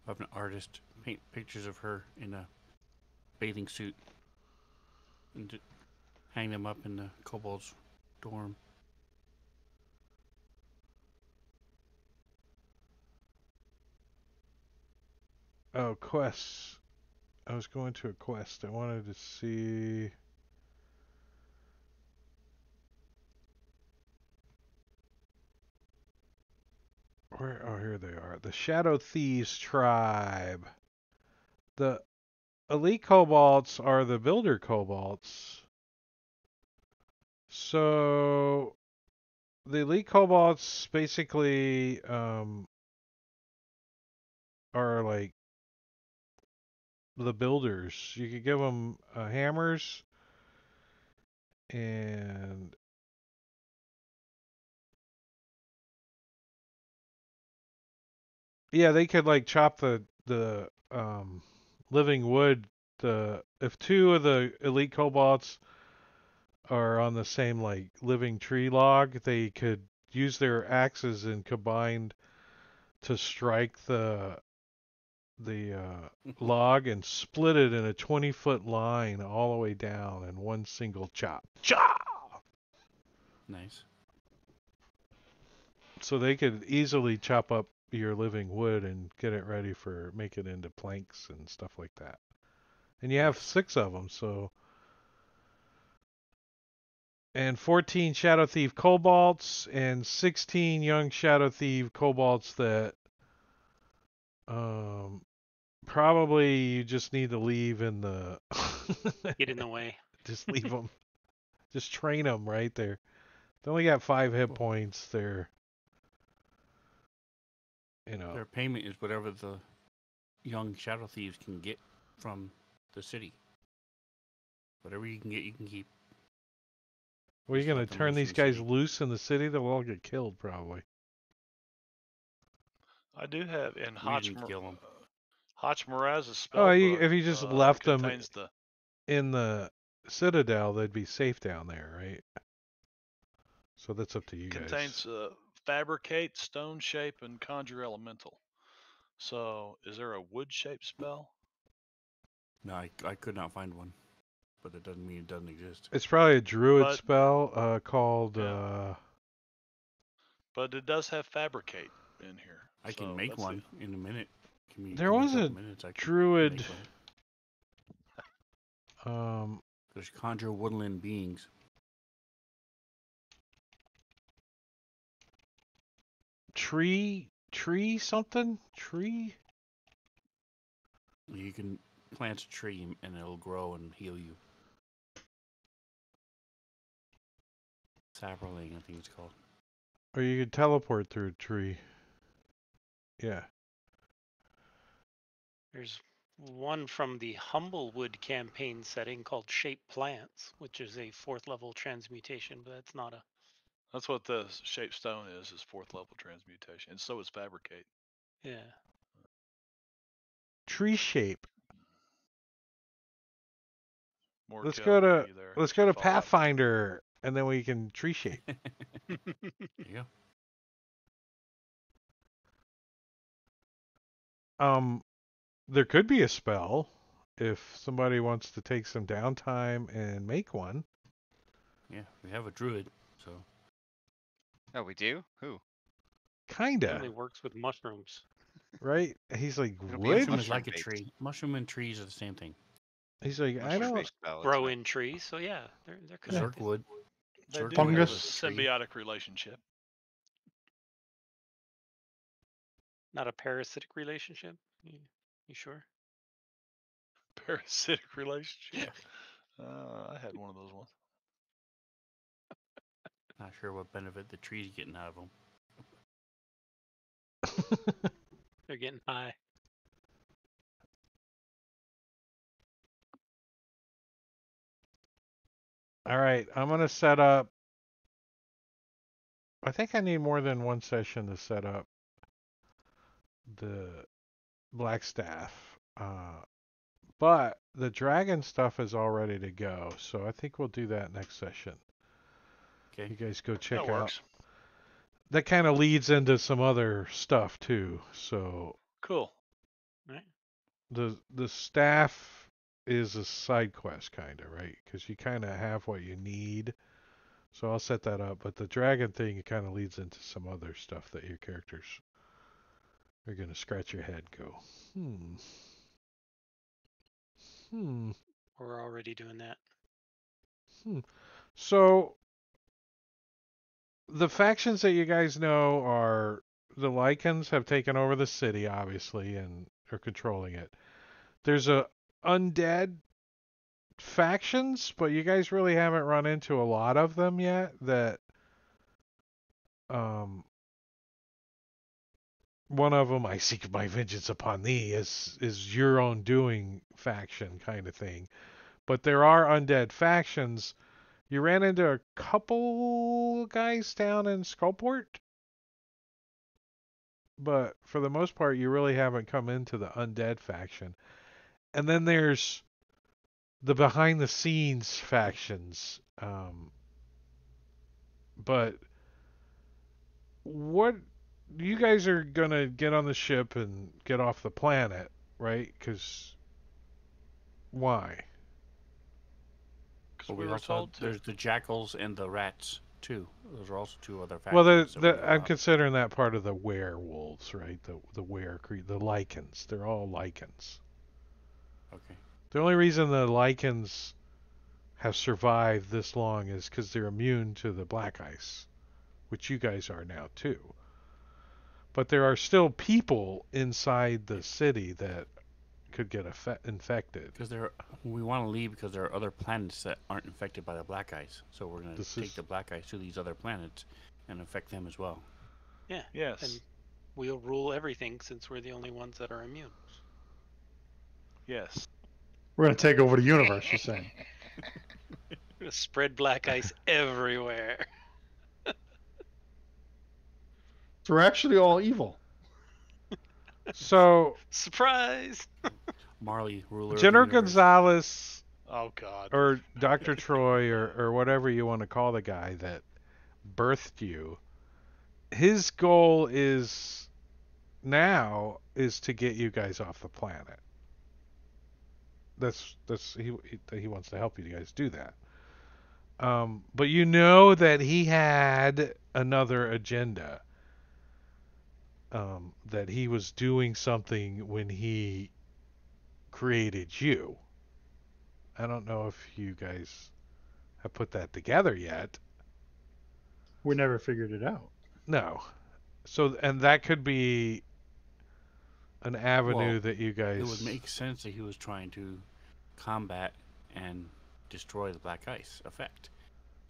Have an artist paint pictures of her in a bathing suit and hang them up in the kobold's dorm. Oh, quests. I was going to a quest. I wanted to see. Where? Oh, here they are. The Shadow Thieves tribe. The elite kobolds are the builder kobolds. So the elite kobolds basically are like the builders. You could give them hammers and yeah, they could like chop the living wood. The if two of the elite kobolds are on the same like living tree log, they could use their axes and combine to strike the log and split it in a 20-foot line all the way down in one single chop. Chop! Nice. So they could easily chop up your living wood and get it ready for make it into planks and stuff like that. And you have Nice. 6 of them, so and 14 Shadow Thief Kobolds and 16 young Shadow Thief Kobolds that um probably you just need to leave in the Get in the way. just leave them. Just train them right there. They only got 5 hit Cool. points. They're you know Their payment is whatever the young shadow thieves can get from the city. Whatever you can get, you can keep. well, Just you're let gonna them turn loose in these the guys city. loose in the city. They'll all get killed probably. I do have in We didn't kill them. Hachmaraz's Oh, spell book if you just left them contains the in the citadel, they'd be safe down there, right? So that's up to you guys. contains fabricate, stone shape, and conjure elemental. So, is there a wood shape spell? No, I could not find one, but it doesn't mean it doesn't exist. It's probably a druid But spell called. yeah, but it does have fabricate in here. I can So make that's one in a minute. There Give me a was a couple minutes. I can druid. make one. There's conjure woodland beings. Tree something tree. You can plant a tree and it'll grow and heal you. Sapperling, I think it's called. Or you could teleport through a tree. Yeah. There's one from the Humblewood campaign setting called Shape Plants, which is a 4th level transmutation, but that's not a. That's what the shape stone is 4th level transmutation, and so is fabricate. Yeah. Tree shape. More Let's kill go to there. let's Get go your to Fallout gear. Pathfinder, and then we can tree shape. Yeah. There could be a spell if somebody wants to take some downtime and make one. Yeah, we have a druid, so Oh, we do? Who? Kinda, Only works with mushrooms. right? He's like, It'll be a what? mushroom is like a mushroom-based. tree. Mushroom and trees are the same thing. He's like, I don't. Mushroom-based spell, that's Grow right. in trees, so yeah, they're Because connected. Zerkwood, They Zerkwood do has have a Fungus. tree. symbiotic relationship. Not a parasitic relationship. You sure? Parasitic relationship. Yeah. I had one of those ones. Not sure what benefit the tree's getting out of them. They're getting high. All right, I'm gonna set up. I think I need more than one session to set up the black staff. But the dragon stuff is all ready to go, so I think we'll do that next session. Okay. You guys go That check out. works. That kind of leads into some other stuff too. So Cool. Right. the staff is a side quest kind of, right? Because you kind of have what you need. So I'll set that up. But the dragon thing, it kind of leads into some other stuff that your characters are going to scratch your head and go, hmm. We're already doing that. So the factions that you guys know are the Lycans have taken over the city, obviously, and are controlling it. There's a undead factions, but you guys really haven't run into a lot of them yet. That one of them, I seek my vengeance upon thee, is your own doing faction kind of thing. But there are undead factions. You ran into a couple guys down in Skullport, but for the most part, you really haven't come into the undead faction. And then there's the behind the scenes factions. But what you guys are gonna get on the ship and get off the planet, right? Because why? Because But we we were also told to. there's the jackals and the rats too. Those are also two other Well, factions. that we know I'm about. considering that part of the werewolves, right? The lichens. They're all lichens. Okay. The only reason the lichens have survived this long is because they're immune to the black ice, which you guys are now too. But there are still people inside the city that could get infected. Because we want to leave because there are other planets that aren't infected by the black ice. So we're going This to take is the black ice to these other planets and affect them as well. Yeah. Yes. And we'll rule everything since we're the only ones that are immune. Yes. We're going to take over the universe, you're saying. We're gonna spread black ice everywhere. So we're actually all evil. so Surprise! Marley, ruler of the General universe. Gonzalez Oh God. or Dr. Troy or whatever you want to call the guy that birthed you, his goal is now is to get you guys off the planet. That's he wants to help you guys do that. But you know that he had another agenda. That he was doing something when he created you. I don't know if you guys have put that together yet. We never figured it out. No. So, and that could be an avenue Well, that you guys. it would make sense that he was trying to combat and destroy the black ice effect.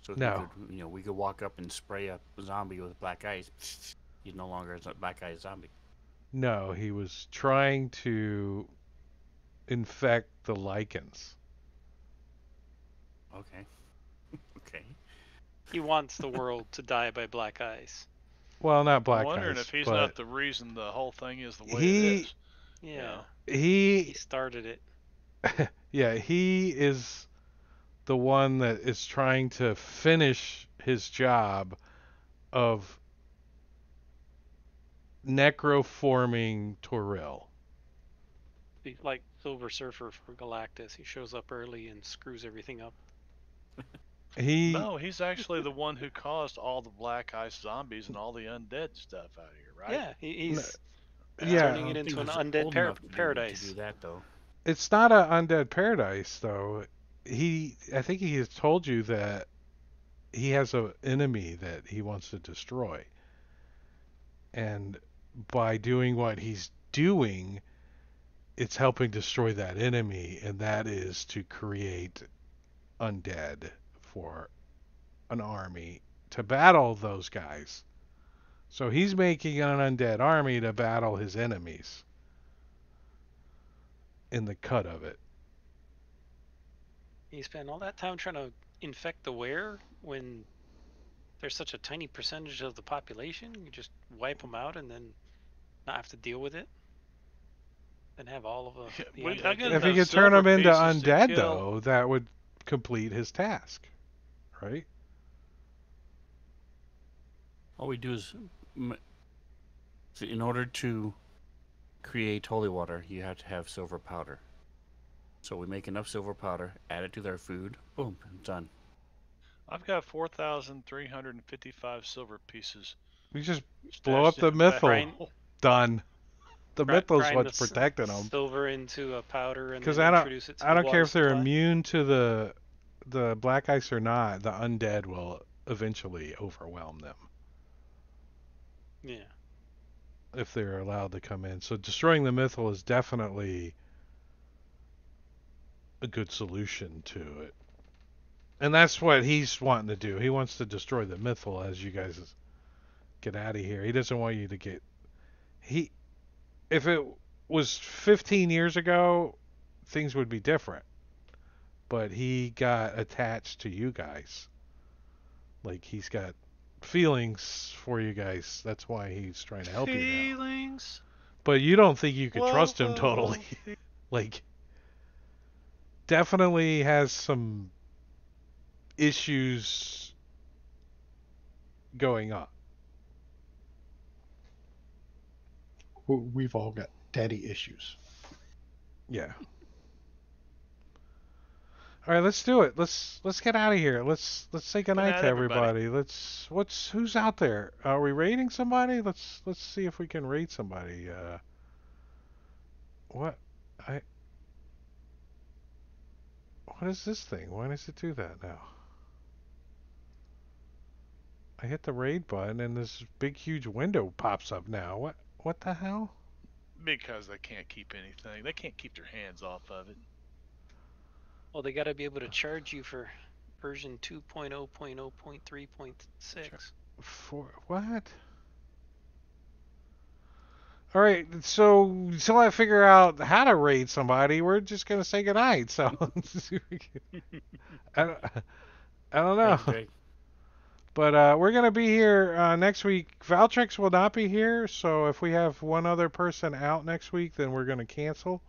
So No. we could walk up and spray a zombie with black ice. He's no longer a black ice zombie. No, he was trying to infect the lichens. Okay. Okay. He wants the world to die by black ice. Well, not I'm black wondering ice, if he's but not the reason the whole thing is the way he it is. Yeah. he He started it. yeah, he is the one that is trying to finish his job of necroforming Toril. Be like Silver Surfer for Galactus. He shows up early and screws everything up. He No, he's actually the one who caused all the black ice zombies and all the undead stuff out here, right? Yeah, he's yeah, turning I it don't into think an he's undead old enough to paradise. do that though. it's not an undead paradise though. I think he has told you that he has an enemy that he wants to destroy. And by doing what he's doing, it's helping destroy that enemy, and that is to create undead for an army to battle those guys. So he's making an undead army to battle his enemies in the cut of it. He spent all that time trying to infect the were when there's such a tiny percentage of the population? You just wipe them out and then not have to deal with it, and have all of the I got If he enough could turn silver them into pieces to undead, kill. though, that would complete his task, right? All we do is, so in order to create holy water, you have to have silver powder. So we make enough silver powder, add it to their food, boom, done. I've got 4,355 silver pieces. We just blow up stashed the in a back mythal. hole. Done. The mythal's grind what's the protecting them. silver into a powder and Because then I introduce it to I the don't water care if they're supply? immune to the black ice or not. The undead will eventually overwhelm them Yeah. if they're allowed to come in. So destroying the mythal is definitely a good solution to it. And that's what he's wanting to do. He wants to destroy the mythal as you guys get out of here. He doesn't want you to get... If it was 15 years ago, things would be different. But he got attached to you guys. Like, he's got feelings for you guys. That's why he's trying to help you now. Feelings. But you don't think you could Whoa, trust him whoa, totally. whoa. Like, definitely has some issues going on. We've all got daddy issues. Yeah. All right, let's do it. Let's get out of here. Let's say goodnight night, to everybody. everybody. Who's out there? Are we raiding somebody? Let's see if we can raid somebody. What is this thing? Why does it do that now? I hit the raid button and this big huge window pops up now. What the hell? Because they can't keep anything. They can't keep their hands off of it. Well, they got to be able to charge you for version 2.0.0.3.6. For what? All right, so until I figure out how to raid somebody, we're just gonna say goodnight. So I don't know. Thank you, Jake. But we're going to be here next week. Valtrex will not be here, so if we have one other person out next week, then we're going to cancel.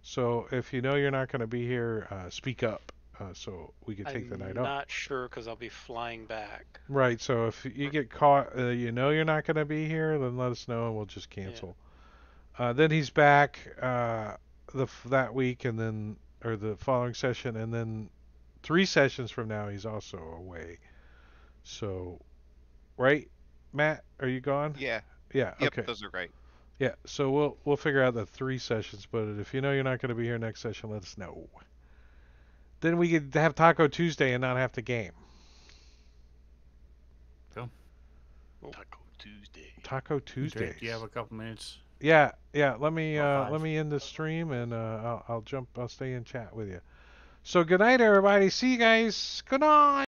So if you know you're not going to be here, speak up so we can take the night I'm off. not sure because I'll be flying back. Right, so if you get caught, you know you're not going to be here, then let us know and we'll just cancel. Then he's back that week and then, or the following session, and then 3 sessions from now he's also away. So, right, Matt, are you gone? Yeah. Yeah. Yep, Okay. those are right. Yeah. So we'll figure out the 3 sessions. But if you know you're not going to be here next session, let us know. Then we could have Taco Tuesday and not have to game. Cool. Taco Tuesday. Taco Tuesdays. Jake, do you have a couple minutes? Yeah. Let me About 5. let me end the stream and I'll stay in chat with you. So good night, everybody. See you guys. Good night.